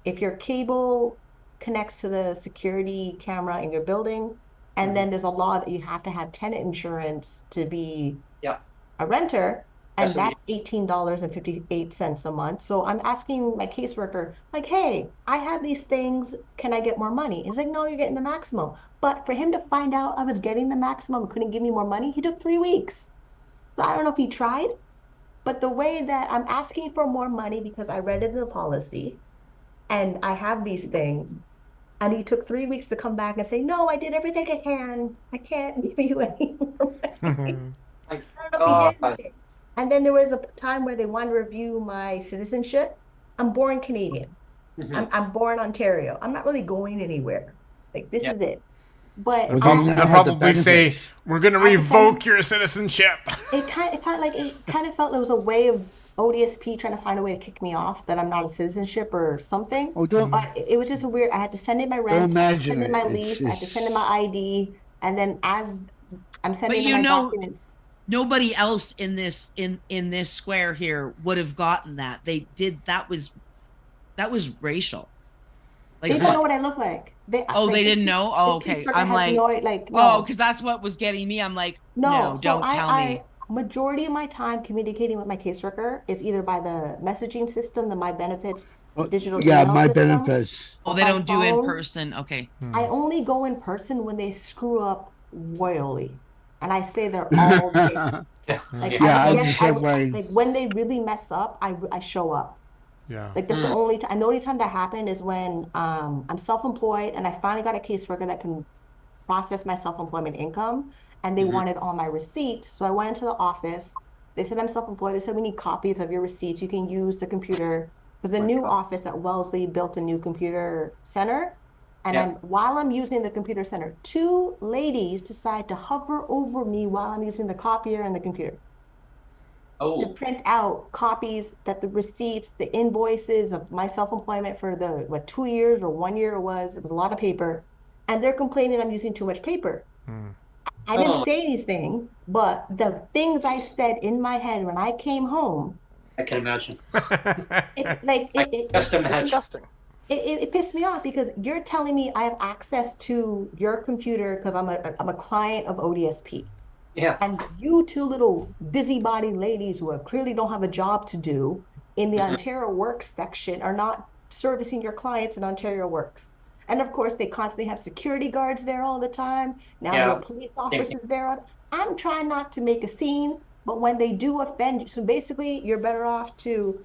if your cable connects to the security camera in your building. And then there's a law that you have to have tenant insurance to be a renter. And that's $18.58 a month. So I'm asking my caseworker, like, hey, I have these things. Can I get more money? He's like, no, you're getting the maximum. But for him to find out I was getting the maximum and couldn't give me more money, he took 3 weeks. So I don't know if he tried, but the way that I'm asking for more money because I read it in the policy and I have these things, and he took 3 weeks to come back and say, no, I did everything I can. I can't give you any more money. I don't know if he did anything. And then there was a time where they wanted to review my citizenship. I'm born Canadian. I'm born Ontario. I'm not really going anywhere. Like, this is it. But they'll probably say, we're going to revoke your citizenship. It kind of felt it was a way of ODSP trying to find a way to kick me off that I'm not a citizenship or something. Oh, don't But it was just a weird. I had to send in my rent, imagine send in it. my It's lease, I had to just send in my ID, and then as I'm sending in you my know, documents. nobody else in this square here would have gotten that. They did. That was racial. Like, They don't know what I look like. They didn't know. Oh, this okay. caseworker I'm has like, no. oh, because that's what was getting me. I'm like, no, So don't tell me. Majority of my time communicating with my caseworker is either by the messaging system, the My Benefits digital email my system, benefits. Oh, or they by don't do in phone. person. Okay. I only go in person when they screw up royally, and I say they're all day. Like Yeah, I'm yes, the same way. like when they really mess up, I show up. Yeah. Like that's the only time. And the only time that happened is when I'm self-employed and I finally got a caseworker that can process my self-employment income, and they wanted all my receipts. So I went into the office. They said I'm self-employed. They said we need copies of your receipts. You can use the computer because the new office at Wellesley built a new computer center. And while I'm using the computer center, two ladies decide to hover over me while I'm using the copier and the computer. To print out copies that the receipts, the invoices of my self-employment for the 2 years or 1 year it was a lot of paper, and they're complaining I'm using too much paper. I didn't say anything, but the things I said in my head when I came home, I can imagine. It's disgusting. It pissed me off because you're telling me I have access to your computer because I'm a client of ODSP. Yeah. And you two little busybody ladies who clearly don't have a job to do in the Ontario Works section are not servicing your clients in Ontario Works. And of course, they constantly have security guards there all the time. Now there are police officers there. I'm trying not to make a scene, but when they do offend you, so basically you're better off to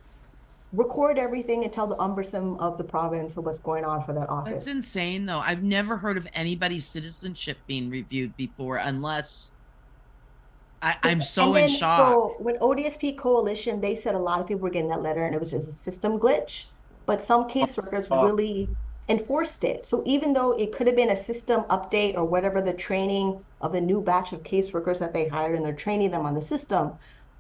record everything and tell the ombudsman of the province of what's going on for that office. That's insane, though. I've never heard of anybody's citizenship being reviewed before, unless I'm so in shock. So when ODSP Coalition, they said a lot of people were getting that letter and it was just a system glitch, but some caseworkers really enforced it. So even though it could have been a system update or whatever the training of the new batch of caseworkers that they hired and they're training them on the system,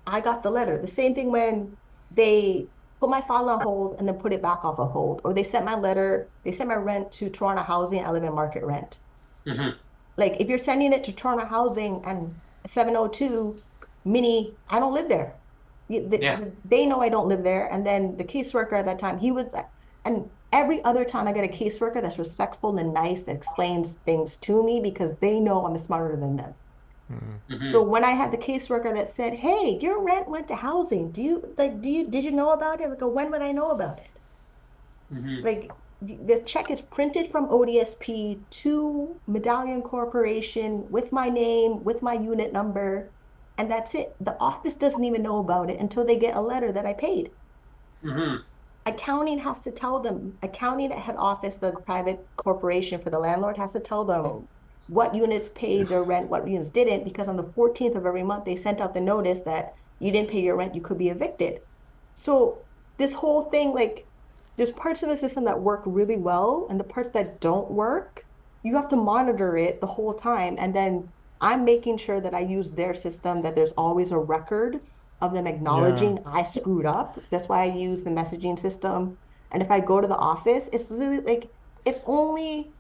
I got the letter. The same thing when they put my file on hold and then put it back off of hold, or they sent my letter, they sent my rent to Toronto Housing, I live in market rent. Like if you're sending it to Toronto Housing and 702 Minnie, I don't live there. They know I don't live there. And then the caseworker at that time, he was, and every other time I get a caseworker that's respectful and nice, that explains things to me because they know I'm smarter than them. So when I had the caseworker that said, hey, your rent went to housing, did you know about it? Like, when would I know about it? Like, the check is printed from ODSP to Medallion Corporation with my name, with my unit number, and that's it. The office doesn't even know about it until they get a letter that I paid. Accounting has to tell them. Accounting at head office, the private corporation for the landlord, has to tell them what units paid their rent, what units didn't, because on the 14th of every month, they sent out the notice that you didn't pay your rent, you could be evicted. So this whole thing, like, there's parts of the system that work really well, and the parts that don't work, you have to monitor it the whole time. And then I'm making sure that I use their system, that there's always a record of them acknowledging I screwed up. That's why I use the messaging system. And if I go to the office, it's really like, it's only,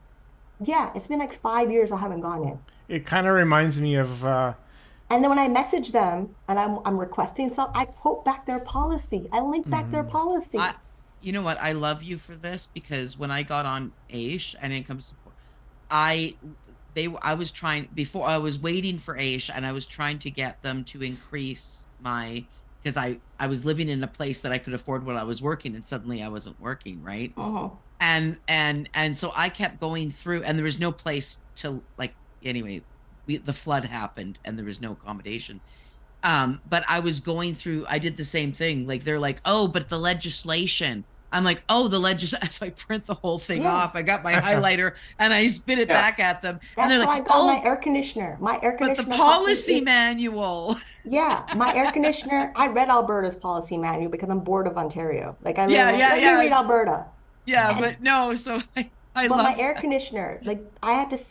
it's been like 5 years I haven't gone in. It kind of reminds me of... And then when I message them and I'm requesting something, I quote back their policy. I link back their policy. You know what? I love you for this, because when I got on AISH and income support, I was trying, before I was waiting for AISH, and I was trying to get them to increase my, because I was living in a place that I could afford when I was working, and suddenly I wasn't working, right? And so I kept going through, and there was no place to, like, anyway, the flood happened and there was no accommodation. But I was going through, I did the same thing. Like, they're like, oh, but the legislation. I'm like, oh, the legislation. So I print the whole thing off. I got my highlighter and I spit it back at them. That's and they're why like, I got my air conditioner. My air conditioner. But the policy manual. Yeah, my air conditioner. I read Alberta's policy manual because I'm bored of Ontario. Like, I let me read Alberta. Yeah, but no, so I love my air conditioner, like,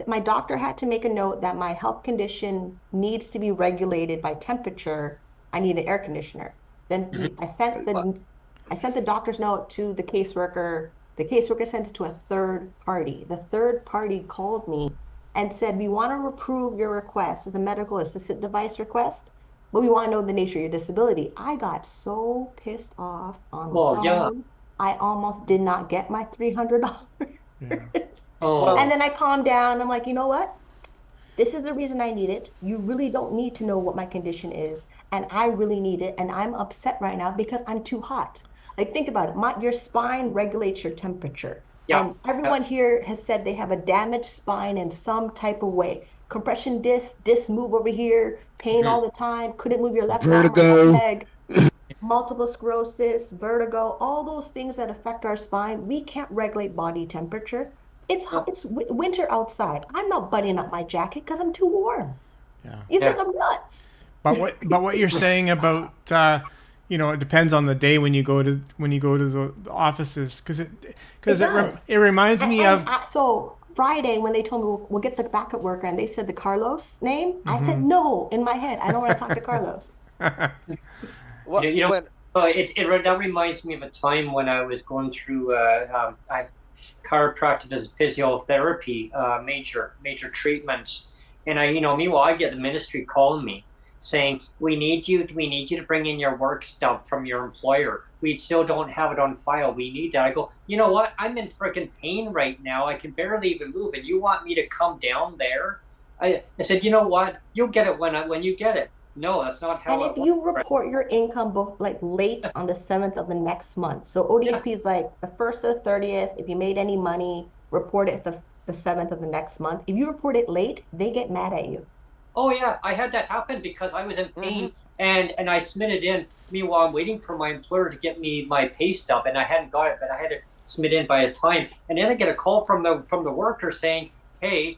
my doctor had to make a note that my health condition needs to be regulated by temperature. I need an air conditioner. Then I sent the doctor's note to the caseworker. The caseworker sent it to a third party. The third party called me and said, we want to approve your request as a medical assistant device request, but we want to know the nature of your disability. I got so pissed off on the phone. I almost did not get my $300. And then I calmed down. I'm like, you know what? This is the reason I need it. You really don't need to know what my condition is. And I really need it. And I'm upset right now because I'm too hot. Like, think about it. Your spine regulates your temperature. And everyone here has said they have a damaged spine in some type of way. Compression disc move over here, pain all the time, couldn't move your left arm or left leg, multiple sclerosis, vertigo, all those things that affect our spine. We can't regulate body temperature. It's hot. It's winter outside. I'm not buttoning up my jacket because I'm too warm. You think I'm nuts? But what you're saying about it depends on the day when you go to the offices, because it reminds me of. So Friday when they told me we'll get the backup worker and they said the Carlos name, I said no in my head. I don't want to talk to Carlos. That reminds me of a time when I was going through chiropractic and physiotherapy, major treatments, and meanwhile I get the ministry calling me saying, we need you to bring in your work stuff from your employer. We still don't have it on file. We need that. I go, you know what? I'm in freaking pain right now. I can barely even move, and you want me to come down there? I said, you know what? You'll get it when you get it. No, that's not how. And if you report your income late on the 7th of the next month, so ODSP is like the 1st or the 30th. If you made any money, report it the 7th of the next month. If you report it late, they get mad at you. Oh yeah, I had that happen because I was in pain and I submitted in. Meanwhile, I'm waiting for my employer to get me my pay stub, and I hadn't got it, but I had to submit in by a time. And then I get a call from the worker saying, hey,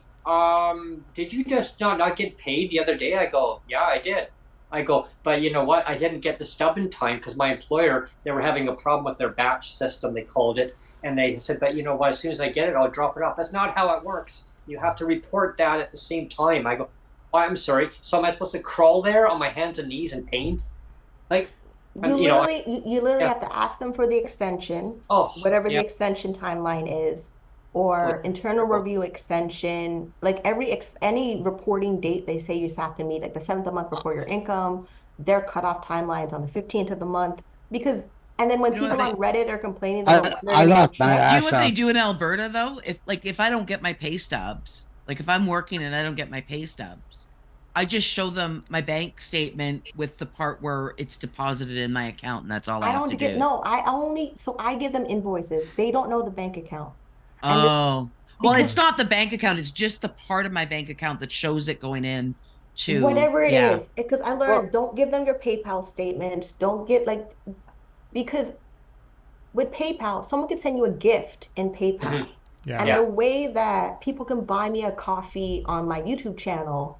did you just not get paid the other day? I go, yeah, I did. I go, but you know what? I didn't get the stub in time because my employer, they were having a problem with their batch system, they called it. And they said, but you know what? As soon as I get it, I'll drop it off. That's not how it works. You have to report that at the same time. I go, oh, I'm sorry. So am I supposed to crawl there on my hands and knees in pain? You literally have to ask them for the extension, whatever the extension timeline is, or internal review extension. Like any reporting date, they say you have to meet, like the 7th of the month, report your income. Their cutoff timelines on the 15th of the month, and then when people on Reddit are complaining, do you know what they do in Alberta though? If I don't get my pay stubs, like if I'm working and I don't get my pay stubs, I just show them my bank statement with the part where it's deposited in my account, and that's all I have to do. I give them invoices. They don't know the bank account. Well, it's not the bank account. It's just the part of my bank account that shows it going in to whatever it is. Because I learned, don't give them your PayPal statement. Don't get because with PayPal, someone could send you a gift in PayPal. The way that people can buy me a coffee on my YouTube channel,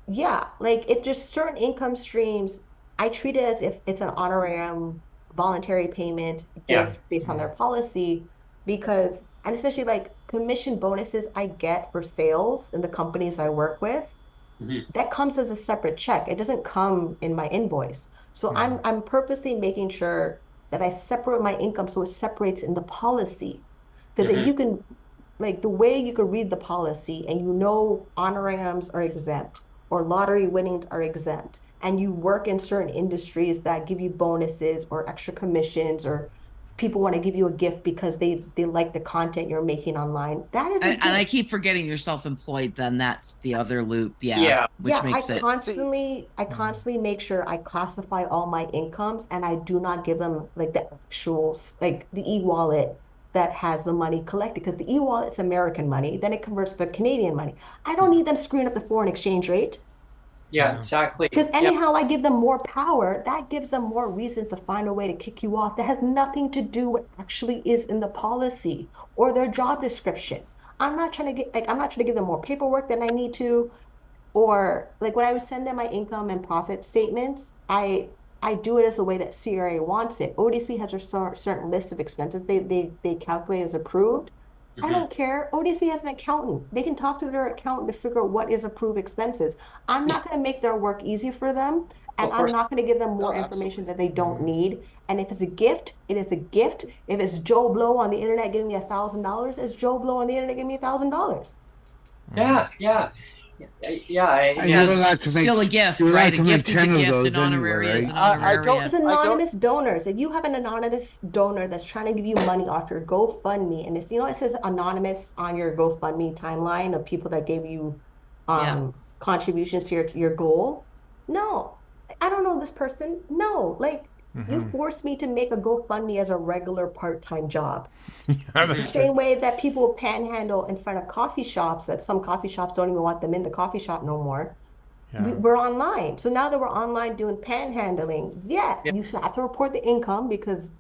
it just certain income streams, I treat it as if it's an honorarium, voluntary payment based on their policy, because, and especially commission bonuses I get for sales in the companies I work with, that comes as a separate check. It doesn't come in my invoice. So I'm purposely making sure that I separate my income so it separates in the policy. Because you can, the way you can read the policy and honorariums are exempt or lottery winnings are exempt, and you work in certain industries that give you bonuses or extra commissions, or people want to give you a gift because they like the content you're making online. That is and I keep forgetting you're self-employed, then that's the other loop. Which makes it. I constantly make sure I classify all my incomes, and I do not give them the actual, the e-wallet that has the money collected, because the e-wallet's American money, then it converts to Canadian money. I don't need them screwing up the foreign exchange rate. Yeah, exactly. Because anyhow, I give them more power. That gives them more reasons to find a way to kick you off. That has nothing to do with what actually is in the policy or their job description. I'm not trying to give them more paperwork than I need to, or when I would send them my income and profit statements, I do it as the way that CRA wants it. ODSP has a certain list of expenses they calculate as approved. I don't care. ODSP has an accountant. They can talk to their accountant to figure out what is approved expenses. I'm not going to make their work easy for them. And Of I'm course. not going to give them more Oh, information that they don't need. And if it's a gift, it is a gift. If it's Joe Blow on the internet giving me $1,000, it's Joe Blow on the internet giving me $1,000. Yeah, yeah, yeah. And you're Because allowed to it's make, still a gift, you're allowed right? A to make gift is a 10 of gift, those an honorary anyway, is an right? I don't- honorarium. It's anonymous donors. If you have an anonymous donor that's trying to give you money off your GoFundMe, and it's, you know, it says anonymous on your GoFundMe timeline of people that gave you contributions to your goal. No, I don't know this person. No, like you forced me to make a GoFundMe as a regular part-time job. Yeah, The that's same way that people panhandle in front of coffee shops, that some coffee shops don't even want them in the coffee shop no more. yeah. We're online. So now that we're online doing panhandling, you should have to report the income because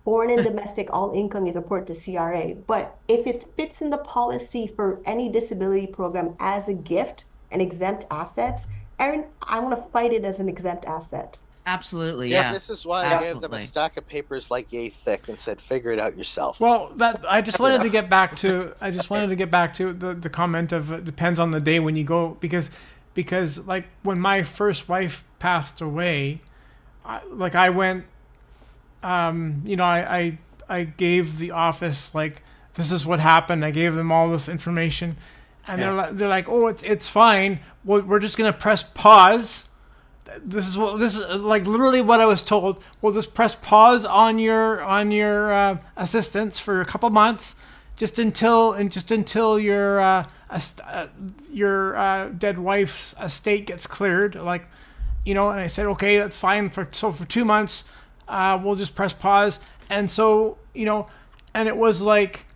foreign and domestic, all income you report to CRA. But if it fits in the policy for any disability program as a gift and exempt assets, Erin, I want to fight it as an exempt asset. Absolutely, yeah. This is why I gave them a stack of papers like yay thick and said, figure it out yourself. Well, that I just wanted to get back to. I just wanted to get back to the comment of it depends on the day when you go, because like when my first wife passed away, I went, you know, I gave the office, like, this is what happened. I gave them all this information, and they're like, oh, it's fine. Well, we're just gonna press pause. This is like literally what I was told. We'll just press pause on your assistance for a couple months, just until your dead wife's estate gets cleared. Like, you know. And I said, okay, that's fine. For 2 months, we'll just press pause. And so, you know, and it was like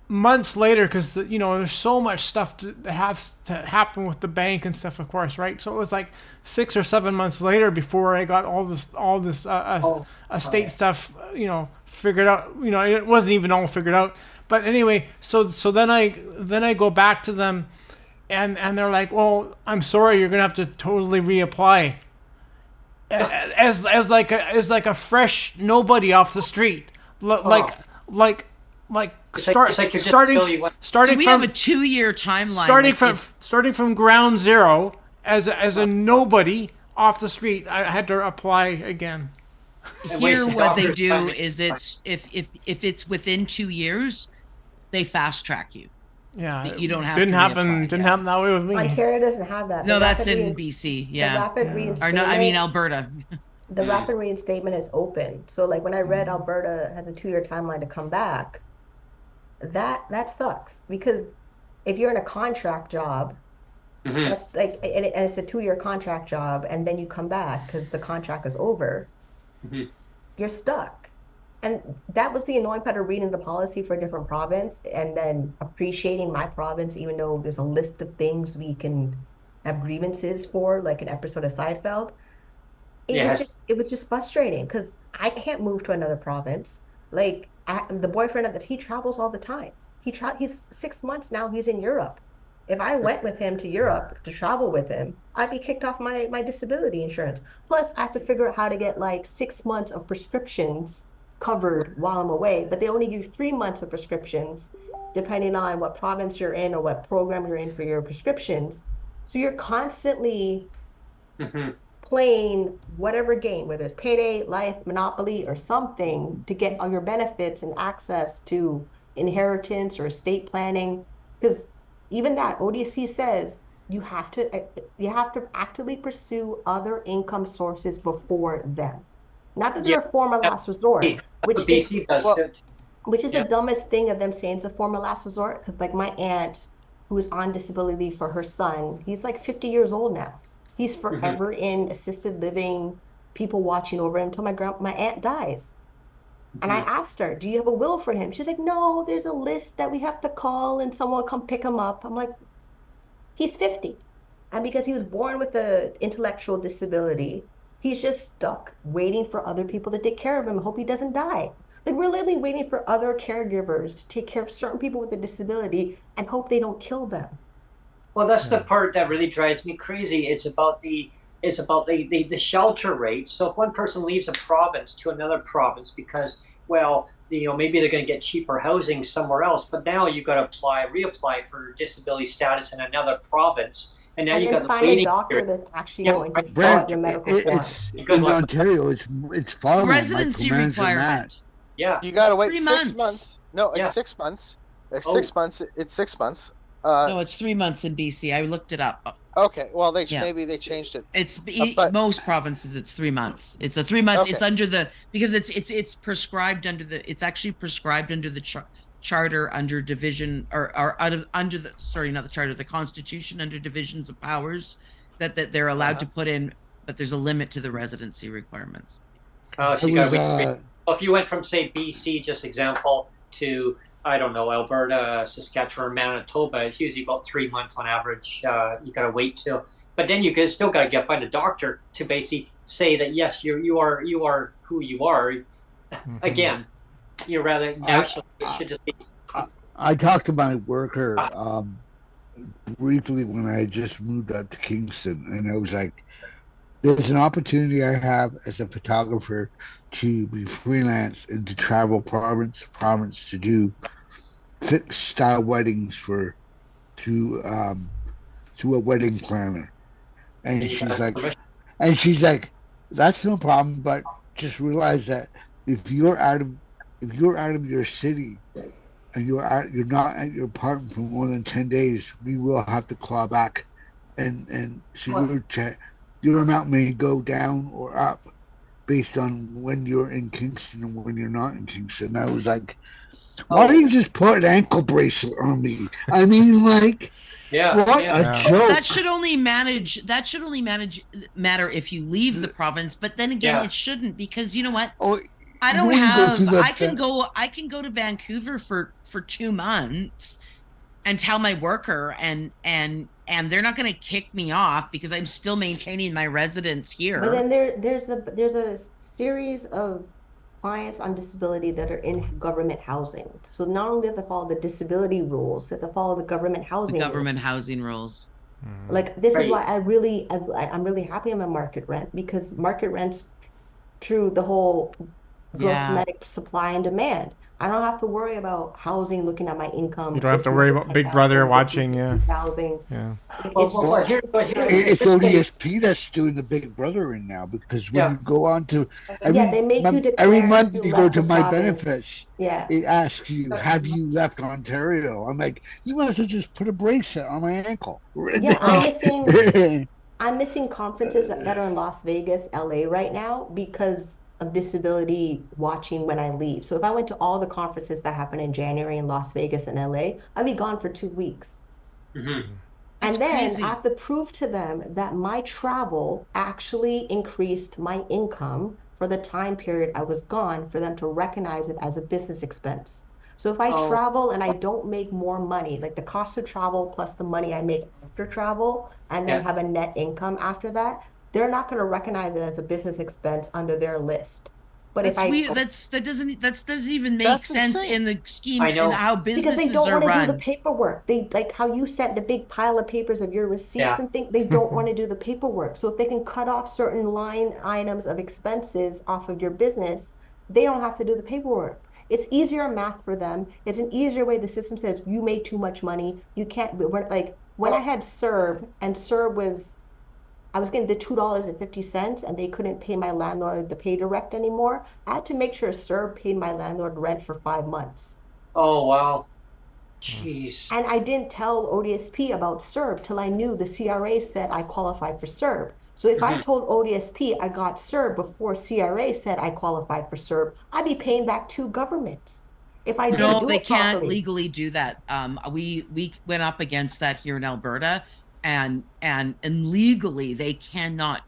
months later, because, you know, there's so much stuff that has to happen with the bank and stuff, of course, right? So it was like 6 or 7 months later before I got all this estate stuff, you know, figured out. You know, it wasn't even all figured out. But anyway, so then I go back to them, and they're like, "Well, I'm sorry, you're gonna have to totally reapply." As like a fresh nobody off the street, starting So we from have a 2-year timeline. starting from ground zero as a nobody off the street. I had to apply again. Here, what they do is if it's within 2 years, they fast track you. Yeah, You don't have didn't to happen. reapply, Didn't happen that way with me. Ontario doesn't have that. No, The that's rapid in BC. Yeah. The rapid Or reinstatement. no, I mean Alberta. The rapid reinstatement is open. So like when I read Alberta has a 2-year timeline to come back, that sucks, because if you're in a contract job, that's like, and it's a 2-year contract job, and then you come back because the contract is over, you're stuck. And that was the annoying part of reading the policy for a different province and then appreciating my province, even though there's a list of things we can have grievances for, like an episode of Seinfeld. It was just frustrating because I can't move to another province. Like the boyfriend he travels all the time. He's 6 months now. He's in Europe. If I went with him to Europe to travel with him, I'd be kicked off my disability insurance. Plus, I have to figure out how to get like 6 months of prescriptions covered while I'm away. But they only give 3 months of prescriptions, depending on what province you're in or what program you're in for your prescriptions. So you're constantly playing whatever game, whether it's Payday, Life, Monopoly, or something, to get all your benefits and access to inheritance or estate planning. Because even that ODSP says you have to actively pursue other income sources before them. Not that they're a form of last resort, which is the dumbest thing of them saying it's a form of last resort. Because like my aunt, who is on disability for her son, he's like 50 years old now. He's forever in assisted living, people watching over him until my aunt dies. And I asked her, do you have a will for him? She's like, no, there's a list that we have to call and someone will come pick him up. I'm like, he's 50. And because he was born with an intellectual disability, he's just stuck waiting for other people to take care of him. Hope he doesn't die. Like, we're literally waiting for other caregivers to take care of certain people with a disability and hope they don't kill them. Well, that's the part that really drives me crazy. It's about the shelter rate. So if one person leaves a province to another province because, well, maybe they're going to get cheaper housing somewhere else, but now you've got to reapply for disability status in another province, and now And you then got the find a waiting doctor period. that's actually Yeah, going to fill Brent, out your medical forms. Good in luck. Ontario, it's far more Residency micromanaged than requirement. Yeah. You gotta wait 3 6 months. months. No, it's Yeah. 6 months. It's Oh. 6 months. It's 6 months. No, it's 3 months in BC. I looked it up. Okay. Well, Yeah. maybe they changed it. It's but- most provinces. It's 3 months. It's a 3 months. Okay. It's under the because it's prescribed under the. It's actually prescribed under the charter under division or under the not the charter, the Constitution under divisions of powers that they're allowed to put in, but there's a limit to the residency requirements. Oh, so you got to wait. Well, if you went from say BC, just example, to I don't know, Alberta, Saskatchewan, Manitoba, it's usually about 3 months on average. You got to wait till, but then you still got to find a doctor to basically say that yes, you are who you are. Mm-hmm. Again, you're rather national. It should just be. I talked to my worker briefly when I had just moved up to Kingston, and I was like, there's an opportunity I have as a photographer to be freelance and to travel province to province to do fixed style weddings to a wedding planner. And she's like, that's no problem, but just realize that if you're out of your city and you're not at your apartment for more than 10 days, we will have to claw back, and so your amount may go down or up based on when you're in Kingston and when you're not in Kingston. I was like, why don't you just put an ankle bracelet on me? I mean, like, what a joke. That should only matter if you leave the province, but then again, it shouldn't, because you know what? I can go to Vancouver for 2 months and tell my worker and they're not going to kick me off because I'm still maintaining my residence here. But then there's a series of clients on disability that are in government housing. So not only do they follow the disability rules, they have to follow the government housing rules. Like this is why I'm really happy I'm a market rent, because market rent's through the whole gross domestic supply and demand. I don't have to worry about housing looking at my income. You don't have to worry about Big Brother watching you. Housing. Yeah. It's ODSP that's doing the Big Brother in now, because when you go on to they make you declare every month you go to the my province. benefits. Yeah. It asks you, have you left Ontario? I'm like, you might as well just put a bracelet on my ankle. Yeah, I'm missing conferences that are in Las Vegas, LA right now because of disability watching when I leave. So if I went to all the conferences that happen in January in Las Vegas and LA, I'd be gone for 2 weeks. Mm-hmm. And then crazy. I have to prove to them that my travel actually increased my income for the time period I was gone, for them to recognize it as a business expense. So if I travel and I don't make more money, like the cost of travel plus the money I make after travel, and then have a net income after that, they're not going to recognize it as a business expense under their list. But that doesn't even make sense in the scheme in how businesses because they don't are want to run. do the paperwork. They like how you sent the big pile of papers of your receipts and think they don't want to do the paperwork. So if they can cut off certain line items of expenses off of your business, they don't have to do the paperwork. It's easier math for them. It's an easier way. The system says you made too much money. You can't. Like when I had CERB, and CERB was, I was getting the $2.50, and they couldn't pay my landlord the pay direct anymore. I had to make sure CERB paid my landlord rent for 5 months. Oh wow, jeez. And I didn't tell ODSP about CERB till I knew the CRA said I qualified for CERB. So if I told ODSP I got CERB before CRA said I qualified for CERB, I'd be paying back 2 governments. If I didn't do they it can't properly. legally do that. We went up against that here in Alberta, and legally they cannot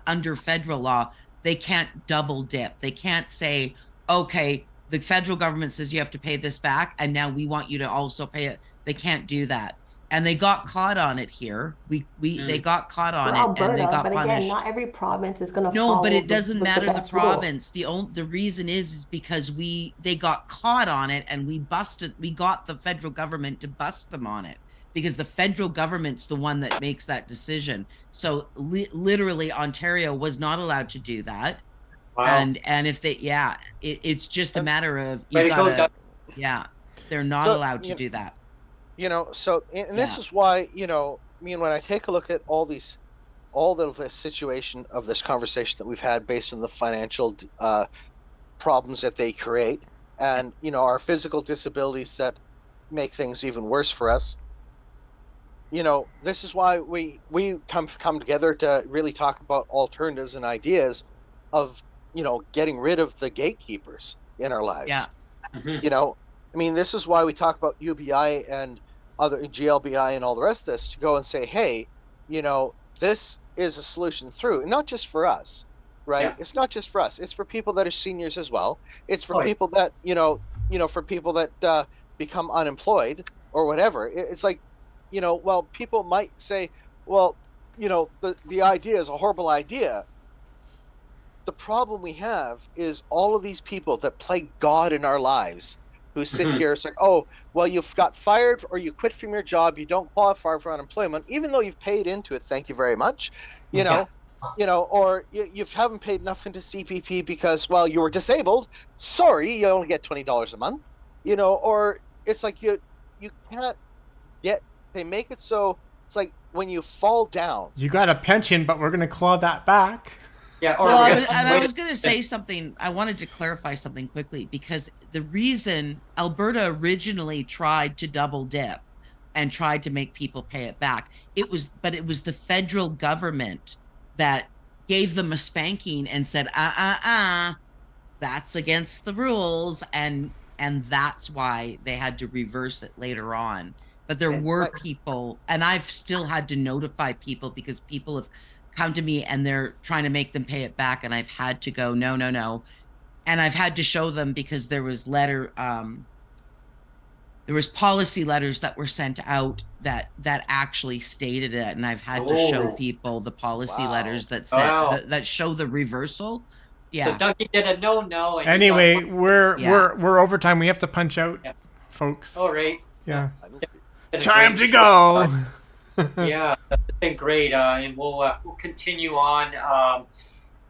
under federal law, they can't double dip. They can't say, okay, the federal government says you have to pay this back, and now we want you to also pay it. They can't do that. And they got caught on it here. They got caught on Alberta, and they got but punished. again, not every province is going to No, follow but it doesn't matter the province. Rule. The reason is because they got caught on it, and we got the federal government to bust them on it, because the federal government's the one that makes that decision. So literally Ontario was not allowed to do that. Wow. And if they, it's just a matter of Way you to go, gotta, Doug. they're not allowed to do that. So and this is why, when I take a look at all of the situation of this conversation that we've had based on the financial problems that they create, and our physical disabilities that make things even worse for us. This is why we come together to really talk about alternatives and ideas of getting rid of the gatekeepers in our lives. Yeah. Mm-hmm. This is why we talk about UBI and other GLBI and all the rest of this, to go and say, hey, this is a solution through, and not just for us, right? Yeah. It's not just for us. It's for people that are seniors as well. It's for Right. people that, for people that become unemployed or whatever. It's like, well, people might say, well, the idea is a horrible idea. The problem we have is all of these people that play God in our lives, who sit Mhm. here, it's like, oh, well, you've got fired or you quit from your job, you don't qualify for unemployment, even though you've paid into it, thank you very much, or you haven't paid enough into CPP because, well, you were disabled, sorry, you only get $20 a month, or it's like you can't get, they make it so it's like when you fall down. You got a pension, but we're going to claw that back. Yeah. Or Well, we're I was going to say something. I wanted to clarify something quickly, because the reason Alberta originally tried to double dip and tried to make people pay it back, it was the federal government that gave them a spanking and said, that's against the rules, and that's why they had to reverse it later on. But there were people, and I've still had to notify people, because people have come to me and they're trying to make them pay it back, and I've had to go, no, and I've had to show them, because there was policy letters that were sent out that actually stated it, and I've had to show people the policy letters that said that show the reversal. Yeah. So Dougie did a no. And Anyway, we're over time. We have to punch out, folks. All right. Yeah. Been a Time great to go. Yeah, that's been great, and we'll continue on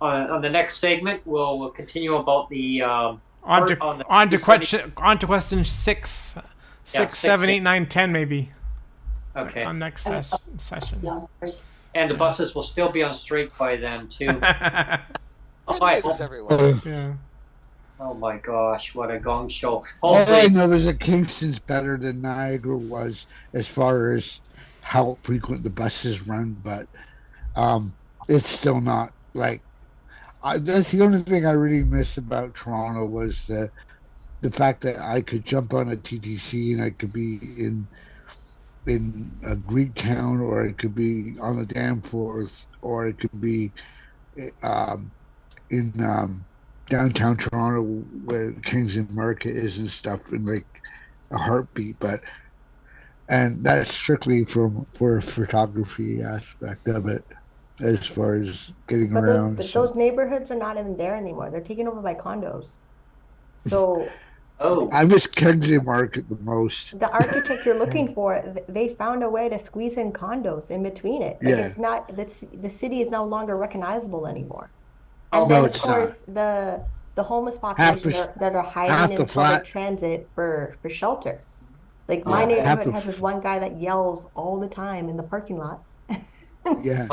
the next segment. We'll continue about the on to question 6, 7, 8, 9, 10 maybe. Okay. On next session. And the buses will still be on strike by then too. Thanks, everyone. Yeah. Oh my gosh, what a gong show! All I Hopefully, know is that Kingston's better than Niagara was as far as how frequent the buses run, but it's still not like. That's the only thing I really miss about Toronto was the fact that I could jump on a TTC and I could be in a Greek town, or it could be on the Danforth, or it could be in downtown Toronto where Kingston Market is and stuff, in like a heartbeat. And that's strictly for a photography aspect of it, as far as getting around. Those neighborhoods are not even there anymore. They're taken over by condos. So I miss Kensington Market the most. the architect you're looking for, they found a way to squeeze in condos in between it. Like, it's not, the city is no longer recognizable anymore. And then, of course, the homeless population that are hiding in public transit for shelter. Like, my neighborhood has this one guy that yells all the time in the parking lot. Yeah.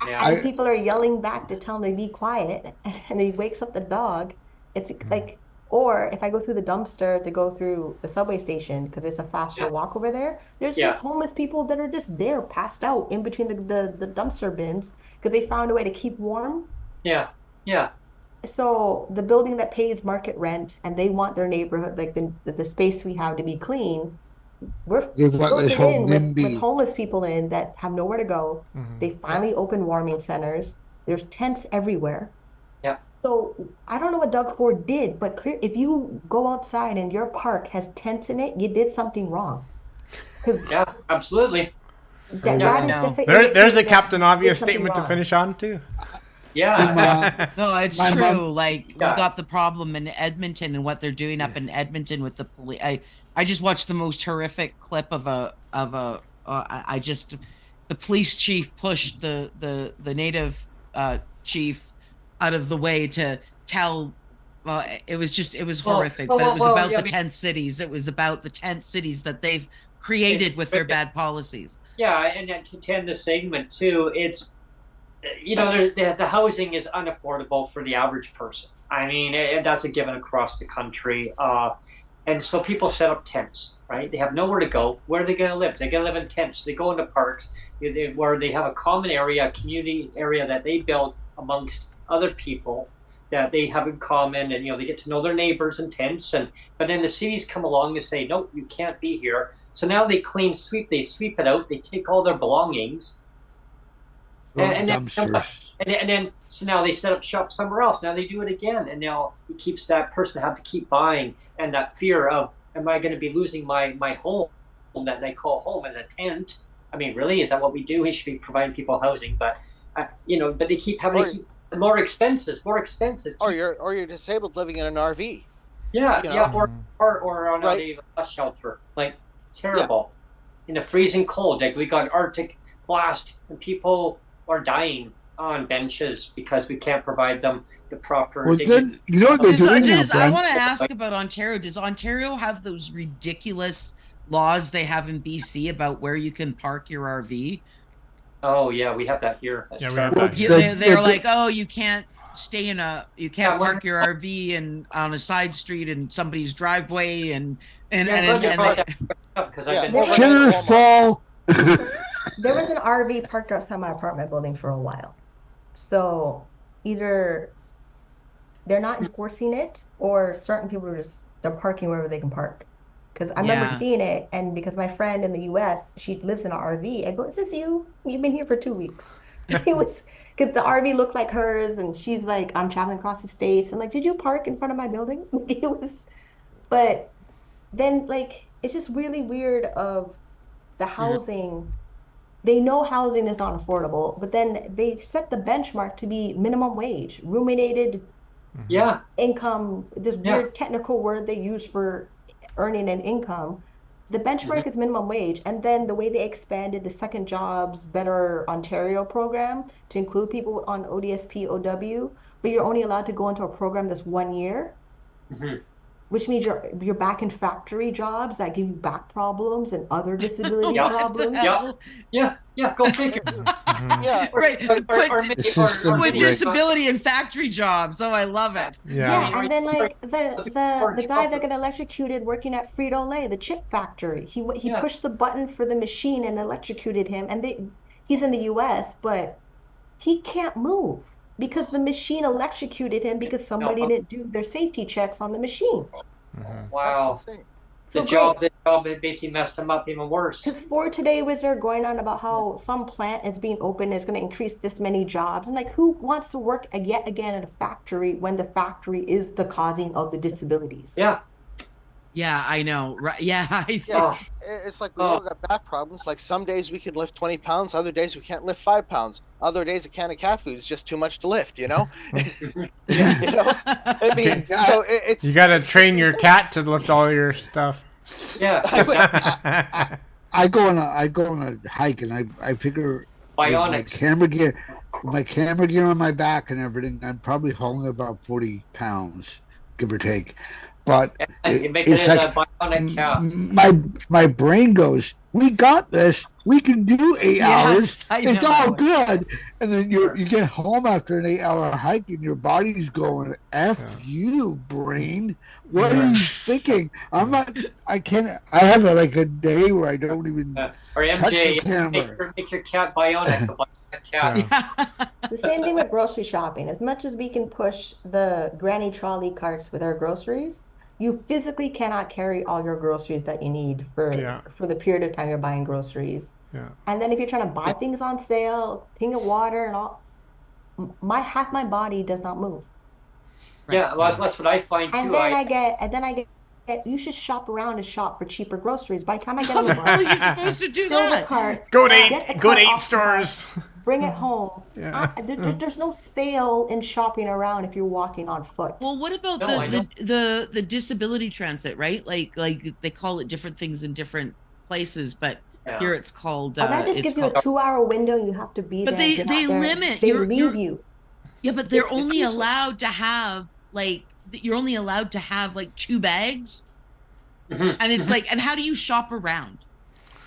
And people are yelling back to tell him to be quiet, and he wakes up the dog. It's like, or if I go through the dumpster to go through the subway station, because it's a faster walk over there, there's just homeless people that are just there, passed out in between the dumpster bins, because they found a way to keep warm. Yeah. So the building that pays market rent, and they want their neighborhood, like the space we have, to be clean. We're filtering in with homeless people in that have nowhere to go. They finally open warming centers. There's tents everywhere. Yeah. So I don't know what Doug Ford did, but if you go outside and your park has tents in it, you did something wrong. Yeah, absolutely. There's a Captain Obvious statement to finish on too. Yeah. No, it's true. Like, we got the problem in Edmonton and what they're doing up in Edmonton with the police. I just watched the most horrific clip of the police chief pushed the native chief out of the way to tell. Well, it was horrific, but it was about the tent cities. It was about the tent cities that they've created with their bad policies. Yeah, and to end the segment too, it's, you know, the housing is unaffordable for the average person. I mean, that's a given across the country. And so people set up tents, right? They have nowhere to go. Where are they going to live? They're going to live in tents. They go into parks where they have a common area, a community area that they build amongst other people that they have in common, and, you know, they get to know their neighbors in tents. But then the cities come along and say, nope, you can't be here. So now they sweep it out. They take all their belongings. And then so now they set up shop somewhere else. Now they do it again, and now it keeps that person have to keep buying, and that fear of, am I going to be losing my home that they call home as a tent? I mean, really, is that what we do? We should be providing people housing, but you know, but they keep having more expenses. Or you're disabled living in an RV. Yeah, you know? yeah, or on a bus shelter, like terrible, in the freezing cold. Like we got Arctic blast, and people are dying on benches because we can't provide them the proper. Well, then, you know what they're doing now, I want to ask about Ontario. Does Ontario have those ridiculous laws they have in BC about where you can park your RV? Oh yeah, we have that here. That's they're like, oh, you can't park your RV on a side street in somebody's driveway, There was an RV parked outside my apartment building for a while. So either they're not enforcing it, or certain people they're parking wherever they can park. Because I remember seeing it, and because my friend in the US, she lives in an RV. I go, is this you? You've been here for 2 weeks. It was because the RV looked like hers, and she's like, I'm traveling across the states. I'm like, did you park in front of my building? It was, but then like it's just really weird of the housing. They know housing is not affordable, but then they set the benchmark to be minimum wage, ruminated income, this weird technical word they use for earning an income. The benchmark is minimum wage. And then the way they expanded the Second Jobs Better Ontario program to include people on ODSP, OW, but you're only allowed to go into a program that's 1 year. Which means you're back in factory jobs that give you back problems and other disability problems. Go figure. With disability and factory jobs. Oh, I love it. And then like the guy that got electrocuted working at Frito-Lay, the chip factory. He pushed the button for the machine and electrocuted him. And he's in the US, but he can't move, because the machine electrocuted him because somebody didn't do their safety checks on the machine. Wow. So the job basically messed him up even worse. Because For Today was there going on about how some plant is being opened, is going to increase this many jobs. And like, who wants to work yet again at a factory when the factory is the causing of the disabilities? Yeah, I know. Right? Yeah, it's like we all got back problems. Like some days we can lift 20 pounds, other days we can't lift 5 pounds. Other days a can of cat food is just too much to lift. You know. You know. I mean, so it's you got to train your cat to lift all your stuff. Yeah. I go on a hike, and I figure my camera gear on my back and everything, I'm probably hauling about 40 pounds, give or take. But it's like my brain goes, we got this. We can do 8 hours. It's all good. And then you get home after an 8-hour hike, and your body's going, F you, brain. What are you thinking? I have a day where I don't even or MJ, touch the camera. Make your cat bionic. The same thing with grocery shopping. As much as we can push the granny trolley carts with our groceries, you physically cannot carry all your groceries that you need for the period of time you're buying groceries. And then if you're trying to buy things on sale, thing of water and all, half my body does not move. Well, that's what I find too. And then I get you should shop around and shop for cheaper groceries. By the time I get How are you supposed to do that? Go to 8 stores. Bring it home. There's no sale in shopping around if you're walking on foot. Well, what about the disability transit, right? Like they call it different things in different places, but here it's called. That just gives you a 2-hour window. You have to be there. But they limit. They leave you. Yeah, but they're only allowed to have like you're only allowed to have like 2 bags, Mhm. and it's like, and how do you shop around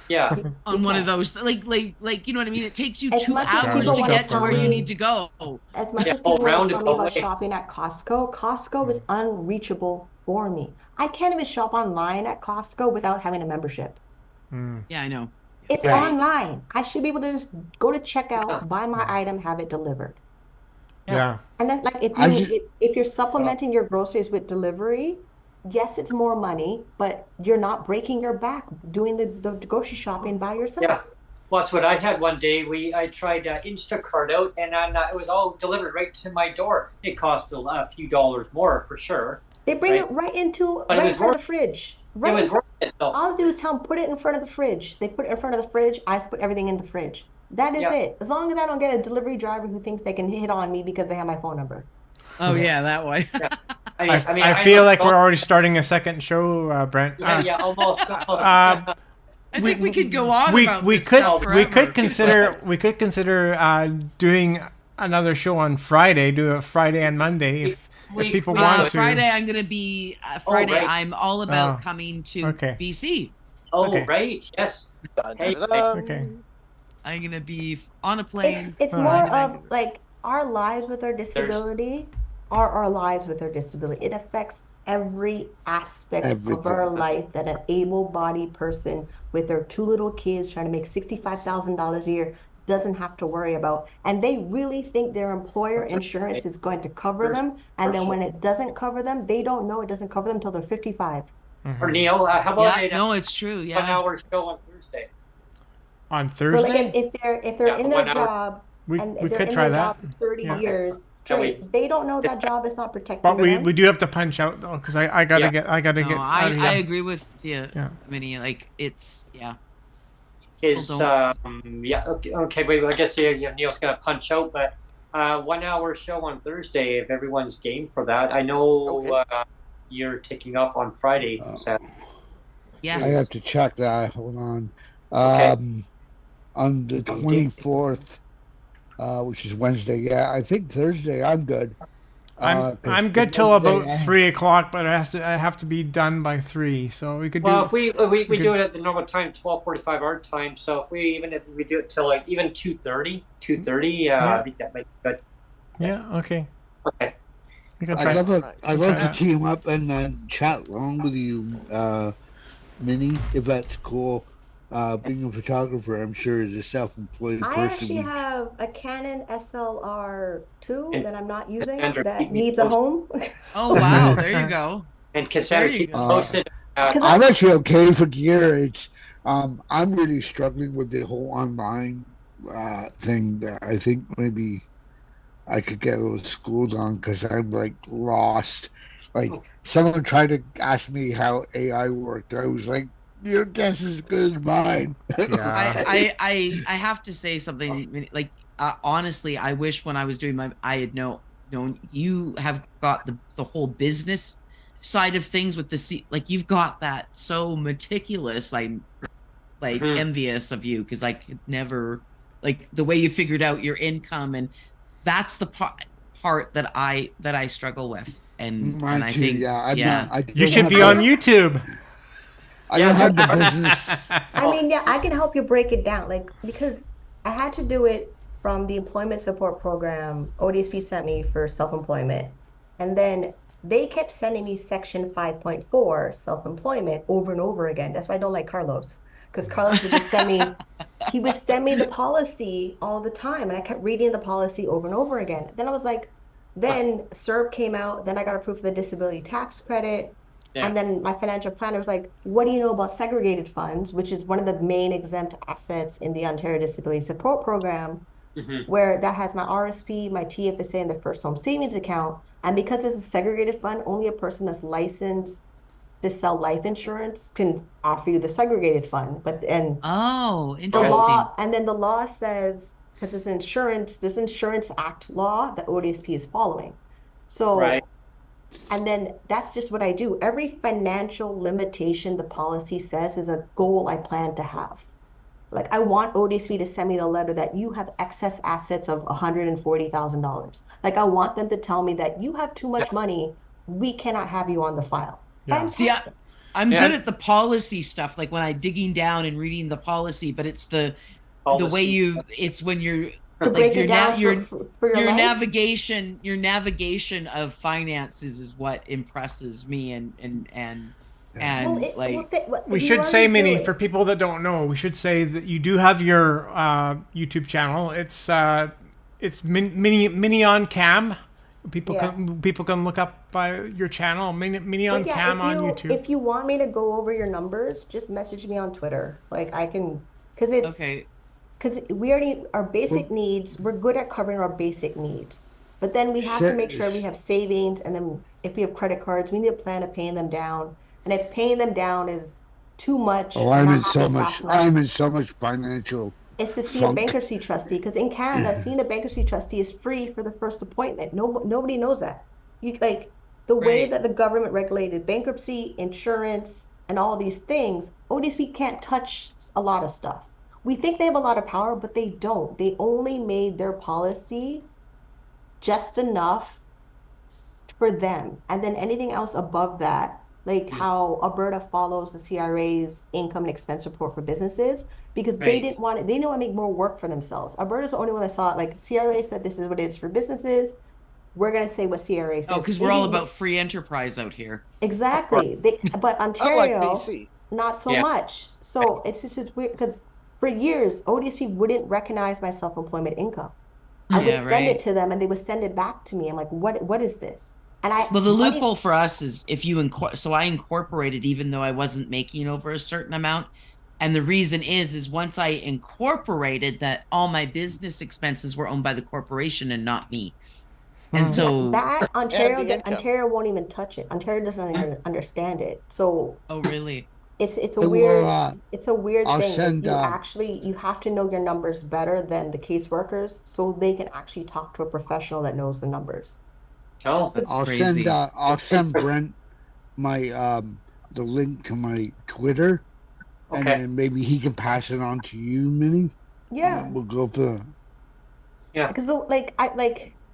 Yeah. on one of those? Like you know what I mean? It takes you As 2 much as hours people to wanna get to tell where you me- need to go. As much Yeah, as people want to tell me roundabout about way. shopping at Costco is unreachable for me. I can't even shop online at Costco without having a membership. Yeah, I know. It's Right. online. I should be able to just go to checkout, Yeah. buy my item, have it delivered. Yeah. And that's like I just- if you're supplementing your groceries with delivery, yes, it's more money, but you're not breaking your back doing the grocery shopping by yourself. Yeah. Well, that's what I had one day. I tried Instacart out, and then, it was all delivered right to my door. It cost a few dollars more for sure. They bring Right. it right into But it right in was front worth of the fridge. It Right. was worth it though. All I do is tell them put it in front of the fridge. They put it in front of the fridge. I just put everything in the fridge. That is Yeah. it. As long as I don't get a delivery driver who thinks they can hit on me because they have my phone number. Oh yeah, that way. I feel like we're already starting a second show, Brent. Yeah, almost. I think we could go on we about we this could stuff we could forever. consider doing another show on Friday. Do a Friday and Monday if people want to. Friday, I'm gonna be Friday. right. I'm all about Oh, coming to okay. BC. Oh, Okay. right. Yes. Hey, Okay. I'm gonna be on a It's plane. it's All more right. of like our lives with our disability are our lives with our disability. It affects every aspect of our Everything. life that an able-bodied person with their 2 little kids trying to make $65,000 a year doesn't have to worry about. And they really think their employer insurance is going to cover them. And then when it doesn't cover them, they don't know it doesn't cover them until they're 55. Or Neil, how about Yeah, no, it's true. 1 Yeah. hour show on Thursday? On So Thursday, like if they're Yeah, in the their 1 hour. job we and could they're in try their that. job for 30 Yeah. years straight, they don't know that job is not protecting But them. we do have to punch out though, because I gotta Yeah. get get No, out of here. I agree with you, Yeah. Minnie. Like it's Is Well, yeah, okay, wait, I guess Neil's gonna punch out, but 1 hour show on Thursday if everyone's game for that. I know you're taking off on Friday, so yes. I have to check that. Hold on. Okay. On the 24th, which is Wednesday. Yeah, I think Thursday I'm good. I'm good till about 3 o'clock, but I have to be done by 3, so we could do. well, if we do it at the normal time, 12:45 our time. So if we do it till like even 2:30, I think that might be good. Yeah. Okay. Okay. We can try. I'd love to team up and chat along with you, Minnie, if that's cool. Being a photographer, I'm sure as a self-employed I person. actually have a Canon SLR2 And that I'm not using Cassandra, that keep me needs a posted. home. Oh wow, there you go. And Cassandra, There you keep go. posted. I'm actually okay for gear. It's I'm really struggling with the whole online thing that I think maybe I could get a little schooled on because I'm like lost. Like someone tried to ask me how AI worked. I was like, your guess is as good as mine. Yeah. I have to say something. Like honestly, I wish when I was doing I had known you have got the whole business side of things with like you've got that so meticulous. I'm like envious of you because I could never, like the way you figured out your income, and that's the part that I struggle with. And I think You should be on YouTube. I don't have the business. I mean, yeah, I can help you break it down, like because I had to do it from the employment support program ODSP sent me for self-employment, and then they kept sending me section 5.4 self-employment over and over again. That's why I don't like Carlos, because Carlos would just he would send me the policy all the time, and I kept reading the policy over and over again. Then I was like, then CERB came out, then I got approved for the disability tax credit. Yeah. And then my financial planner was like, what do you know about segregated funds, which is one of the main exempt assets in the Ontario Disability Support Program, where that has my RSP, my TFSA, and the first home savings account. And because it's a segregated fund, only a person that's licensed to sell life insurance can offer you the segregated fund. Oh, interesting. The law, and then the law says, because it's insurance, there's Insurance Act law that ODSP is following. So. Right. And then that's just what I do. Every financial limitation the policy says is a goal I plan to have. Like I want ODSP to send me a letter that you have excess assets of $140,000. Like I want them to tell me that you have too much money. We cannot have you on the file. Yeah. See, I'm good at the policy stuff, like when I'm digging down and reading the policy, but it's the way it's when you're to like break your it down for your life? navigation of finances is what impresses me and we should say, Minnie, for people that don't know, we should say that you do have your YouTube channel. It's Minnie On Cam. People can look up your channel, Minnie On Cam on YouTube. If you want me to go over your numbers, just message me on Twitter. Like I can, because it's okay. Because we already, our basic needs, we're good at covering our basic needs. But then we have to make sure we have savings. And then if we have credit cards, we need a plan of paying them down. And if paying them down is too much. I'm in so much financial. It's to see a bankruptcy trustee. Because in Canada, seeing a bankruptcy trustee is free for the first appointment. Nobody knows that. The way that the government regulated bankruptcy, insurance, and all these things, ODSP can't touch a lot of stuff. We think they have a lot of power, but they don't. They only made their policy just enough for them. And then anything else above that, like how Alberta follows the CRA's income and expense report for businesses, because they didn't want to make more work for themselves. Alberta's the only one that saw it. Like CRA said, this is what it is for businesses. We're going to say what CRA says. Oh, because we're all about free enterprise out here. Exactly. But Ontario, BC. Not so much. So it's just weird because for years, ODSP wouldn't recognize my self-employment income. I would send it to them and they would send it back to me. I'm like, what is this? And the loophole for us is if you so I incorporated even though I wasn't making over a certain amount. And the reason is once I incorporated that all my business expenses were owned by the corporation and not me. And so that Ontario won't even touch it. Ontario doesn't even understand it. So really? It's a weird thing. You have to know your numbers better than the caseworkers, so they can actually talk to a professional that knows the numbers. Oh, that's crazy. I'll send Brent my the link to my Twitter, and then maybe he can pass it on to you, Minnie. Yeah, we'll go for. Yeah, because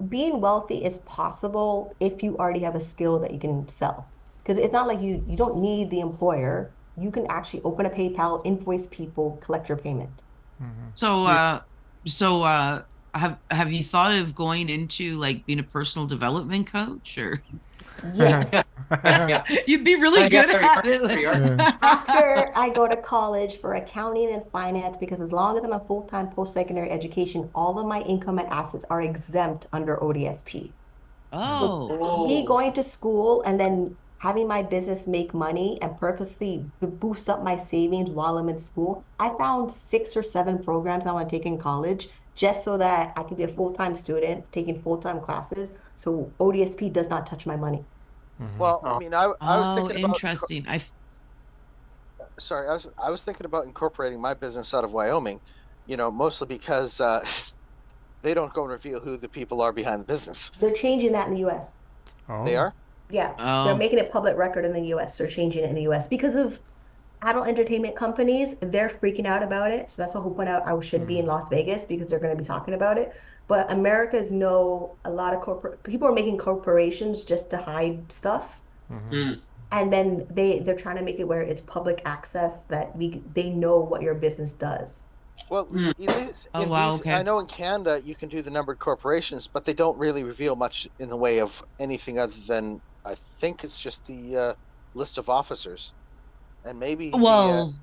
being wealthy is possible if you already have a skill that you can sell. Because it's not like you don't need the employer. You can actually open a PayPal, invoice people, collect your payment. Mm-hmm. So have you thought of going into like being a personal development coach or? Yes. You'd be really good at it. After I go to college for accounting and finance, because as long as I'm a full-time post-secondary education, all of my income and assets are exempt under ODSP. Oh. So me going to school and then having my business make money and purposely boost up my savings while I'm in school, I found 6 or 7 programs I want to take in college just so that I could be a full-time student taking full-time classes. So ODSP does not touch my money. Mm-hmm. Well, I mean, I was thinking about interesting. I was thinking about incorporating my business out of Wyoming, mostly because they don't go and reveal who the people are behind the business. They're changing that in the U.S. Oh. They are? Yeah, they're making it public record in the U.S. They're changing it in the U.S. because of adult entertainment companies. They're freaking out about it. So that's the whole point. I should be in Las Vegas because they're going to be talking about it. But Americans know a lot of people are making corporations just to hide stuff. Mm-hmm. And then they're trying to make it where it's public access that they know what your business does. Well, I know in Canada you can do the numbered corporations, but they don't really reveal much in the way of anything other than I think it's just the list of officers, and maybe the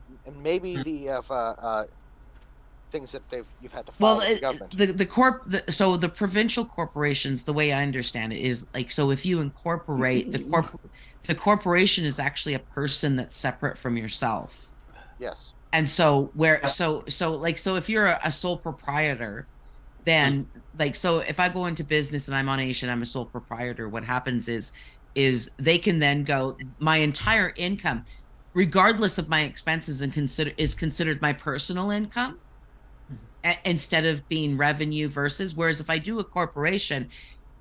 things that you've had to follow the government. So the provincial corporations, the way I understand it, is like, so if you incorporate the corporation is actually a person that's separate from yourself. Yes. And so so if you're a sole proprietor, then so if I go into business and I'm on Asian, I'm a sole proprietor, what happens is they can then go, my entire income, regardless of my expenses, is considered my personal income instead of being revenue versus, whereas if I do a corporation,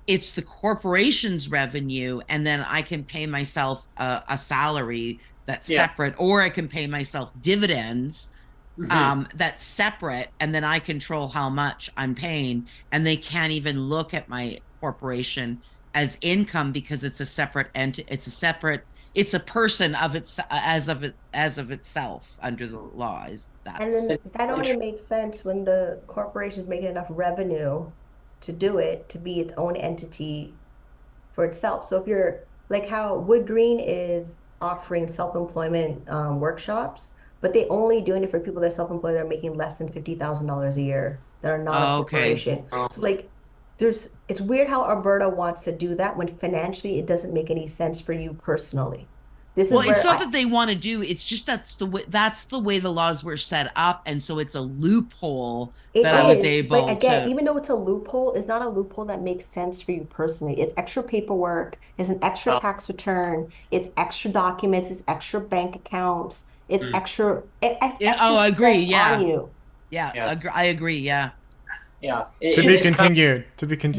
it's the corporation's revenue, and then I can pay myself a salary that's separate, or I can pay myself dividends that's separate, and then I control how much I'm paying, and they can't even look at my corporation as income because it's a separate entity. It's a person of its as of itself under the law. Is that? And then that only makes sense when the corporation is making enough revenue to do it, to be its own entity for itself. So if you're like how Wood Green is offering self-employment workshops, but they only doing it for people that are self-employed that are making less than $50,000 a year that are not a corporation. So like it's weird how Alberta wants to do that when financially it doesn't make any sense for you personally. It's not that they want to do, it's just that's the way the laws were set up, and so it's a loophole I was able but again, to. even though it's a loophole, it's not a loophole that makes sense for you personally. It's extra paperwork, it's an extra tax return, it's extra documents, it's extra bank accounts, it's extra. I agree. Yeah. On you. Yeah. I agree. Yeah. Yeah. To be continued.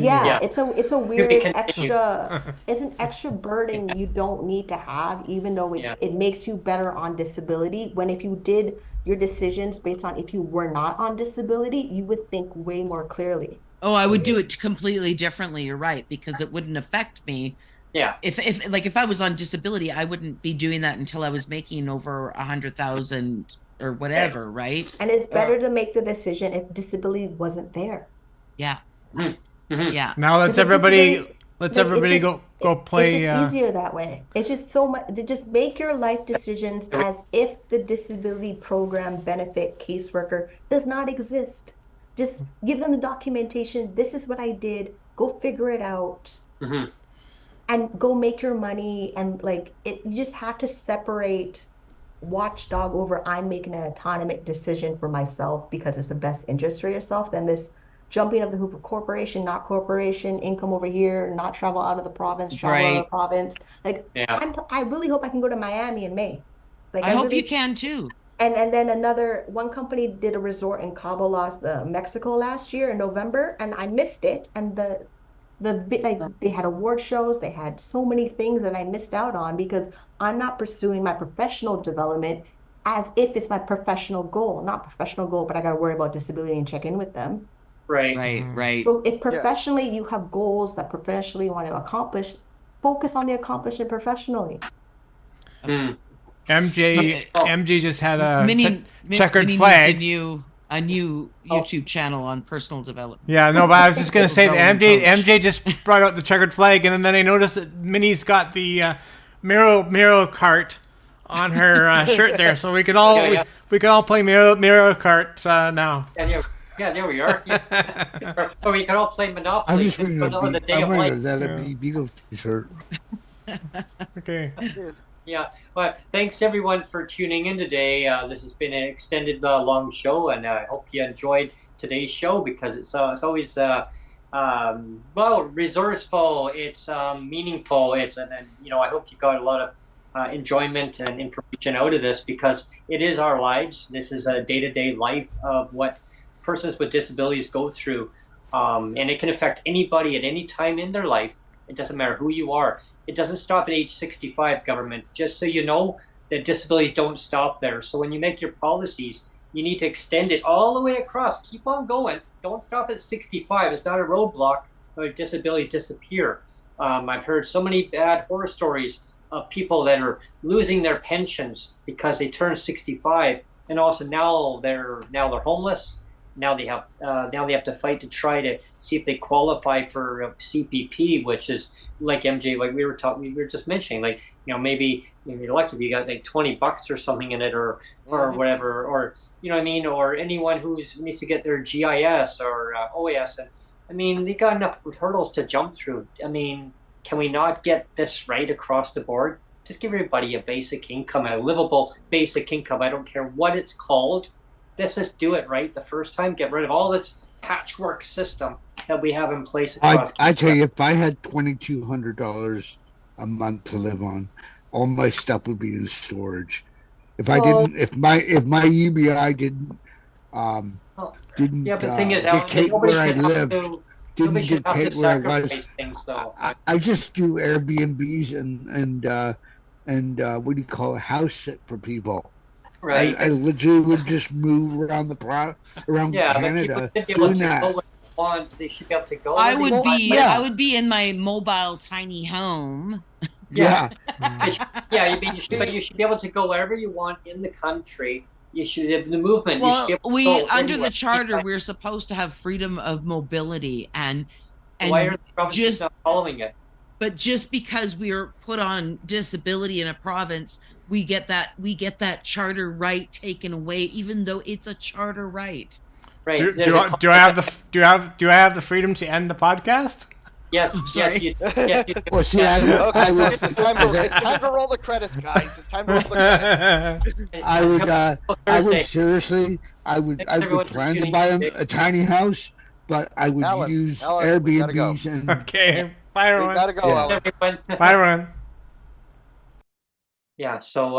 Yeah, it's a weird extra. It's an extra burden you don't need to have, even though it makes you better on disability. When if you did your decisions based on if you were not on disability, you would think way more clearly. Oh, I would do it completely differently. You're right, because it wouldn't affect me. Yeah. If I was on disability, I wouldn't be doing that until I was making over 100,000 or whatever, right? And it's better to make the decision if disability wasn't there. Yeah. Mm-hmm. Yeah. Now let's everybody go play. It's just easier that way. It's just so much. Just make your life decisions as if the disability program benefit caseworker does not exist. Just give them the documentation. This is what I did. Go figure it out. Mm-hmm. And go make your money. And you just have to separate watchdog over I'm making an autonomous decision for myself because it's the best interest for yourself than this jumping of the hoop of corporation, not corporation, income over here, not travel out of the province, travel out of the province. I really hope I can go to Miami in May. I hope you can too. And then one company did a resort in Cabo Mexico last year in November, and I missed it. And they had award shows, they had so many things that I missed out on because I'm not pursuing my professional development as if it's my professional goal. Not professional goal, but I got to worry about disability and check in with them. Right. So if professionally you have goals that professionally you want to accomplish, focus on the accomplishment professionally. MJ just had a checkered Minnie flag. A new YouTube channel on personal development. Yeah, no, but I was just gonna say that MJ just brought out the checkered flag, and then I noticed that Minnie's got the Mario Kart on her shirt there, so we could all we could all play Mario Kart now. Yeah, there we are. Or we can all play Monopoly. I'm just wearing a Beatles t-shirt. Okay. Yeah, well, thanks everyone for tuning in today. This has been an extended long show, and I hope you enjoyed today's show because it's always resourceful. It's meaningful. I hope you got a lot of enjoyment and information out of this because it is our lives. This is a day-to-day life of what persons with disabilities go through, and it can affect anybody at any time in their life. It doesn't matter who you are. It doesn't stop at age 65, government. Just so you know that disabilities don't stop there. So when you make your policies, you need to extend it all the way across. Keep on going. Don't stop at 65. It's not a roadblock or disability disappear. I've heard so many bad horror stories of people that are losing their pensions because they turn 65, and also now they're homeless. Now they have to fight to try to see if they qualify for CPP, which is like MJ, like we were just mentioning, maybe you're lucky if you got like $20 or something in it, or whatever, or or anyone who needs to get their GIS or OAS, and they got enough hurdles to jump through. Can we not get this right across the board? Just give everybody a basic income, a livable basic income. I don't care what it's called. Let's just do it right the first time. Get rid of all this patchwork system that we have in place across. I tell you, if I had $2,200 a month to live on, all my stuff would be in storage. If my UBI didn't yeah, but the thing is, dictate where I lived, didn't dictate where I was. Things, though. I just do Airbnbs and what do you call a house sit for people. Right. I literally would just move around around Yeah, but people Canada should be able doing to go that. where they want. They should be able to go. I where they would want. be yeah. I would be in my mobile tiny home. Yeah. Yeah, you should be able to go wherever you want in the country. You should have the movement. You should Well, be able to we go under anywhere. the charter we're supposed to have freedom of mobility, and Why are the provinces just not following it? but just because we are put on disability in a province, we get that charter right taken away, even though it's a charter right. Right. Do I have the freedom to end the podcast? Yes. Sorry. Yes. You Well, see, Okay, I would, it's time to roll the credits, guys. It's time to roll the credits. I would seriously, I would everyone for plan to tuning buy in. a tiny house, but I would use Alan, we gotta go. Airbnbs and Okay. Bye, We everyone. gotta go, Yeah. Alan. Everyone. Bye, everyone. Yeah. So.